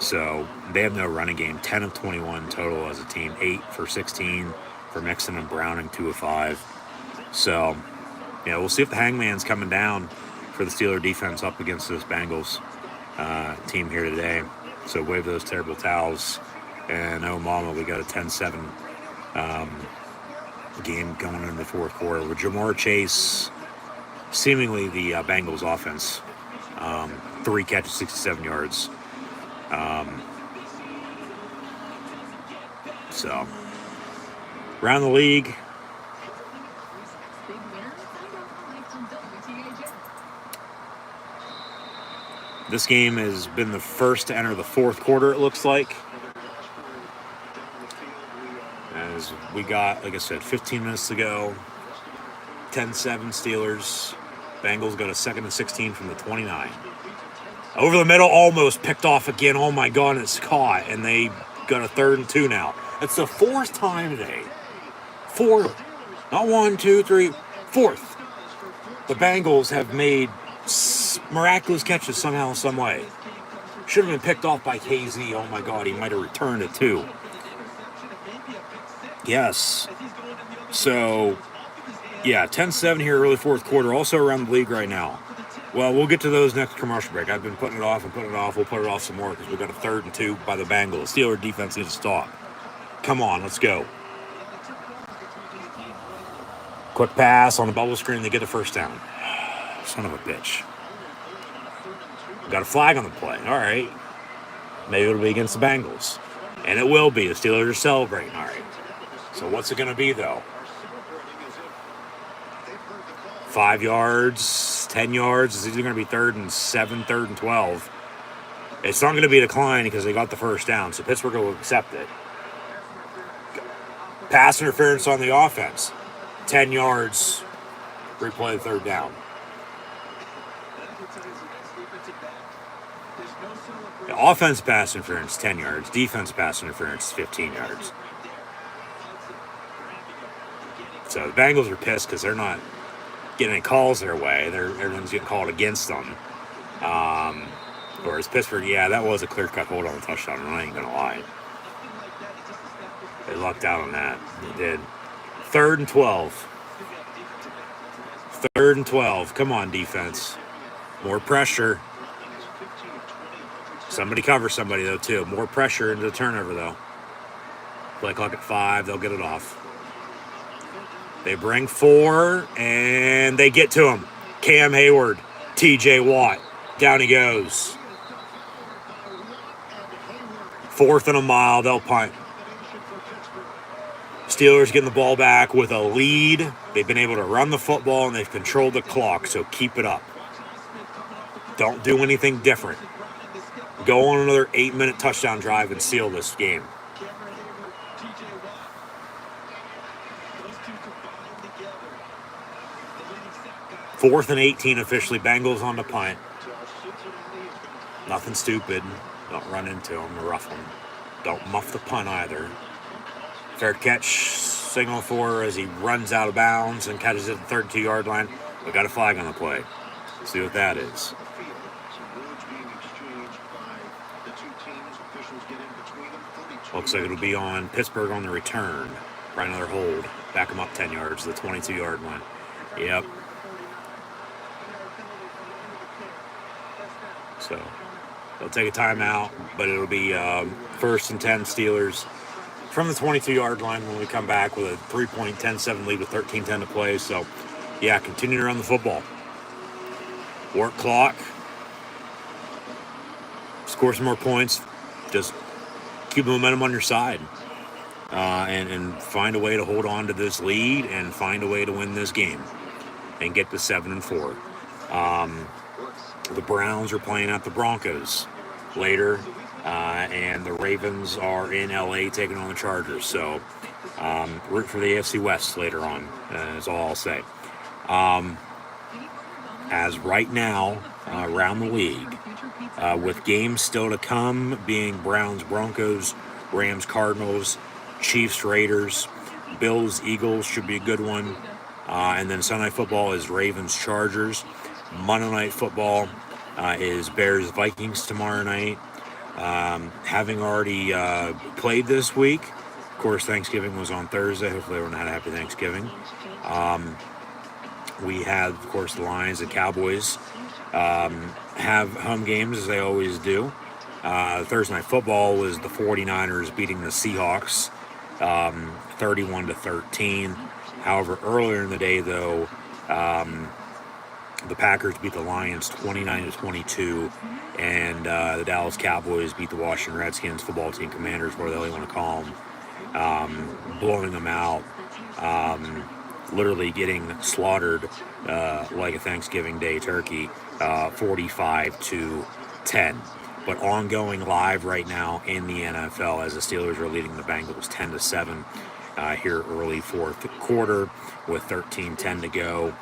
So they have no running game. 10 of 21 total as a team. 8 for 16 for Mixon and Browning, 2 of 5. So, yeah, we'll see if the hangman's coming down for the Steeler defense up against this Bengals team here today. So wave those terrible towels And oh mama, we got a 10-7 game going into the fourth quarter with Jamar Chase, seemingly the Bengals offense. 3 catches, 67 yards. So, around the league, this game has been the first to enter the fourth quarter, it looks like. As we got, like I said, 15 minutes to go. 10-7 Steelers. Bengals got a 2nd and 16 from the 29. Over the middle, almost picked off again. Oh my God, it's caught. And they got a 3rd and 2 now. It's the 4th time today. 4. Not 1, 2, 3. 4th. The Bengals have made miraculous catches somehow, some way. Should have been picked off by KZ. Oh my God, he might have returned it too. Yes. So, yeah, 10-7 here, early fourth quarter. Also around the league right now. Well, we'll get to those next commercial break. I've been putting it off and putting it off. We'll put it off some more because we've got a 3rd and 2 by the Bengals. Steeler defense needs to stop. Come on, let's go. Quick pass on the bubble screen. They get the first down. Son of a bitch. Got a flag on the play. All right. Maybe it'll be against the Bengals. And it will be. The Steelers are celebrating. All right. So what's it going to be, though? 5 yards, 10 yards. It's either going to be 3rd and 7, 3rd and 12. It's not going to be a decline because they got the first down. So Pittsburgh will accept it. Pass interference on the offense. 10 yards. Replay the 3rd down. The offense pass interference, 10 yards. Defense pass interference, 15 yards. So the Bengals are pissed because they're not getting any calls their way. Everyone's getting called against them. Whereas Pittsburgh, yeah, that was a clear-cut hold on the touchdown. I ain't going to lie. They lucked out on that. They did. 3rd and 12. 3rd and 12. Come on, defense. More pressure. Somebody cover somebody, though, too. More pressure into the turnover, though. Play clock at 5. They'll get it off. They bring 4, and they get to him. Cam Hayward, T.J. Watt. Down he goes. 4th and a mile. They'll punt. Steelers getting the ball back with a lead. They've been able to run the football, and they've controlled the clock, so keep it up. Don't do anything different. Go on another 8-minute touchdown drive and seal this game. 4th and 18 officially. Bengals on the punt. Nothing stupid. Don't run into them or rough them. Don't muff the punt either. Fair catch signal for as he runs out of bounds and catches it at the 32-yard line. We got a flag on the play. See what that is. Looks like it'll be on Pittsburgh on the return. Right, another hold. Back them up 10 yards to the 22-yard line. Yep. So they'll take a timeout, but it'll be 1st and 10 Steelers from the 22-yard line when we come back with a 3.10-7 lead with 13:10 to play. So, yeah, continue to run the football. Work clock. Score some more points. Just keep the momentum on your side. And find a way to hold on to this lead and find a way to win this game and get to 7-4. The Browns are playing at the Broncos later, and the Ravens are in LA taking on the Chargers. So root for the AFC West later on, is all I'll say. As right now, around the league, with games still to come being Browns, Broncos, Rams, Cardinals, Chiefs, Raiders, Bills, Eagles should be a good one. And then Sunday Night Football is Ravens, Chargers. Monday Night Football is Bears, Vikings tomorrow night. Having already played this week, of course, Thanksgiving was on Thursday. Hopefully everyone had a happy Thanksgiving. We had, of course, the Lions and Cowboys have home games as they always do. Thursday Night Football was the 49ers beating the Seahawks 31-13. However, earlier in the day, though, the Packers beat the Lions 29-22, and the Dallas Cowboys beat the Washington Redskins, football team commanders, whatever the hell you want to call them, blowing them out, literally getting slaughtered like a Thanksgiving Day turkey, 45-10. But ongoing live right now in the NFL as the Steelers are leading the Bengals 10-7 here early fourth quarter with 13:10 to go.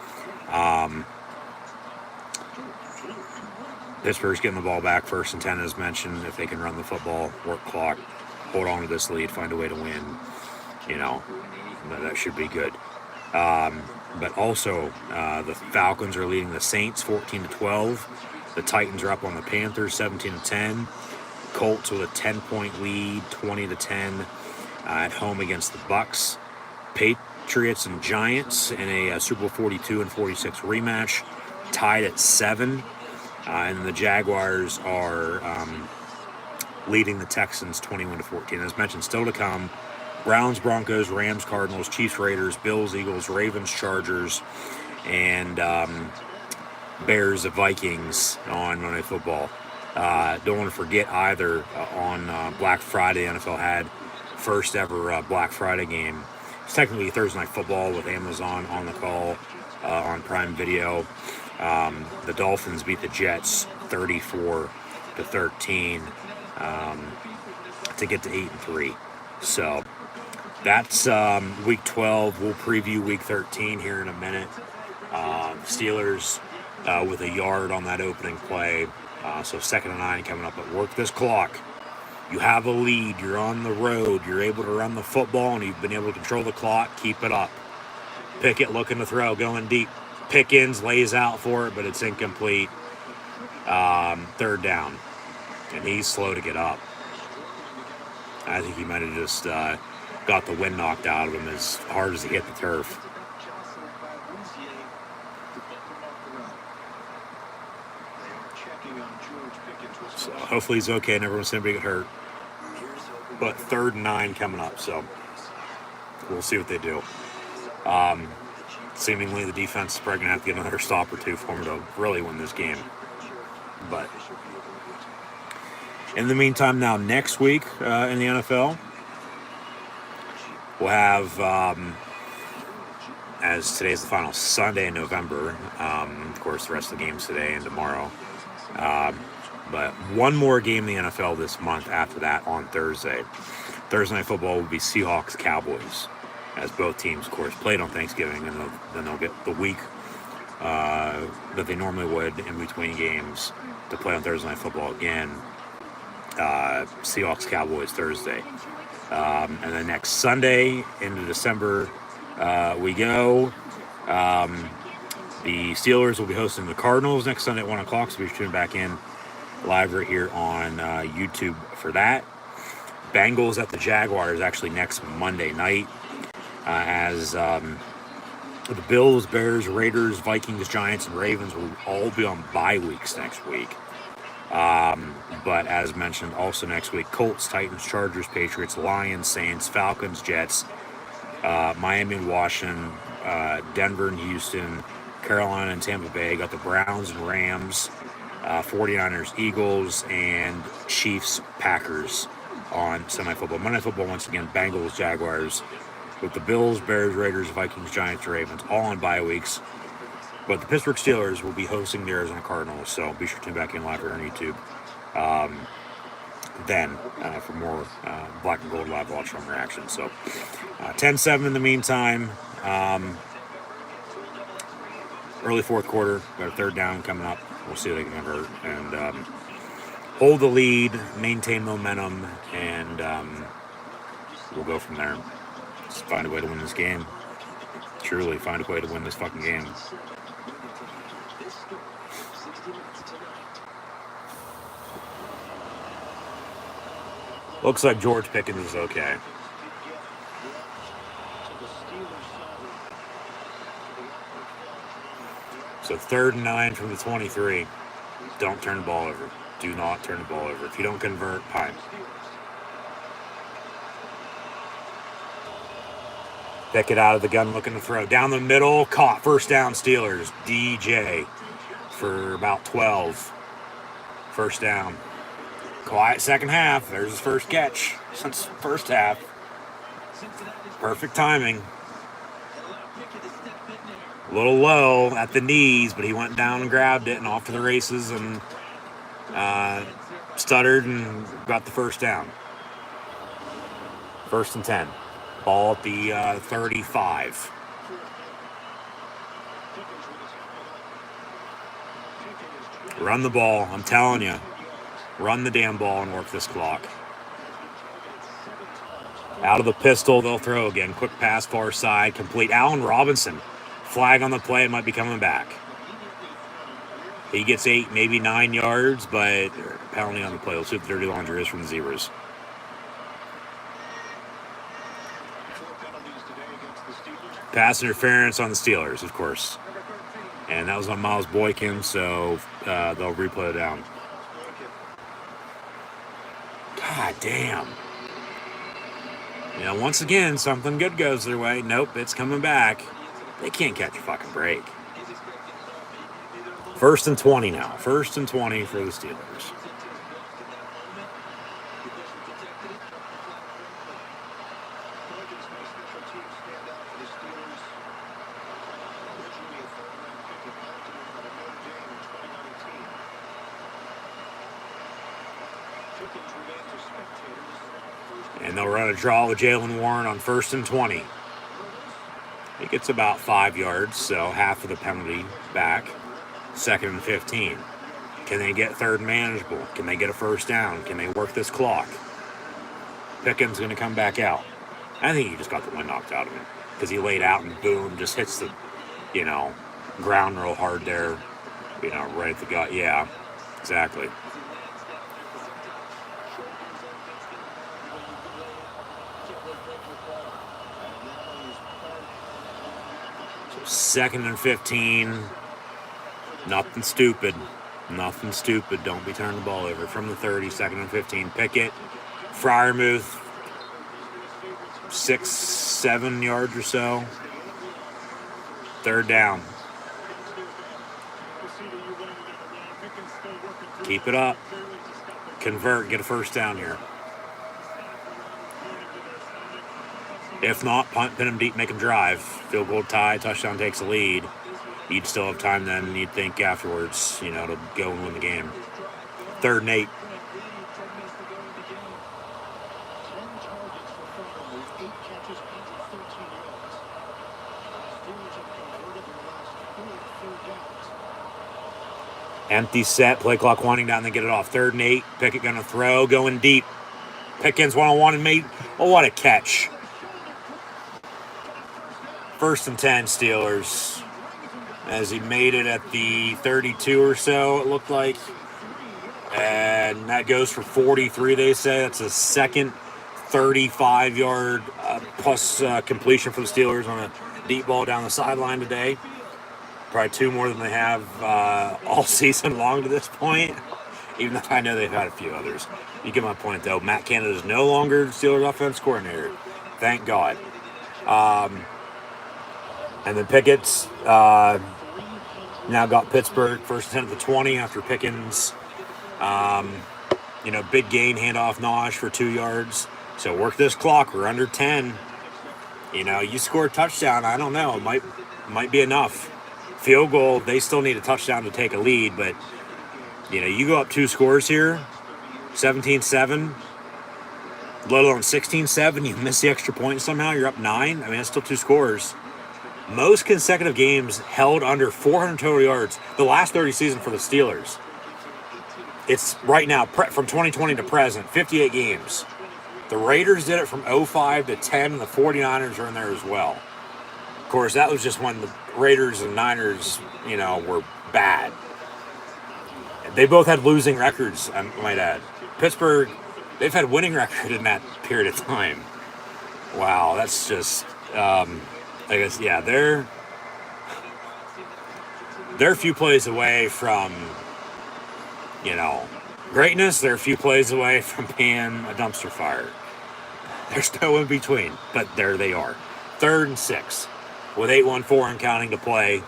Pittsburgh's getting the ball back, 1st and 10 as mentioned. If they can run the football, work clock, hold on to this lead, find a way to win, that should be good. But also, the Falcons are leading the Saints 14-12. The Titans are up on the Panthers 17-10. Colts with a 10-point lead, 20-10 at home against the Bucks. Patriots and Giants in a Super Bowl 42 and 46 rematch, tied at 7. And the Jaguars are leading the Texans 21-14. As mentioned, still to come. Browns, Broncos, Rams, Cardinals, Chiefs, Raiders, Bills, Eagles, Ravens, Chargers, and Bears, Vikings on Monday Night Football. Don't want to forget either on Black Friday, the NFL had first ever Black Friday game. It's technically Thursday Night Football with Amazon on the call on Prime Video. The Dolphins beat the Jets 34-13 to get to 8-3. So that's week 12. We'll preview week 13 here in a minute. Steelers with a yard on that opening play. So 2nd and 9 coming up. But work this clock. You have a lead. You're on the road. You're able to run the football, and you've been able to control the clock. Keep it up. Pickett looking to throw, going deep. Pickens lays out for it, but it's incomplete. 3rd down. And he's slow to get up. I think he might have just got the wind knocked out of him as hard as he hit the turf. So hopefully he's okay and everyone's going to get hurt. But 3rd and 9 coming up, so we'll see what they do. Seemingly the defense is probably going to have to get another stop or two for them to really win this game. But in the meantime, now next week in the NFL, we'll have, as today's the final Sunday in November, of course the rest of the games today and tomorrow, but one more game in the NFL this month after that on Thursday. Thursday Night Football will be Seahawks-Cowboys, as both teams, of course, played on Thanksgiving, and then they'll get the week that they normally would in between games to play on Thursday Night Football again. Seahawks-Cowboys Thursday. And then next Sunday into December we go. The Steelers will be hosting the Cardinals next Sunday at 1 o'clock, so be sure to tune back in live right here on YouTube for that. Bengals at the Jaguars actually next Monday night, as the Bills, Bears, Raiders, Vikings, Giants, and Ravens will all be on bye weeks next week. But as mentioned, also next week, Colts, Titans, Chargers, Patriots, Lions, Saints, Falcons, Jets, Miami and Washington, Denver and Houston, Carolina and Tampa Bay. Got the Browns and Rams, 49ers, Eagles, and Chiefs, Packers on Sunday Football. Monday Night Football, once again, Bengals, Jaguars, with the Bills, Bears, Raiders, Vikings, Giants, Ravens, all on bye weeks. But the Pittsburgh Steelers will be hosting the Arizona Cardinals, so be sure to tune back in live here on YouTube then for more Black and Gold live watch room reaction. So 10-7 in the meantime. Early fourth quarter, got a 3rd down coming up. We'll see if they can convert and hold the lead, maintain momentum, and we'll go from there. Just find a way to win this game. Truly find a way to win this fucking game. Looks like George Pickens is okay. So 3rd and 9 from the 23. Don't turn the ball over. Do not turn the ball over. If you don't convert, punt. Pickett out of the gun looking to throw. Down the middle, caught. First down, Steelers. DJ for about 12. First down. Quiet second half. There's his first catch since first half. Perfect timing. A little low at the knees, but he went down and grabbed it and off to the races and stuttered and got the first down. 1st and 10. Ball at the 35. Run the ball. I'm telling you. Run the damn ball and work this clock. Out of the pistol, they'll throw again. Quick pass, far side, complete. Allen Robinson. Flag on the play, might be coming back. He gets 8, maybe 9 yards, but penalty on the play. We'll see what the dirty laundry is from the Zebras. Pass interference on the Steelers, of course. And that was on Miles Boykin, so they'll replay it down. God damn. Once again, something good goes their way. Nope, it's coming back. They can't catch a fucking break. 1st and 20 now. 1st and 20 for the Steelers. And they'll run a draw with Jalen Warren on 1st and 20. He gets about 5 yards, so half of the penalty back. 2nd and 15. Can they get 3rd manageable? Can they get a first down? Can they work this clock? Pickens going to come back out. I think he just got the wind knocked out of him because he laid out and boom, just hits the, ground real hard there, right at the gut. Yeah, exactly. So 2nd and 15. Nothing stupid. Nothing stupid. Don't be turning the ball over. From the 30, 2nd and 15. Pickett, Freiermuth, 6, 7 yards or so. 3rd down. Keep it up. Convert. Get a first down here. If not, punt, pin him deep, make him drive. Field goal tie, touchdown takes the lead. You'd still have time then, you'd think afterwards, to go and win the game. 3rd and 8. Empty set, play clock winding down, they get it off. 3rd and 8, Pickett gonna throw, going deep. Pickens one-on-one and made, what a catch. 1st and 10, Steelers. As he made it at the 32 or so, it looked like. And that goes for 43, they say. That's a second 35-yard plus completion for the Steelers on a deep ball down the sideline today. Probably 2 more than they have all season long to this point, even though I know they've had a few others. You get my point, though. Matt Canada is no longer the Steelers offense coordinator. Thank God. And then Pickett's now got Pittsburgh 1st and 10 at the 20 after Pickens. Big gain, handoff Nosh for 2 yards. So work this clock. We're under 10. You score a touchdown. I don't know. It might be enough. Field goal, they still need a touchdown to take a lead. But, you go up 2 scores here, 17-7, let alone 16-7. You miss the extra point somehow. You're up 9. That's still 2 scores. Most consecutive games held under 400 total yards the last 30 season for the Steelers. It's right now, from 2020 to present, 58 games. The Raiders did it from 05 to 10, and the 49ers are in there as well. Of course, that was just when the Raiders and Niners, were bad. They both had losing records, I might add. Pittsburgh, they've had winning record in that period of time. Wow, that's just... I guess, yeah, they're a few plays away from, Greatness, they're a few plays away from being a dumpster fire. There's no in between, but there they are. 3rd and 6 with 8:14 and counting to play.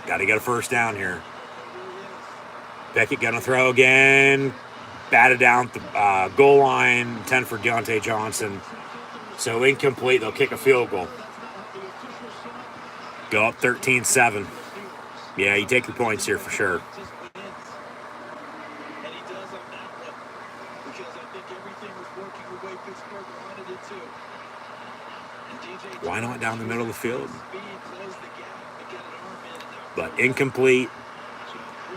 Got to get a first down here. Beckett going to throw again. Batted down the goal line. 10 for Deontay Johnson. So incomplete. They'll kick a field goal. Go up 13-7. Yeah, you take your points here for sure. And he does on that one, because I think everything was working the way Pittsburgh wanted it to. And DJ Why not down the middle of the field? speed, close the gap, and get an arm in, and now But incomplete.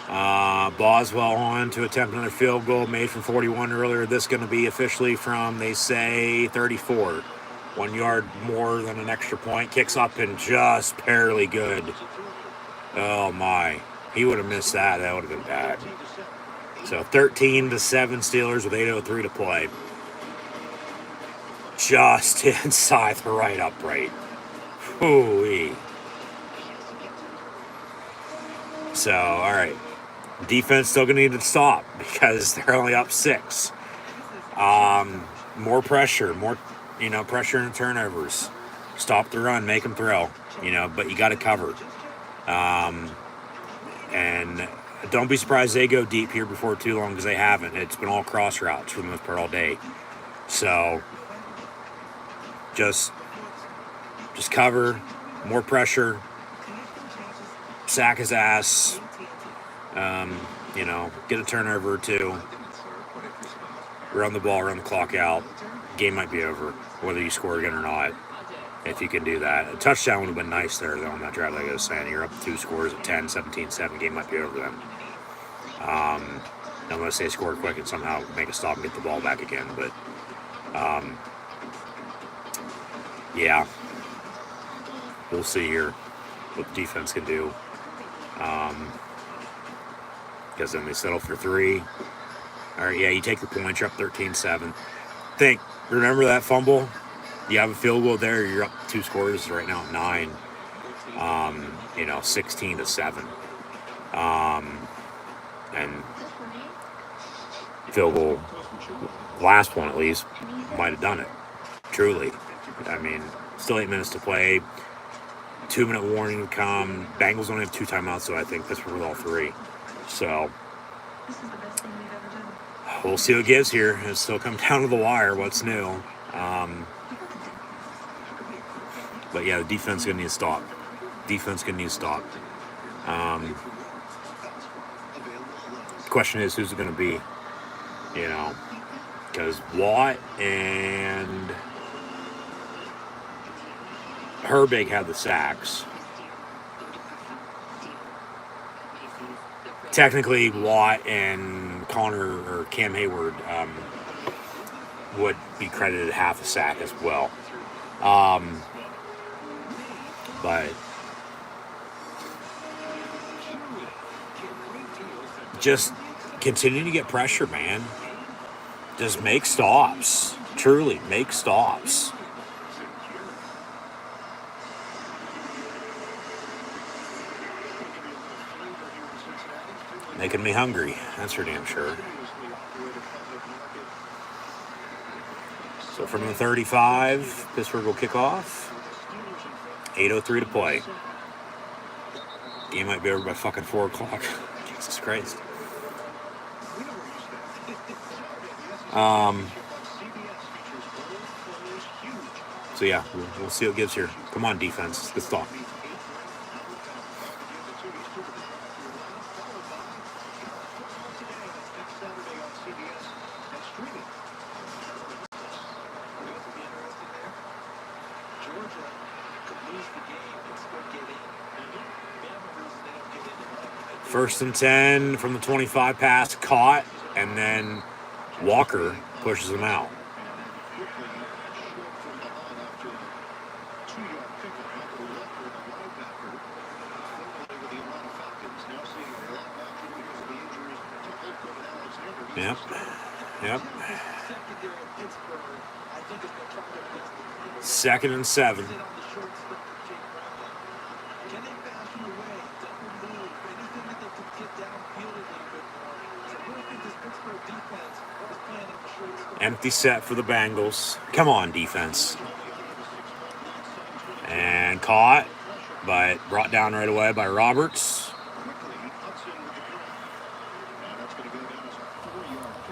Boswell on to attempt another field goal made from 41 earlier. This going to be officially from, they say, 34. 1 yard more than an extra point. Kicks up and just barely good. Oh my. He would have missed that. That would have been bad. So 13-7 Steelers with 8:03 to play. Just inside the right upright. Hoo-wee. So, all right. Defense still going to need to stop because they're only up 6. More pressure, pressure and turnovers. Stop the run, make them throw, but you got to cover. And don't be surprised they go deep here before too long, because they haven't. It's been all cross routes for the most part all day. So just cover, more pressure, sack his ass. Get a turnover or two, run the ball, run the clock out. Game might be over, whether you score again or not, if you can do that. A touchdown would have been nice there, though, on that drive, like I was saying. You're up 2 scores at 10, 17-7. Game might be over then. Unless they score quick and somehow make a stop and get the ball back again. But, yeah. We'll see here what the defense can do. Because then they settle for 3. All right, yeah, you take your points. You're up 13-7. Remember that fumble? You have a field goal there. You're up 2 scores right now at 9. 16-7. And field goal, last one at least, might have done it. Truly. I mean, still 8 minutes to play. 2-minute warning to come. Bengals only have 2 timeouts, so I think Pittsburgh with all 3. So we'll see what gives here. It'll still come down to the wire. What's new? But yeah, the defense gonna need to stop. The question is, who's it gonna be? Because Watt and Herbig had the sacks. Technically, Watt and Connor or Cam Hayward would be credited half a sack as well. But just continue to get pressure, man. Just make stops. Truly, make stops. Making me hungry. That's for damn sure. So from the 35, Pittsburgh will kick off. 8:03 to play. Game might be over by fucking 4 o'clock. Jesus Christ. So yeah, we'll see what it gives here. Come on, defense. Let's talk. First and 10 from the 25 pass, caught, and then Walker pushes him out. Yep. 2nd and 7. Empty set for the Bengals. Come on, defense. And caught, but brought down right away by Roberts.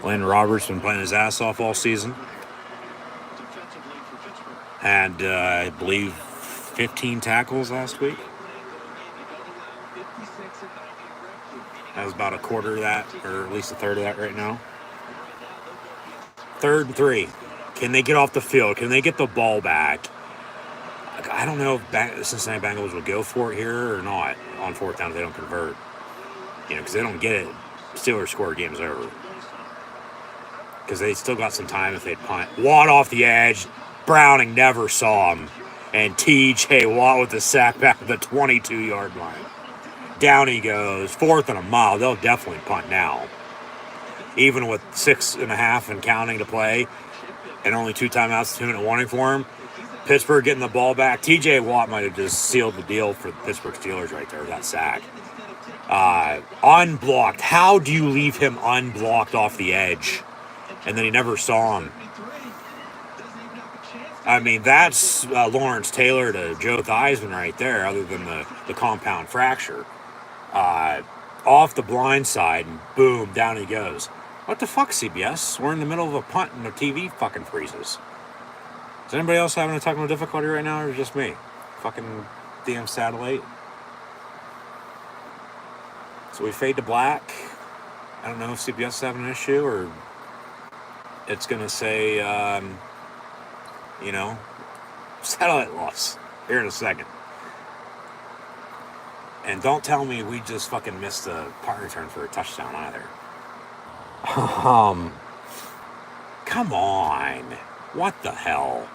Glenn Roberts been playing his ass off all season. Had, I believe, 15 tackles last week. That was about a quarter of that, or at least a third of that right now. 3rd and 3. Can they get off the field? Can they get the ball back? I don't know if Cincinnati Bengals will go for it here or not on 4th down if they don't convert. Because they don't get it. Steelers score, game's over. Because they still got some time if they punt. Watt off the edge. Browning never saw him. And T.J. Watt with the sack back at the 22-yard line. Down he goes. 4th and a mile. They'll definitely punt now. Even with 6.5 and counting to play, and only 2 timeouts, 2-minute warning for him. Pittsburgh getting the ball back. T.J. Watt might have just sealed the deal for the Pittsburgh Steelers right there, that sack. Unblocked. How do you leave him unblocked off the edge? And then he never saw him. I mean, that's Lawrence Taylor to Joe Theismann right there, other than the compound fracture. Off the blind side, and boom, down he goes. What the fuck, CBS? We're in the middle of a punt and the TV fucking freezes. Is anybody else having a technical difficulty right now, or just me? Fucking damn satellite. So we fade to black. I don't know if CBS is having an issue, or it's going to say, satellite loss here in a second. And don't tell me we just fucking missed a punt return for a touchdown either. Come on. What the hell?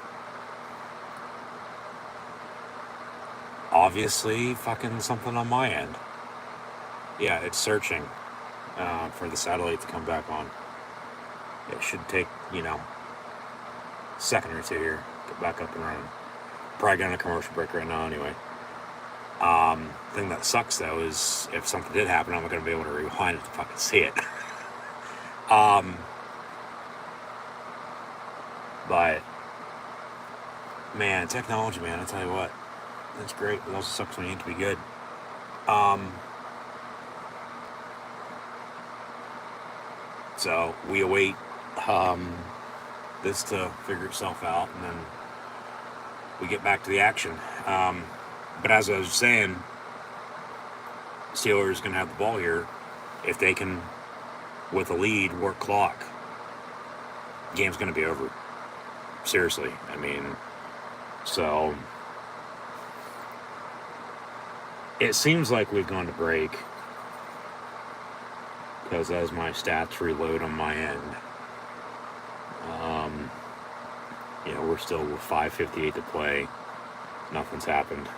Obviously, fucking something on my end. Yeah, it's searching for the satellite to come back on. It should take, a second or two here. Get back up and running. Probably getting a commercial break right now anyway. Thing that sucks, though, is if something did happen, I'm not going to be able to rewind it to fucking see it. But, man, technology, man, I tell you what. That's great. It also sucks when you need to be good. So we await this to figure itself out, and then we get back to the action. But as I was saying, Steelers going to have the ball here. If they can, with a lead, work clock, game's going to be over. Seriously. I mean, so it seems like we've gone to break, because as my stats reload on my end, we're still with 5:58 to play. Nothing's happened.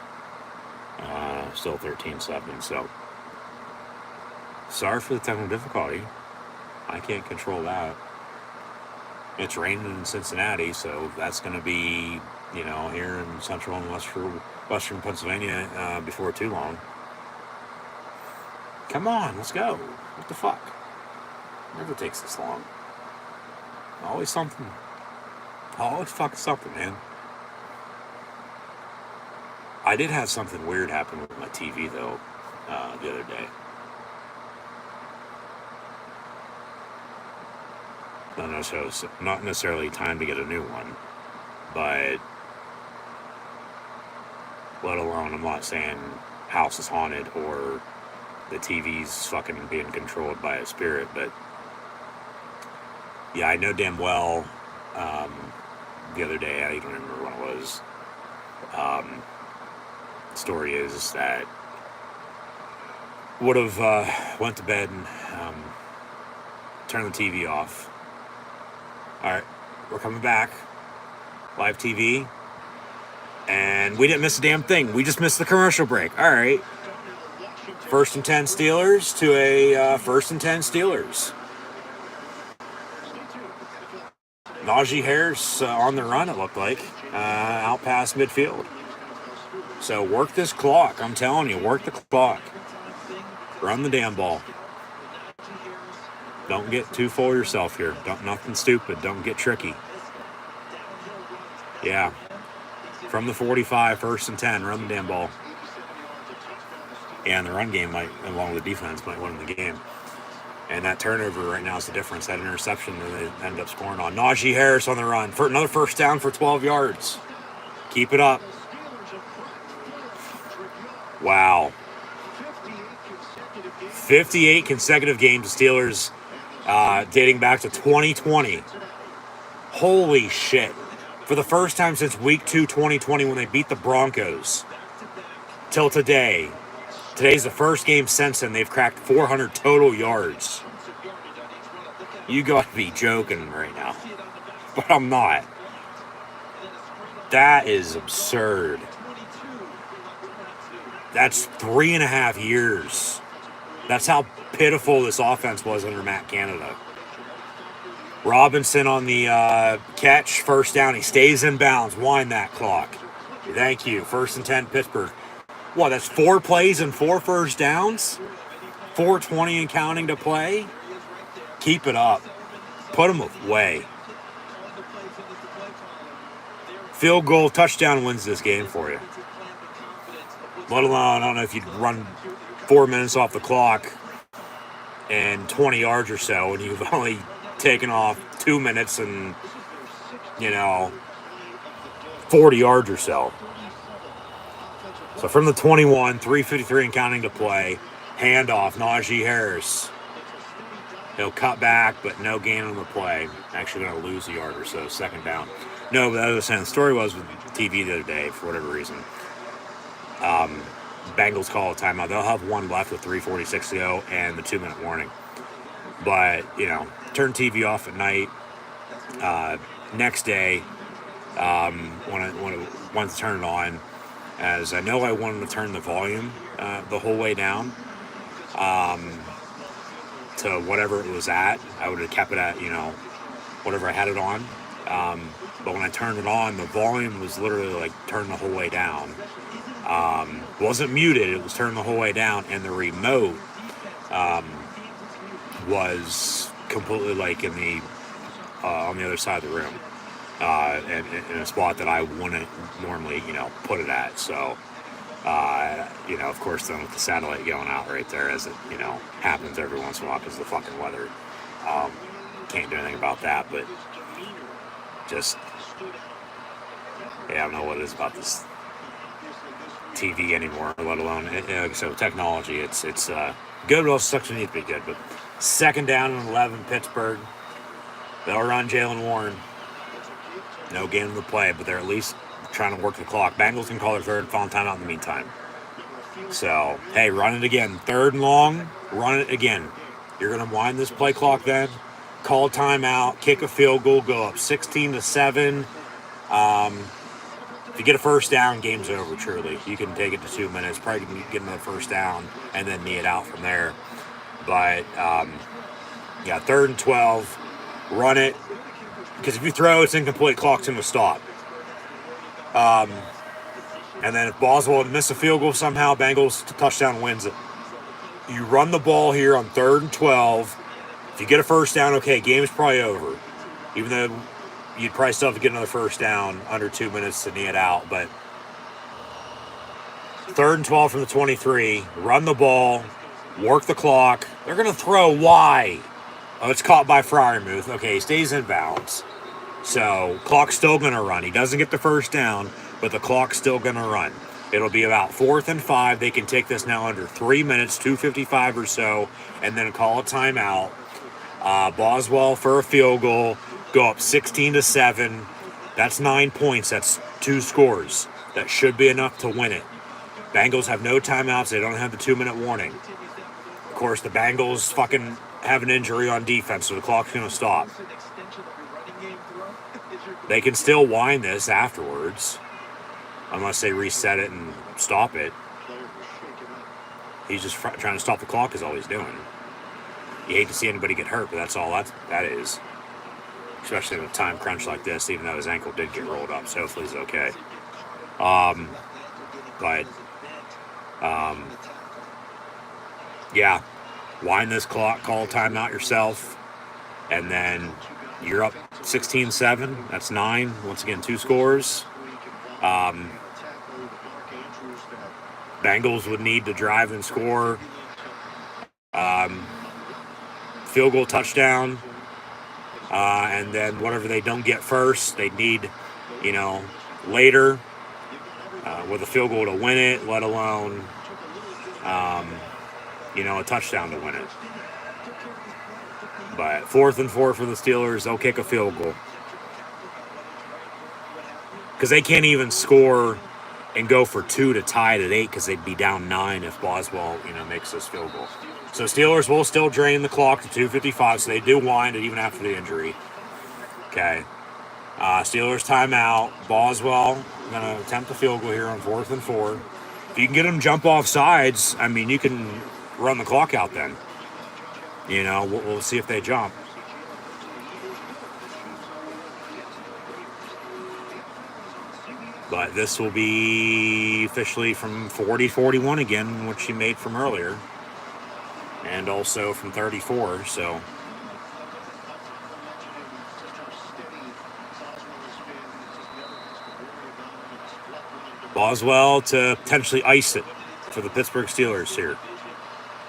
Still 13-7. So sorry for the technical difficulty. I can't control that. It's raining in Cincinnati, so that's going to be, here in central and western Pennsylvania before too long. Come on, let's go. What the fuck? Never takes this long. Always something. Always fucking something, man. I did have something weird happen with my TV, though, the other day. Not necessarily time to get a new one, but let alone, I'm not saying house is haunted or the TV's fucking being controlled by a spirit, but yeah, I know damn well, the other day, I don't remember when it was, story is that would have went to bed and turned the TV off. Alright, we're coming back. Live TV. And we didn't miss a damn thing. We just missed the commercial break. Alright. 1st and 10 Steelers to a 1st and 10 Steelers. Najee Harris on the run, it looked like. Out past midfield. So work this clock. I'm telling you, work the clock. Run the damn ball. Don't get too full of yourself here. Nothing stupid. Don't get tricky. Yeah. From the 45, 1st and 10, run the damn ball. And the run game might, along with the defense, might win the game. And that turnover right now is the difference. That interception that they ended up scoring on. Najee Harris on the run for another first down for 12 yards. Keep it up. Wow. 58 consecutive games, the Steelers, dating back to 2020. Holy shit. For the first time since week 2, 2020, when they beat the Broncos, till today. Today's the first game since then they've cracked 400 total yards. You got to be joking right now. But I'm not. That is absurd. That's 3.5 years. That's how pitiful this offense was under Matt Canada. Robinson on the catch, first down. He stays in bounds. Wind that clock. Thank you. 1st and 10, Pittsburgh. What, that's 4 plays and 4 first downs? 4:20 and counting to play? Keep it up. Put them away. Field goal, touchdown wins this game for you. Let alone, I don't know if you'd run 4 minutes off the clock and 20 yards or so, and you've only taken off 2 minutes and, 40 yards or so. So from the 21, 3:53 and counting to play, handoff, Najee Harris. He'll cut back, but no gain on the play. Actually going to lose a yard or so, second down. No, but as I was saying, the story was with TV the other day, for whatever reason. Bengals call a timeout. They'll have one left with 3:46 to go and the 2-minute warning. But, turn TV off at night. Next day, when I wanted to turn it on, as I know I wanted to turn the volume the whole way down to whatever it was at. I would have kept it at, whatever I had it on. But when I turned it on, the volume was literally like turned the whole way down. Wasn't muted, it was turned the whole way down, and the remote was completely like in the on the other side of the room, and in a spot that I wouldn't normally, put it at. So, of course, then with the satellite going out right there, as it, happens every once in a while because of the fucking weather, can't do anything about that. But just, I don't know what it is about this TV anymore, let alone, so technology. It's good, but also sucks when you need to be good. But second down and 11, Pittsburgh. They'll run Jalen Warren. No gain in the play, but they're at least trying to work the clock. Bengals can call their third, final timeout in the meantime. So, hey, run it again. 3rd and long, run it again. You're going to wind this play clock then. Call timeout, kick a field goal, go up 16-7. If you get a first down, game's over, truly. You can take it to 2 minutes, probably can get another first down, and then knee it out from there. But, 3rd and 12, run it. Because if you throw, it's incomplete, clock's going to stop. And then if Boswell miss a field goal somehow, Bengals touchdown wins it. You run the ball here on 3rd and 12. If you get a first down, okay, game's probably over. Even though you'd probably still have to get another first down under 2 minutes to knee it out. But 3rd and 12 from the 23. Run the ball. Work the clock. They're going to throw. Why? Oh, it's caught by Freiermuth. Okay, he stays in bounds. So, clock's still going to run. He doesn't get the first down, but the clock's still going to run. It'll be about 4th and 5. They can take this now under 3 minutes, 2:55 or so, and then call a timeout. Boswell for a field goal. Go up 16-7. That's 9 points. That's 2 scores. That should be enough to win it. Bengals have no timeouts. They don't have the 2-minute warning. Of course, the Bengals fucking have an injury on defense, so the clock's going to stop. They can still wind this afterwards, unless they reset it and stop it. He's just trying to stop the clock is all he's doing. You hate to see anybody get hurt, but that's all that is. Especially in a time crunch like this, even though his ankle did get rolled up, so hopefully he's okay. wind this clock, call a timeout yourself, and then you're up 16-7. That's 9. Once again, 2 scores. Bengals would need to drive and score. Field goal, touchdown. And then whatever they don't get first, they need, later with a field goal to win it, let alone, a touchdown to win it. But 4th and 4 for the Steelers, they'll kick a field goal. Because they can't even score and go for 2 to tie it at 8 because they'd be down 9 if Boswell, makes this field goal. So Steelers will still drain the clock to 2:55, so they do wind it even after the injury. Okay. Steelers timeout. Boswell going to attempt the field goal here on 4th and 4. If you can get them jump off sides, you can run the clock out then. We'll see if they jump. But this will be officially from 40-41 again, which he made from earlier. And also from 34, so... Boswell to potentially ice it for the Pittsburgh Steelers here,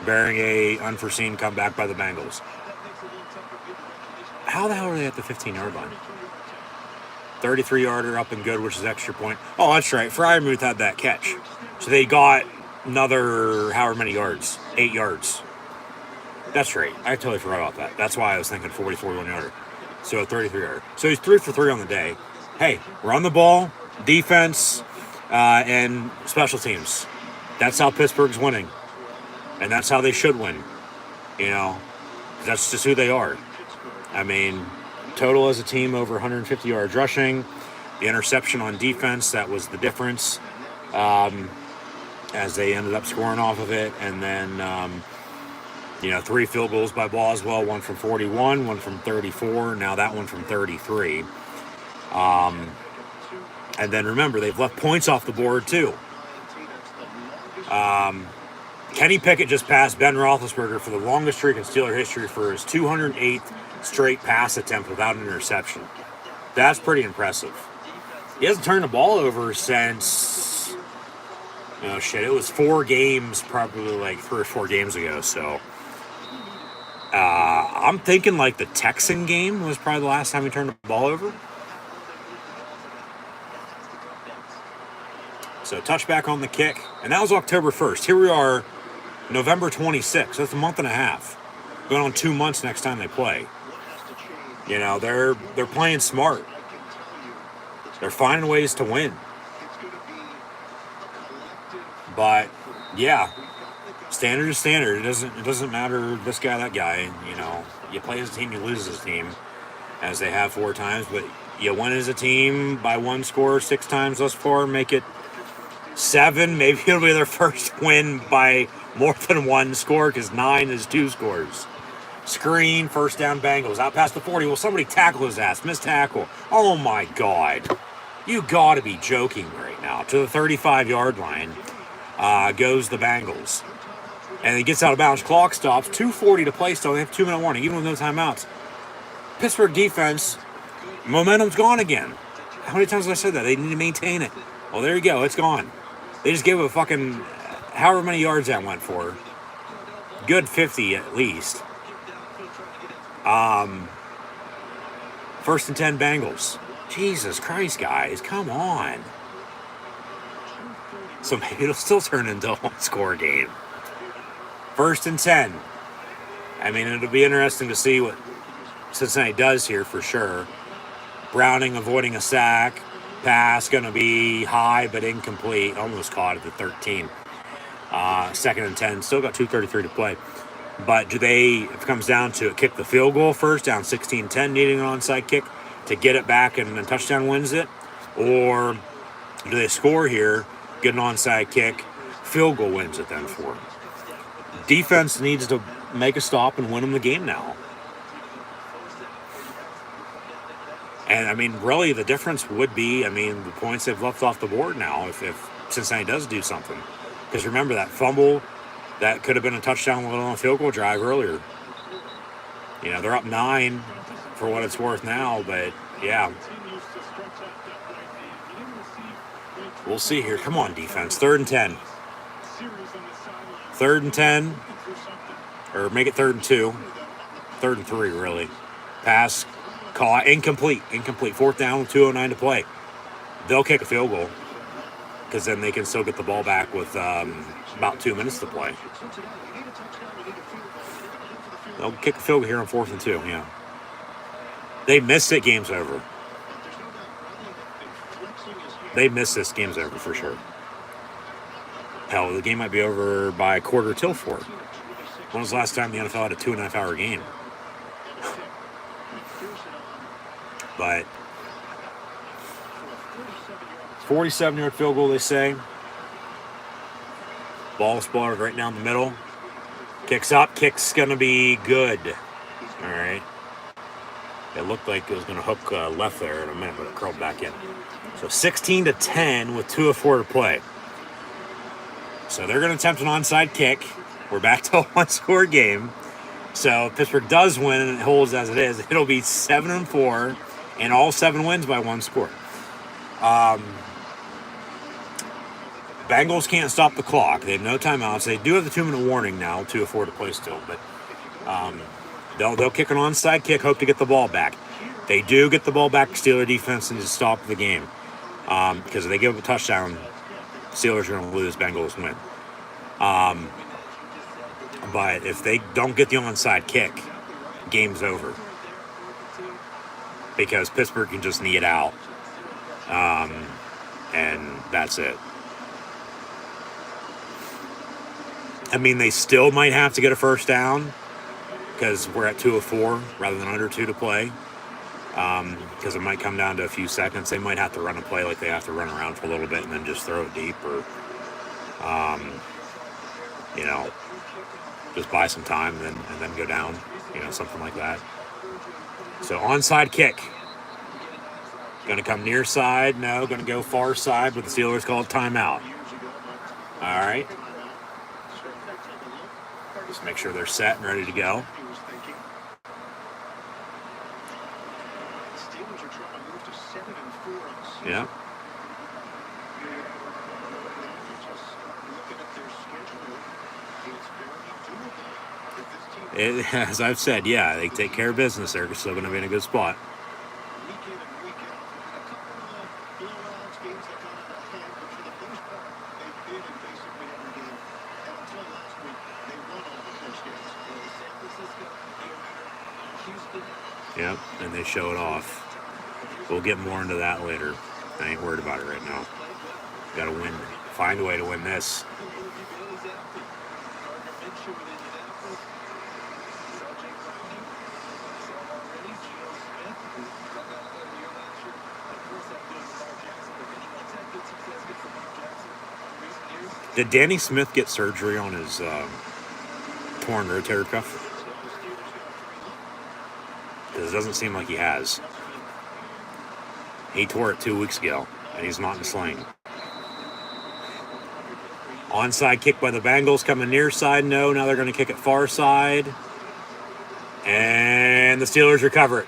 bearing a unforeseen comeback by the Bengals. How the hell are they at the 15-yard line? 33-yarder up and good, which is extra point. Oh, that's right. Fryermuth had that catch. So they got another however many yards. 8 yards. That's right. I totally forgot about that. That's why I was thinking 41-yarder. So a 33-yarder. So he's 3 for 3 on the day. Hey, run the ball, defense, and special teams. That's how Pittsburgh's winning. And that's how they should win. That's just who they are. Total as a team over 150 yards rushing. The interception on defense, that was the difference as they ended up scoring off of it. And then, 3 field goals by Boswell, 1 from 41, 1 from 34, now that one from 33. And then remember, they've left points off the board too. Kenny Pickett just passed Ben Roethlisberger for the longest streak in Steeler history for his 208th straight pass attempt without an interception. That's pretty impressive. He hasn't turned the ball over since, it was 4 games, probably like 3 or 4 games ago. So I'm thinking like the Texan game was probably the last time he turned the ball over. So touchback on the kick, and that was October 1st. Here we are, November 26th. That's a month and a half. Going on 2 months next time they play. They're playing smart. They're finding ways to win. But yeah, standard is standard. It doesn't matter this guy, that guy. You play as a team, you lose as a team, as they have 4 times. But you win as a team by 1 score 6 times thus far. Make it 7. Maybe it'll be their first win by more than 1 score because 9 is 2 scores. Screen, first down, Bengals. Out past the 40. Will somebody tackle his ass? Missed tackle. Oh, my God. You got to be joking right now. To the 35-yard line goes the Bengals. And he gets out of bounds. Clock stops. 2:40 to play still. They have 2-minute warning, even with no timeouts. Pittsburgh defense, momentum's gone again. How many times have I said that? They need to maintain it. Well, there you go. It's gone. They just gave a fucking however many yards that went for. Good 50 at least. First and 10 Bengals. Jesus Christ, guys. Come on. So maybe it'll still turn into a 1-score game. First and 10. It'll be interesting to see what Cincinnati does here for sure. Browning avoiding a sack. Pass going to be high but incomplete. Almost caught at the 13. Second and 10. Still got 2:33 to play. But do they, if it comes down to it, kick the field goal first, down 16-10, needing an onside kick to get it back and a touchdown wins it? Or do they score here, get an onside kick, field goal wins it then for them? Defense needs to make a stop and win them the game now. And, really the difference would be, the points they've left off the board now if Cincinnati does do something. Because remember that fumble That could have been a touchdown on a field goal drive earlier. You know, they're up 9 for what it's worth now, but yeah. We'll see here. Come on, defense. 3rd and 10. 3rd and 10. Or make it 3rd and 2. 3rd and 3, really. Pass, caught, incomplete. 4th down with 2:09 to play. They'll kick a field goal because then they can still get the ball back with about 2 minutes to play. They'll kick a field goal here on 4th and 2, yeah. They missed it, game's over. They missed this, game's over for sure. Hell, the game might be over by 1/4 till 4. When was the last time the NFL had a 2.5-hour game? But 47-yard field goal, they say. Ball spotted right down the middle. Kicks up. Kick's going to be good. All right. It looked like it was going to hook left there in a minute, but it curled back in. So 16-10 with 2:04 to play. So they're going to attempt an onside kick. We're back to a one-score game. So if Pittsburgh does win and it holds as it is, it'll be 7-4, and all 7 wins by 1 score. Bengals can't stop the clock. They have no timeouts. They do have the 2-minute warning now, 2:04 to play still, but they'll kick an onside kick, hope to get the ball back. They do get the ball back, Steeler defense, and to stop the game. Because if they give up a touchdown, Steelers are going to lose, Bengals win. But if they don't get the onside kick, game's over. Because Pittsburgh can just knee it out. And that's it. I mean, they still might have to get a first down because we're at 2:04 rather than under 2 to play. Because it might come down to a few seconds. They might have to run a play like they have to run around for a little bit and then just throw it deep, or just buy some time and then go down, something like that. So onside kick. Going to come near side. No, going to go far side, but the Steelers call it timeout. All right. Just make sure they're set and ready to go. Yeah. As I've said, yeah, they take care of business. They're still going to be in a good spot. Yep, and they show it off. We'll get more into that later. I ain't worried about it right now. Got to win. Find a way to win this. Did Danny Smith get surgery on his torn rotator cuff? Because it doesn't seem like he has. He tore it 2 weeks ago, and he's not in a sling. Onside kick by the Bengals, coming near side. No, now they're going to kick it far side. And the Steelers recover it.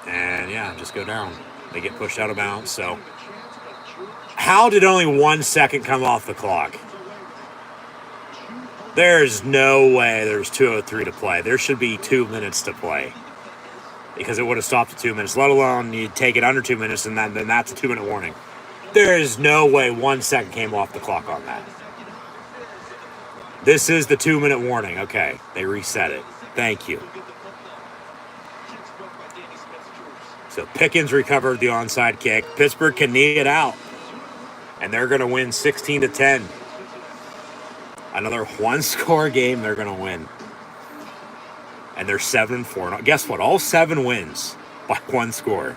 And yeah, just go down. They get pushed out of bounds. So how did only 1 second come off the clock? There's no way there's 2:03 to play. There should be 2 minutes to play. Because it would have stopped at 2 minutes, let alone you take it under 2 minutes, and then that's a 2-minute warning. There is no way 1 second came off the clock on that. This is the 2-minute warning. Okay, they reset it. Thank you. So Pickens recovered the onside kick. Pittsburgh can knee it out. And they're going to win 16-10. Another one-score game they're going to win. And they're 7-4. Now, guess what? All 7 wins by 1 score.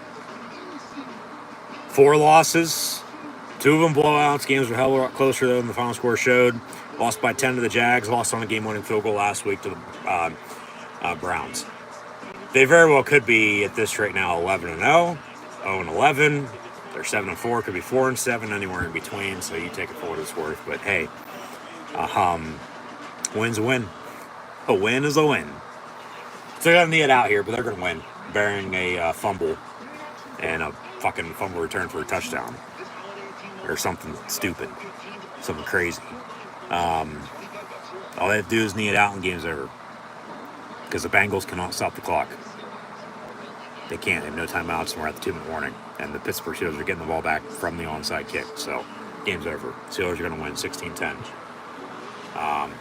4 losses. 2 of them blowouts. Games were hell a lot closer than the final score showed. Lost by 10 to the Jags. Lost on a game-winning field goal last week to the Browns. They very well could be at this right now 11-0, 0-11. They're 7-4, could be 4-7, anywhere in between. So you take it for what it's worth. But hey, win's a win. A win is a win. So they're gonna need it out here, but they're gonna win, bearing a fumble and a fucking fumble return for a touchdown or something stupid, something crazy. All they have to do is knee it out and game's over. Because the Bengals cannot stop the clock. They can't. They have no timeouts, and we're at the 2-minute warning. And the Pittsburgh Steelers are getting the ball back from the onside kick. So, game's over. Steelers are going to win 16-10.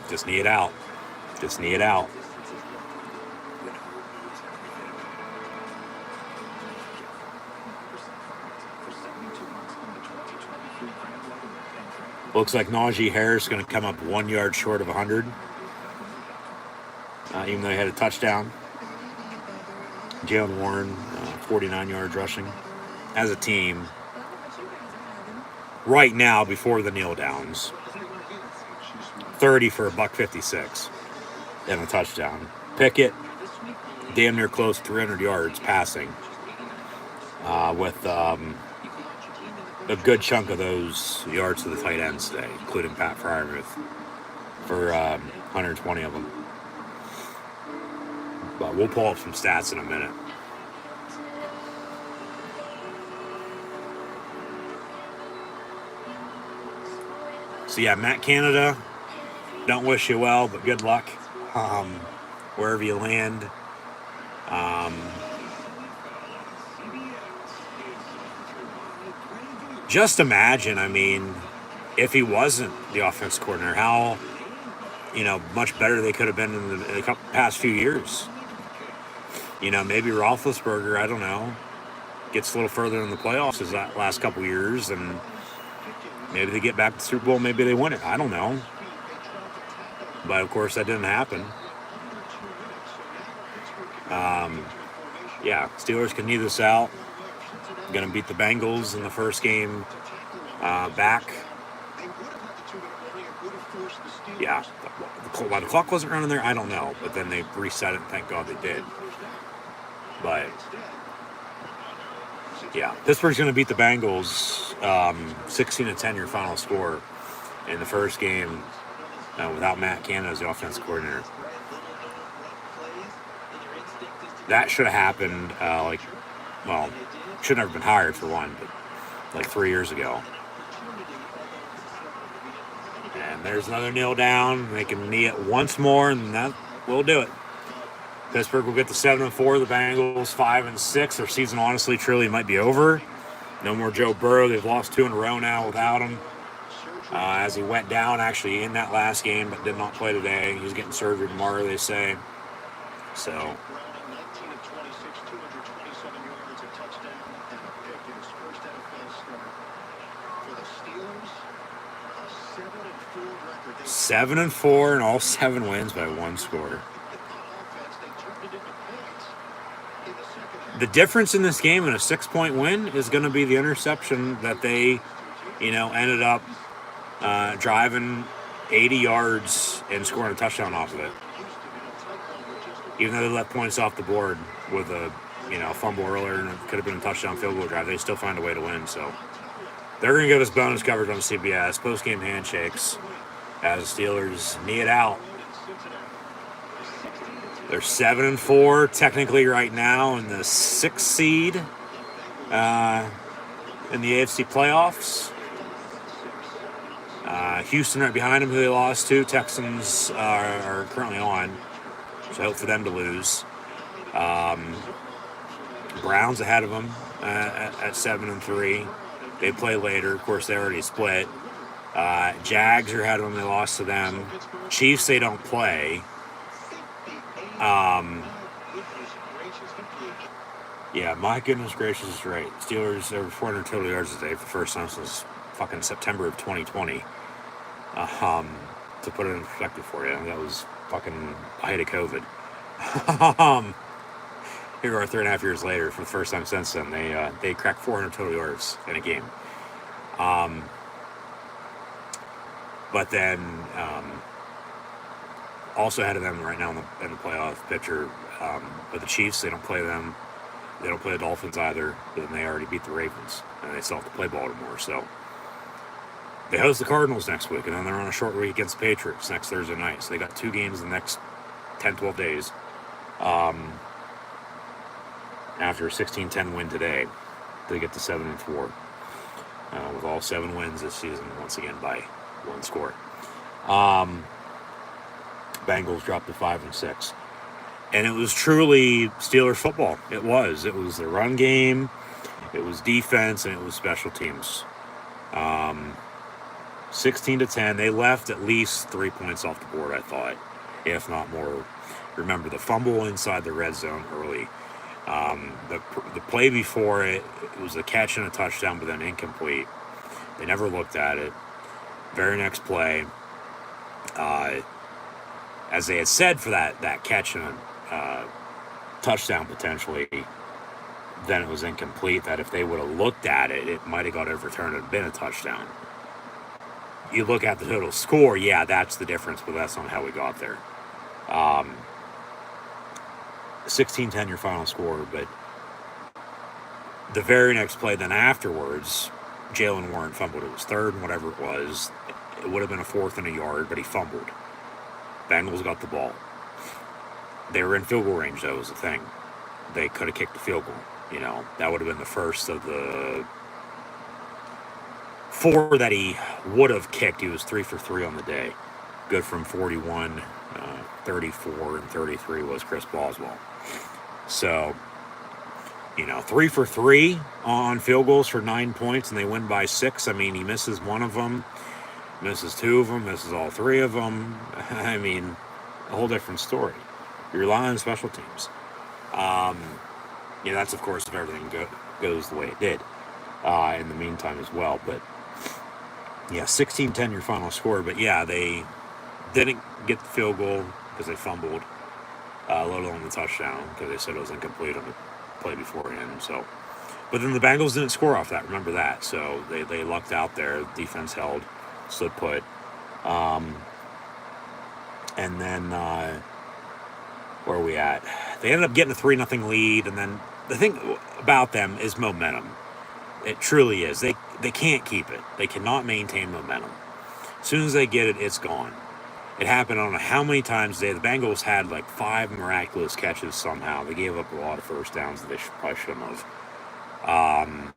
Just knee it out. Just knee it out. Looks like Najee Harris is going to come up 1 yard short of 100. Even though he had a touchdown. Jalen Warren, 49 yards rushing. As a team, right now, before the kneel downs, 30 for $156 and a touchdown. Pickett, damn near close to 300 yards passing, with a good chunk of those yards to the tight ends today, including Pat Freiermuth for 120 of them. But we'll pull up some stats in a minute. So yeah, Matt Canada, don't wish you well, but good luck wherever you land. Just imagine, I mean, if he wasn't the offense coordinator, how much better they could have been in the past few years. Maybe Roethlisberger, I don't know, gets a little further in the playoffs as that last couple years, and maybe they get back to the Super Bowl, maybe they win it. I don't know. But, of course, that didn't happen. Yeah, Steelers can knee this out. Going to beat the Bengals in the first game back. Yeah, why the clock wasn't running there, I don't know. But then they reset it, and thank God they did. But, yeah, Pittsburgh's going to beat the Bengals 16-10, your final score in the first game without Matt Canada as the offense coordinator. That should have happened, should never have been hired for one, but like 3 years ago. And there's another kneel down. They can knee it once more, and that will do it. Pittsburgh will get to 7-4. The Bengals 5-6. Their season, honestly, truly might be over. No more Joe Burrow. They've lost 2 in a row now without him. As he went down, actually, in that last game, but did not play today. He's getting surgery tomorrow, they say. So. record. 7-4 and all 7 wins by 1 score. The difference in this game in a 6-point win is going to be the interception that they, ended up driving 80 yards and scoring a touchdown off of it. Even though they left points off the board with a, fumble earlier and it could have been a touchdown field goal drive, they still find a way to win. So they're going to give us bonus coverage on CBS, post-game handshakes, as the Steelers knee it out. They're 7-4 technically right now in the 6th seed in the AFC playoffs. Houston right behind them, who they lost to. Texans are currently on, so I hope for them to lose. Browns ahead of them at 7-3. They play later. Of course, they already split. Jags are ahead of them. They lost to them. Chiefs, they don't play. Yeah, my goodness gracious, is right. Steelers over 400 total yards today for the first time since fucking September of 2020. To put it in perspective for you, that was fucking height of COVID. Here we are 3.5 years later, for the first time since then, they cracked 400 total yards in a game. But then also ahead of them right now in the playoff picture with the Chiefs. They don't play them. They don't play the Dolphins either, but then they already beat the Ravens, and they still have to play Baltimore. So they host the Cardinals next week, and then they're on a short week against the Patriots next Thursday night. So they got 2 games in the next 10, 12 days. After a 16-10 win today, they get to 7-4. With all 7 wins this season, once again by 1 score. Bengals dropped to 5-6. And it was truly Steelers football. It was. It was the run game, it was defense, and it was special teams. 16-10. They left at least 3 points off the board, I thought, if not more. Remember the fumble inside the red zone early. The play before it was a catch and a touchdown, but then incomplete. They never looked at it. Very next play, as they had said for that catch and a touchdown potentially, then it was incomplete. That if they would have looked at it, it might have got overturned and been a touchdown. You look at the total score, yeah, that's the difference, but that's not how we got there. 16-10 your final score, but the very next play then afterwards, Jalen Warren fumbled. It was 3rd and whatever it was. It would have been a 4th and a yard, but he fumbled. Bengals got the ball. They were in field goal range, though, was the thing. They could have kicked the field goal. That would have been the first of the 4 that he would have kicked. He was 3 for 3 on the day. Good from 41, 34, and 33 was Chris Boswell. So, 3 for 3 on field goals for 9 points, and they win by 6. I mean, he misses 1 of them, misses 2 of them, misses all 3 of them. I mean, a whole different story. You rely on special teams. That's, of course, if everything goes the way it did in the meantime as well. But, yeah, 16-10 your final score. But, yeah, they didn't get the field goal because they fumbled, let alone the touchdown because they said it was incomplete on the play beforehand. So, but then the Bengals didn't score off that. Remember that. So they lucked out there. The defense held, stood put. And then where are we at? They ended up getting a 3-0 lead. And then the thing about them is momentum. It truly is. They can't keep it. They cannot maintain momentum. As soon as they get it, it's gone. It happened, I don't know how many times today. The Bengals had like 5 miraculous catches somehow. They gave up a lot of first downs that they probably shouldn't have.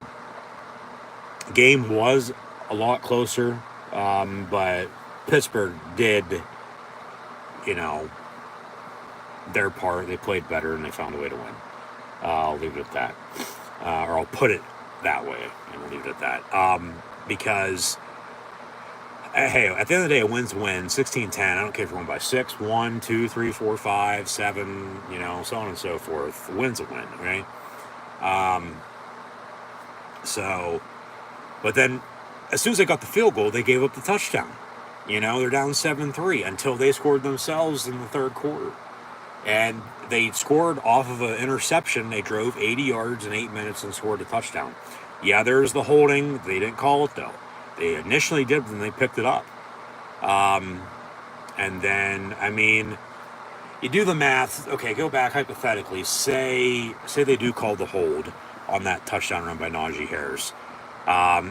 Game was a lot closer, but Pittsburgh did, their part. They played better and they found a way to win. I'll leave it at that. Or I'll put it that way and leave it at that. Because... hey, at the end of the day, a win's a win. 16-10. I don't care if you're won by 6, 1, 2, 3, 4, 5, 7, so on and so forth. A win's a win, right? But then as soon as they got the field goal, they gave up the touchdown. They're down 7-3 until they scored themselves in the 3rd quarter. And they scored off of an interception. They drove 80 yards in 8 minutes and scored a touchdown. Yeah, there's the holding. They didn't call it, though. They initially did, and they picked it up. And then, I mean, you do the math. Okay, go back hypothetically. Say they do call the hold on that touchdown run by Najee Harris.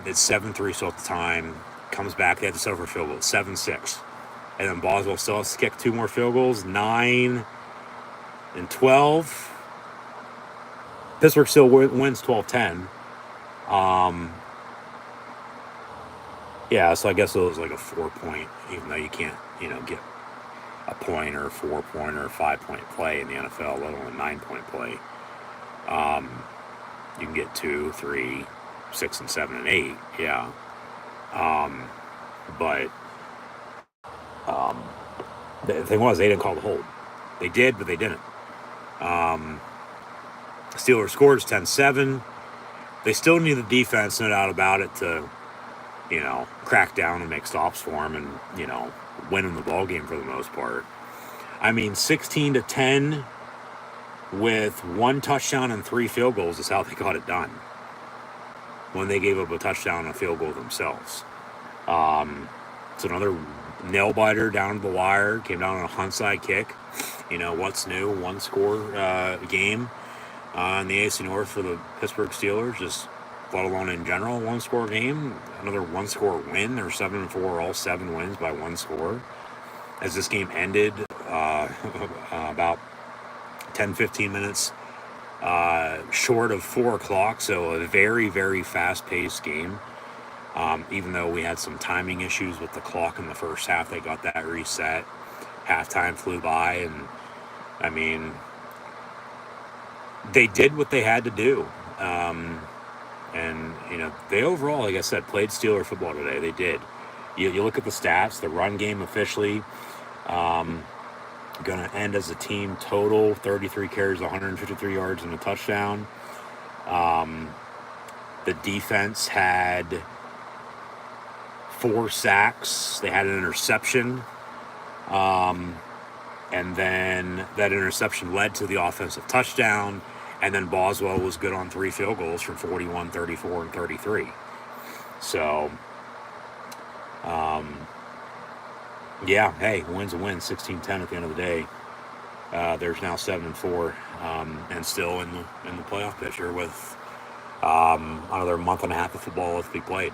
It's 7-3 still at the time. Comes back. They have to settle for a field goal. 7-6. And then Boswell still has to kick 2 more field goals. 9 and 12. Pittsburgh still wins 12-10. Yeah, so I guess it was like a 4-point, even though you can't, get a point or a 4-point or a 5-point play in the NFL, let alone a 9-point play. You can get 2, 3, 6, and 7, and 8, yeah. But the thing was, they didn't call the hold. They did, but they didn't. Steelers scores 10-7. They still need the defense, no doubt about it, to crack down and make stops for him and, winning the ball game for the most part. I mean, 16-10 with 1 touchdown and 3 field goals is how they got it done when they gave up a touchdown and a field goal themselves. It's another nail-biter down to the wire. Came down on a onside kick. What's new? 1-score game. in the AFC North for the Pittsburgh Steelers, just let alone in general, one-score game. Another one-score win. They're 7-4, all 7 wins by one score. As this game ended, about 10-15 minutes short of 4 o'clock, so a very, very fast-paced game. Even though we had some timing issues with the clock in the first half, they got that reset. Halftime flew by, and I mean, they did what they had to do. And, they overall, like I said, played Steeler football today. They did. You look at the stats, the run game officially going to end as a team total, 33 carries, 153 yards, and a touchdown. The defense had 4 sacks. They had an interception. And then that interception led to the offensive touchdown. And then Boswell was good on 3 field goals from 41, 34, and 33. So, yeah, hey, win's a win, 16-10 at the end of the day. There's now 7-4, and still in the playoff picture with another month and a half of football left to be played.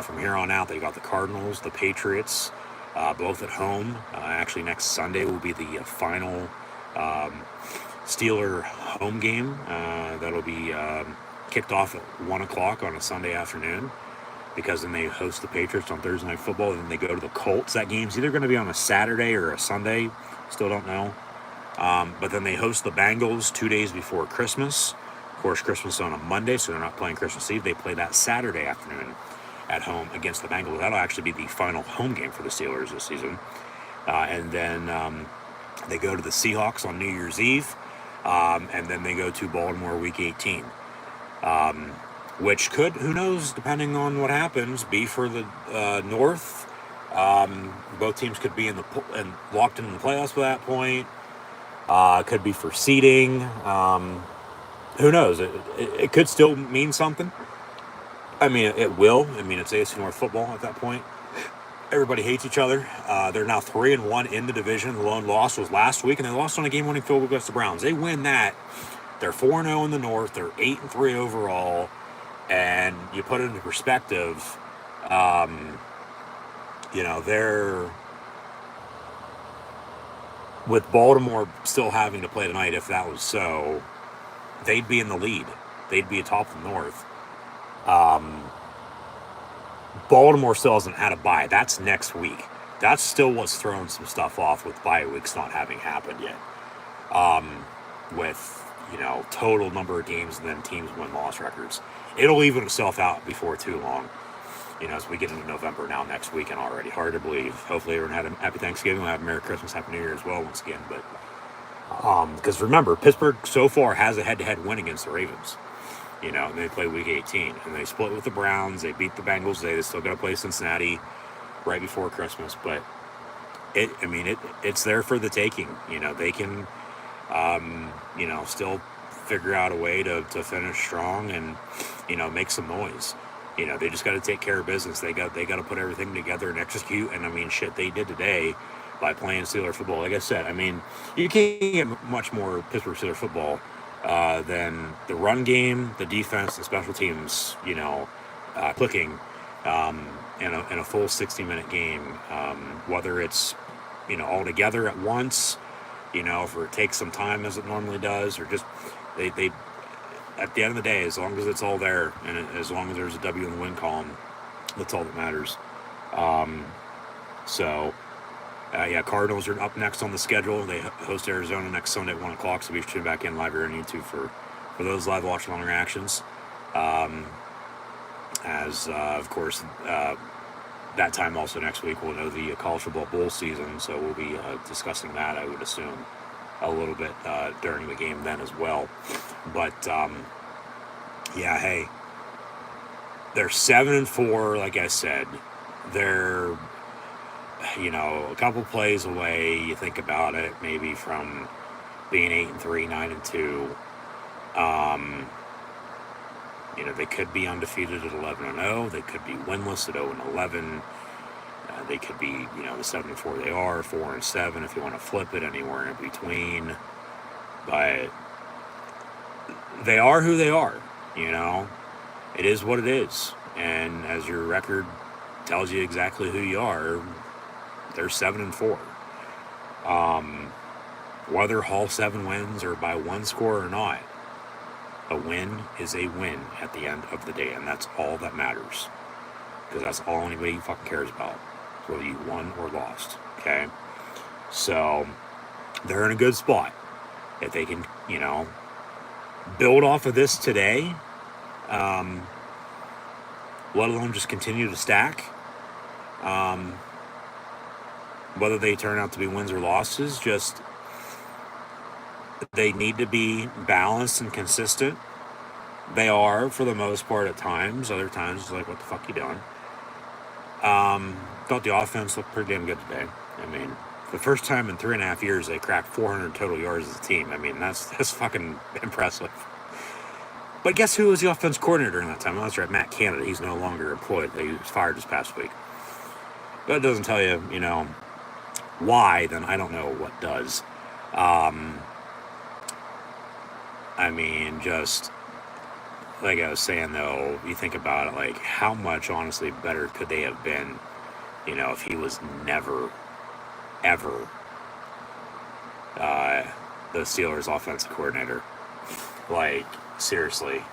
From here on out, they got the Cardinals, the Patriots, both at home. Actually, next Sunday will be the final Steeler home game. That'll be kicked off at 1 o'clock on a Sunday afternoon, because then they host the Patriots on Thursday Night Football, and then they go to the Colts. That game's either going to be on a Saturday or a Sunday. Still don't know. But then they host the Bengals 2 days before Christmas. Of course, Christmas is on a Monday, so they're not playing Christmas Eve. They play that Saturday afternoon at home against the Bengals. That'll actually be the final home game for the Steelers this season. And then they go to the Seahawks on New Year's Eve. And then they go to Baltimore Week 18. Which could, who knows, depending on what happens, be for the North. Both teams could be locked in the playoffs by that point. Could be for seeding. Who knows? It could still mean something. I mean, it will. I mean, it's AFC North football at that point. Everybody hates each other. They're now 3-1 in the division. The lone loss was last week, and they lost on a game-winning field goal against the Browns. They win that. They're 4-0 in the North. They're 8-3 overall. And you put it into perspective, they're, with Baltimore still having to play tonight, if that was so, they'd be in the lead. They'd be atop the North. Baltimore still hasn't had a bye. That's next week. That's still what's throwing some stuff off with bye weeks not having happened yet. With, total number of games and then teams win-loss records. It'll even itself out before too long. As we get into November now next weekend already. Hard to believe. Hopefully everyone had a happy Thanksgiving. We'll have a Merry Christmas, Happy New Year as well once again. But because remember, Pittsburgh so far has a head-to-head win against the Ravens. And they play Week 18. And they split with the Browns. They beat the Bengals. They still got to play Cincinnati right before Christmas. But it's there for the taking. They can, still figure out a way to finish strong and, make some noise. They just got to take care of business. They got to put everything together and execute. And they did today by playing Steeler football. Like I said, you can't get much more Pittsburgh Steeler football than the run game, the defense, the special teams, clicking in a full 60-minute game. Whether it's, all together at once, if it takes some time as it normally does, or just they at the end of the day, as long as it's all there and as long as there's a W in the win column, that's all that matters. Cardinals are up next on the schedule. They host Arizona next Sunday at 1 o'clock, so be sure to tune back in live here on YouTube for those live watch-along reactions. Of course, that time also next week we'll know the college football bowl season, so we'll be discussing that, I would assume, a little bit during the game then as well. But, hey, they're 7-4, like I said. They're, a couple plays away, you think about it, maybe from being 8-3, 9-2. They could be undefeated at 11-0. They could be winless at 0-11. They could be, the 7-4 they are, 4-7 if you want to flip it, anywhere in between. But they are who they are. You know, it is what it is. And as your record tells you exactly who you are, they're 7-4. Whether Hall 7 wins or by one score or not, a win is a win at the end of the day, and that's all that matters. Because that's all anybody fucking cares about, whether you won or lost. Okay? So, they're in a good spot. If they can, you know, build off of this today, let alone just continue to stack, whether they turn out to be wins or losses, just they need to be balanced and consistent. They are, for the most part, at times. Other times, it's like, what the fuck you doing? Thought the offense looked pretty damn good today. I mean, for the first time in 3.5 years, they cracked 400 total yards as a team. I mean, that's fucking impressive. But guess who was the offense coordinator during that time? Well, that's right, Matt Canada. He's no longer employed. He was fired this past week. But it doesn't tell you, you know, why, then I don't know what does. I mean, just like I was saying, though, you think about it, like, how much, honestly, better could they have been, you know, if he was never, ever the Steelers' offensive coordinator? Like, seriously.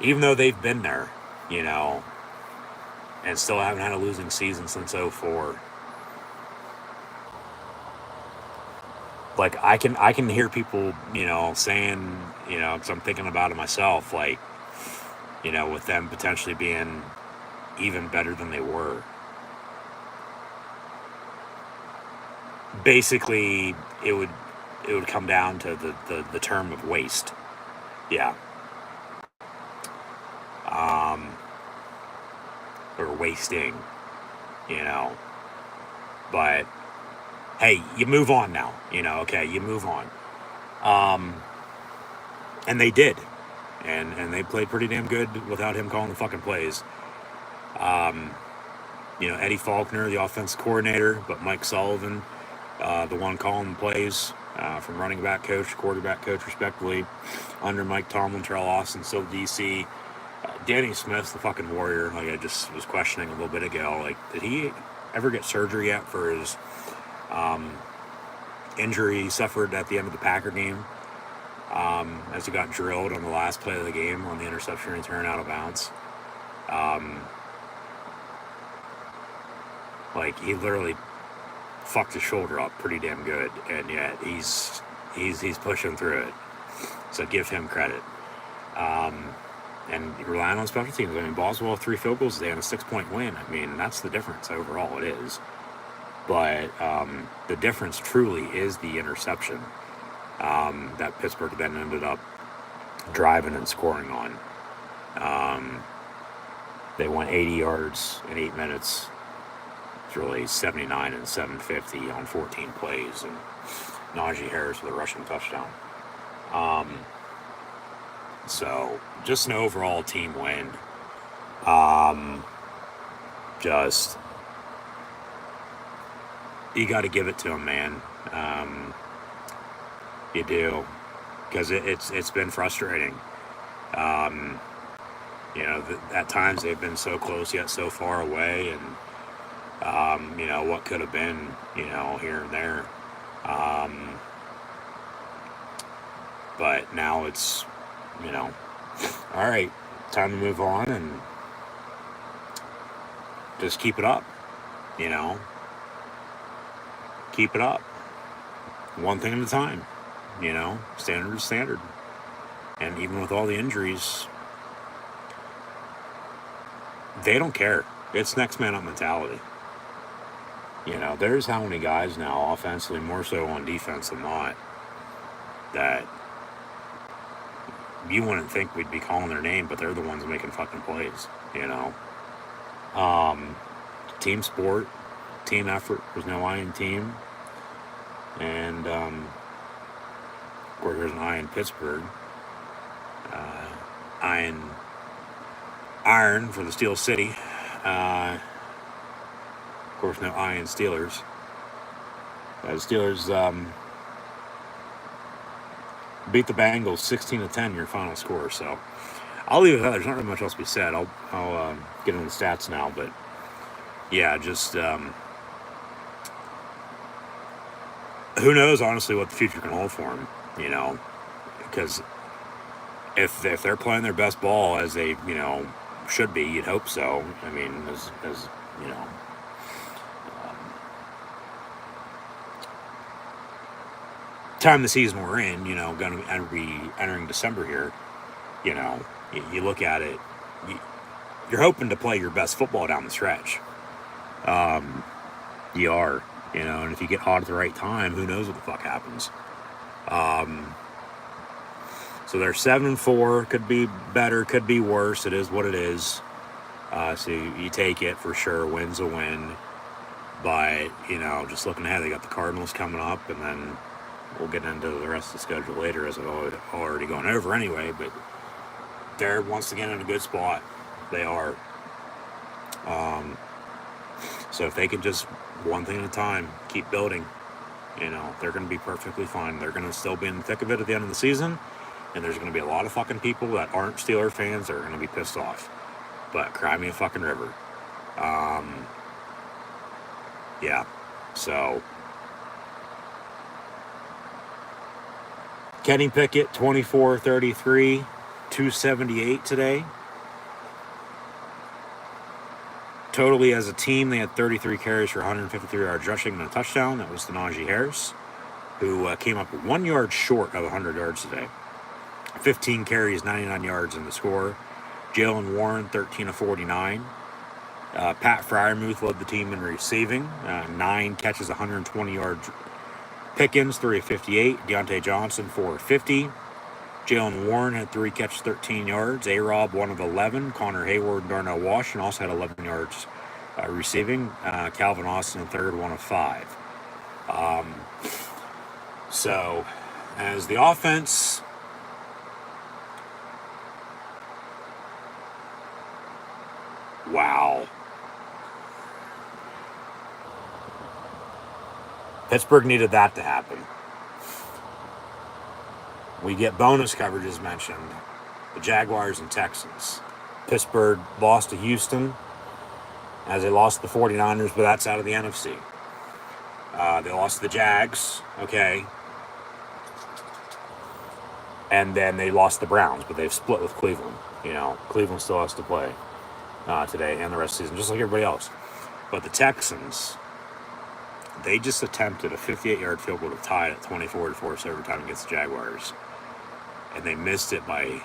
Even though they've been there, you know, and still haven't had a losing season since 2004. Like, I can hear people, you know, saying, you know, because I'm thinking about it myself, like, you know, with them potentially being even better than they were. Basically, it would come down to the term of waste. Yeah. Or wasting, you know. But hey, you move on now, you know, okay, you move on. And they did. And they played pretty damn good without him calling the fucking plays. You know, Eddie Faulkner, the offense coordinator, but Mike Sullivan, the one calling the plays, from running back coach, quarterback coach, respectively, under Mike Tomlin, Terrell Austin, still DC. Danny Smith's the fucking warrior, like I just was questioning a little bit ago. Like, did he ever get surgery yet for his injury he suffered at the end of the Packer game, as he got drilled on the last play of the game on the interception return out of bounds? Like, he literally fucked his shoulder up pretty damn good, and yet he's pushing through it. So give him credit. And relying on special teams. I mean, Boswell 3 field goals today on a 6-point win. I mean, that's the difference overall. It is. But the difference truly is the interception that Pittsburgh then ended up driving and scoring on. They went 80 yards in 8 minutes. It's really 79 and 750 on 14 plays. And Najee Harris with a rushing touchdown. So, just an overall team win. Just, you got to give it to him, man. You do, because it's been frustrating. You know, at times they've been so close yet so far away, and you know what could have been, you know, here and there. But now it's, you know, all right, time to move on and just keep it up, you know. Keep it up. One thing at a time, you know. Standard is standard. And even with all the injuries, they don't care. It's next man up mentality. You know, there's how many guys now, offensively, more so on defense than not, that you wouldn't think we'd be calling their name, but they're the ones making fucking plays, you know. Team sport, team effort. There's no I in team. And, of course, there's an I in Pittsburgh. Iron for the Steel City. Of course, no I in Steelers. The Steelers, beat the Bengals 16-10, your final score. So I'll leave it at that. There's not really much else to be said. I'll get into the stats now, but yeah, just who knows, honestly, what the future can hold for them, because if they're playing their best ball as they, should be, you'd hope so. I mean, as time of the season we're in, going to be entering December here, you look at it, you're hoping to play your best football down the stretch. You are, and if you get hot at the right time, who knows what the fuck happens. So they're 7-4, could be better, could be worse. It is what it is. So you take it for sure. Win's a win. But, just looking ahead, they got the Cardinals coming up, and then we'll get into the rest of the schedule later, as I've already gone over anyway. But they're once again in a good spot. They are. So if they can just one thing at a time, keep building, they're going to be perfectly fine. They're going to still be in the thick of it at the end of the season. And there's going to be a lot of fucking people that aren't Steeler fans that are going to be pissed off. But cry me a fucking river. Yeah. So Kenny Pickett, 24-33, 278 today. Totally as a team, they had 33 carries for 153 yards rushing and a touchdown. That was to Najee Harris, who came up 1 yard short of 100 yards today. 15 carries, 99 yards in the score. Jalen Warren, 13-49. Pat Freiermuth led the team in receiving. 9 catches, 120 yards. Pickens, 3-58. Deontay Johnson, 4-50. Jalen Warren had 3 catches, 13 yards. A-Rob, 1 of 11. Connor Hayward and Darnell Washington also had 11 yards receiving. Calvin Austin, third, 1 of 5. So, as the offense... Wow. Pittsburgh needed that to happen. We get bonus coverage, as mentioned. The Jaguars and Texans. Pittsburgh lost to Houston, as they lost to the 49ers, but that's out of the NFC. They lost to the Jags, okay. And then they lost to the Browns, but they've split with Cleveland. Cleveland still has to play today and the rest of the season, just like everybody else. But the Texans, they just attempted a 58-yard field goal to tie it at 24-4 every time against the Jaguars. And they missed it by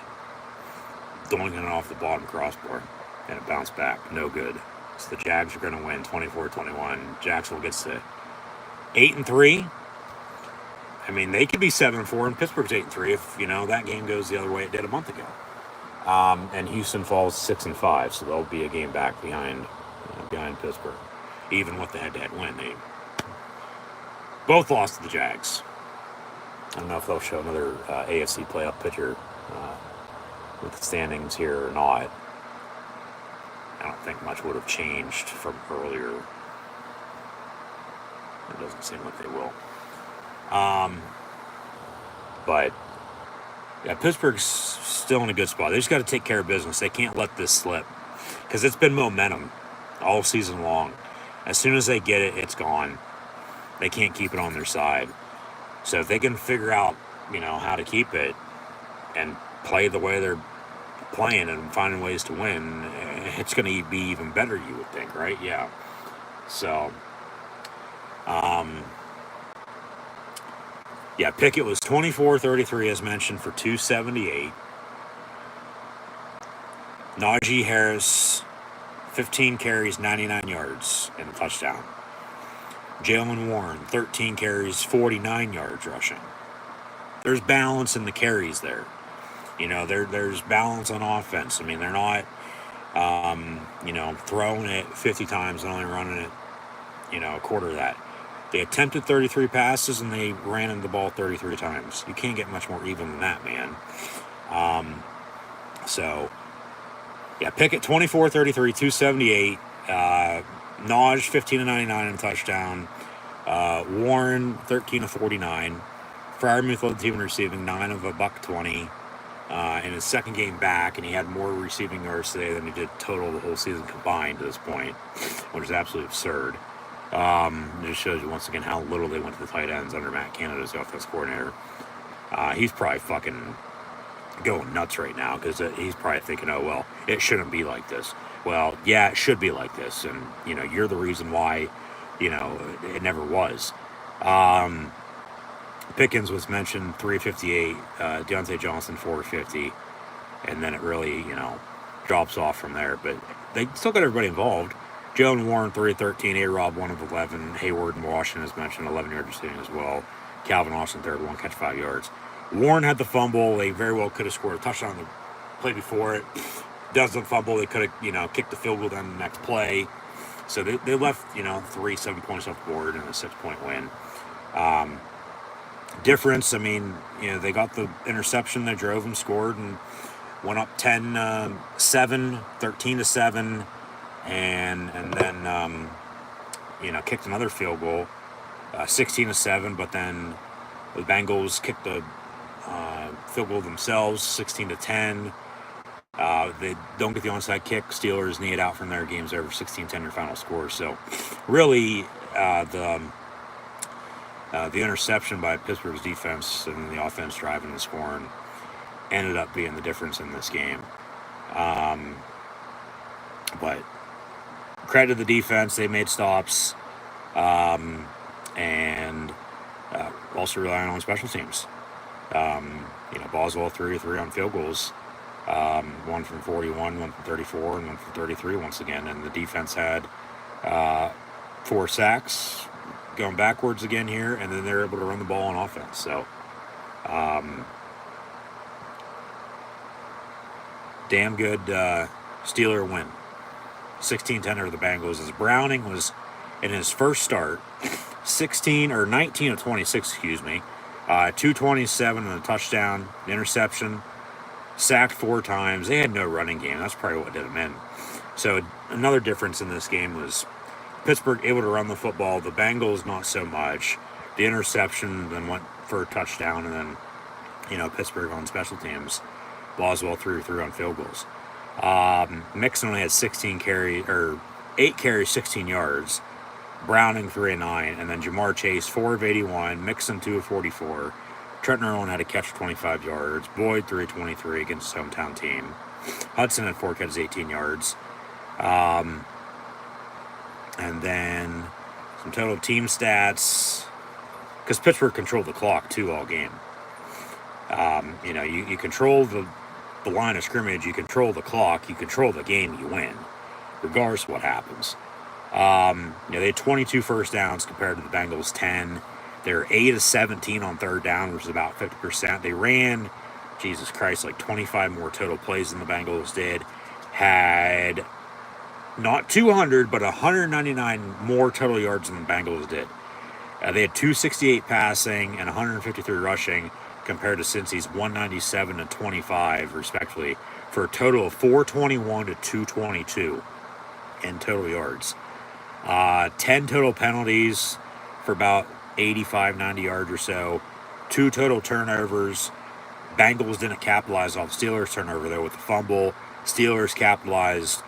doinking it off the bottom crossbar. And it bounced back. No good. So the Jags are going to win 24-21. Jacksonville gets to 8-3. I mean, they could be 7-4, and Pittsburgh's 8-3 if, that game goes the other way it did a month ago. And Houston falls 6-5, so they'll be a game back behind Pittsburgh. Even with the head-to-head win, they both lost to the Jags. I don't know if they'll show another AFC playoff picture with the standings here or not. I don't think much would have changed from earlier. It doesn't seem like they will. But yeah, Pittsburgh's still in a good spot. They just got to take care of business. They can't let this slip, because it's been momentum all season long. As soon as they get it, it's gone. They can't keep it on their side. So if they can figure out, how to keep it and play the way they're playing and finding ways to win, it's going to be even better, you would think, right? Yeah. So, yeah, Pickett was 24-33, as mentioned, for 278. Najee Harris, 15 carries, 99 yards, and a touchdown. Jalen Warren, 13 carries, 49 yards rushing. There's balance in the carries there. There's balance on offense. I mean, they're not, throwing it 50 times and only running it, a quarter of that. They attempted 33 passes and they ran into the ball 33 times. You can't get much more even than that, man. So, yeah, Pickett 24-33, 278. Naj 15-99 and a touchdown. Warren 13-49, Fryermuth led the team in receiving, 9 of $120 in his second game back, and he had more receiving yards today than he did total the whole season combined to this point, which is absolutely absurd. It just shows you once again how little they went to the tight ends under Matt Canada as the offense coordinator. He's probably fucking going nuts right now because he's probably thinking, oh, well, it shouldn't be like this. Well, yeah, it should be like this. And, you're the reason why, it never was. Pickens was mentioned, 358. Deontay Johnson, 450. And then it really, drops off from there. But they still got everybody involved. Joe and Warren, 313. A-Rob, 1 of 11. Hayward and Washington, as mentioned, 11 yards receiving as well. Calvin Austin, third, 1 catch, 5 yards. Warren had the fumble. They very well could have scored a touchdown on the play before it. Doesn't fumble. They could have, kicked the field goal down the next play. So they left, 7 points off the board and a 6-point win. Difference, I mean, they got the interception. They drove and scored and went up 10-7, 13-7, and then, kicked another field goal, 16-7, but then the Bengals kicked the field goal themselves, 16-10. They don't get the onside kick. Steelers knee it out from their games over, 16-10 your final score. So really the interception by Pittsburgh's defense and the offense driving and scoring ended up being the difference in this game. But credit to the defense. They made stops and also relying on special teams. Boswell 3 on field goals. 1 from 41, 1 from 34, and 1 from 33 once again. And the defense had 4 sacks, going backwards again here, and then they're able to run the ball on offense. So, damn good Steeler win. 16-10 over the Bengals. As Browning was in his first start, 19 of 26, 227 and a touchdown, interception, sacked 4 times. They had no running game. That's probably what did them in. So another difference in this game was Pittsburgh able to run the football. The Bengals not so much. The interception then went for a touchdown, and then Pittsburgh on special teams. Boswell threw on field goals. Mixon only had 8 carries, 16 yards. Browning 3 of 9, and then Jamar Chase 4 of 81. Mixon 2 of 44. Trenton Irwin had a catch for 25 yards. Boyd 3 of 23 against his hometown team. Hudson had 4 catches, 18 yards. And then some total team stats, because Pittsburgh controlled the clock too all game. You control the line of scrimmage, you control the clock, you control the game, you win, regardless of what happens. They had 22 first downs compared to the Bengals 10. They're 8 of 17 on third down, which is about 50%. They ran, Jesus Christ, like 25 more total plays than the Bengals did. Had not 200, but 199 more total yards than the Bengals did. They had 268 passing and 153 rushing compared to Cincy's 197 and 25, respectively, for a total of 421 to 222 in total yards. 10 total penalties for about 85, 90 yards or so. 2 total turnovers. Bengals didn't capitalize off Steelers' turnover, though, with the fumble. Steelers capitalized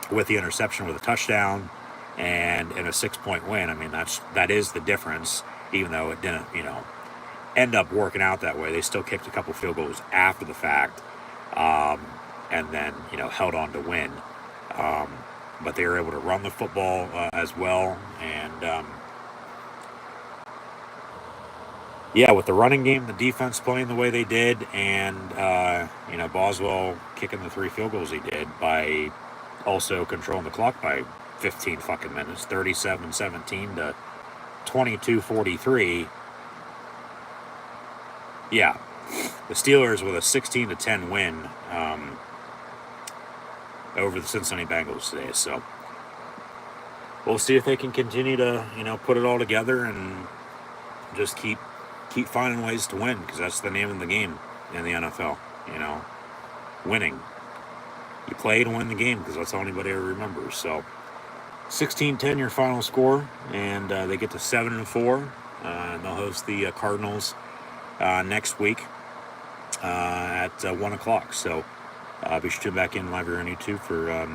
with the interception with a touchdown and in a 6-point win. I mean, that is the difference, even though it didn't, end up working out that way. They still kicked a couple field goals after the fact and then, held on to win. But they were able to run the football as well. And, with the running game, the defense playing the way they did, and, Boswell kicking the 3 field goals he did by also controlling the clock by 15 fucking minutes, 37-17 to 22-43. Yeah, the Steelers with a 16-10 win over the Cincinnati Bengals today. So we'll see if they can continue to, put it all together and just keep finding ways to win, because that's the name of the game in the NFL. Winning. You play to win the game, because that's all anybody ever remembers. So 16-10 your final score, and they get to 7-4. And they'll host the Cardinals next week at 1 o'clock. So be sure to tune back in live here on YouTube for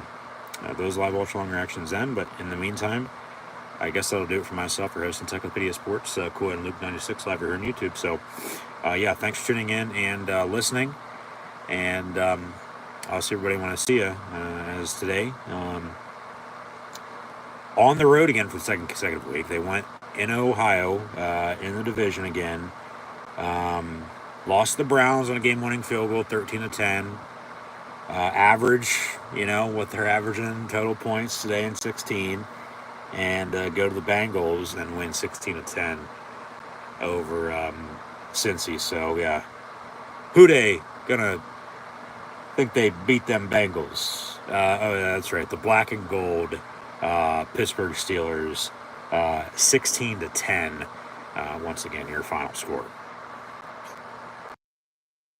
those live watch-along reactions then. But in the meantime, I guess that'll do it for myself for hosting Encyclopedia Sports, Coy and Luke 96 live here on YouTube. So, yeah, thanks for tuning in and listening. And I'll see everybody when I see you, as today. On the road again for the second consecutive week. They went in Ohio in the division again. Lost the Browns on a game-winning field goal, 13-10. Average, what they're averaging in total points today in 16. And go to the Bengals and win 16-10 over Cincy. So, yeah. Who they gonna think they beat them Bengals? Oh, that's right. The black and gold Pittsburgh Steelers, 16-10. Once again, your final score.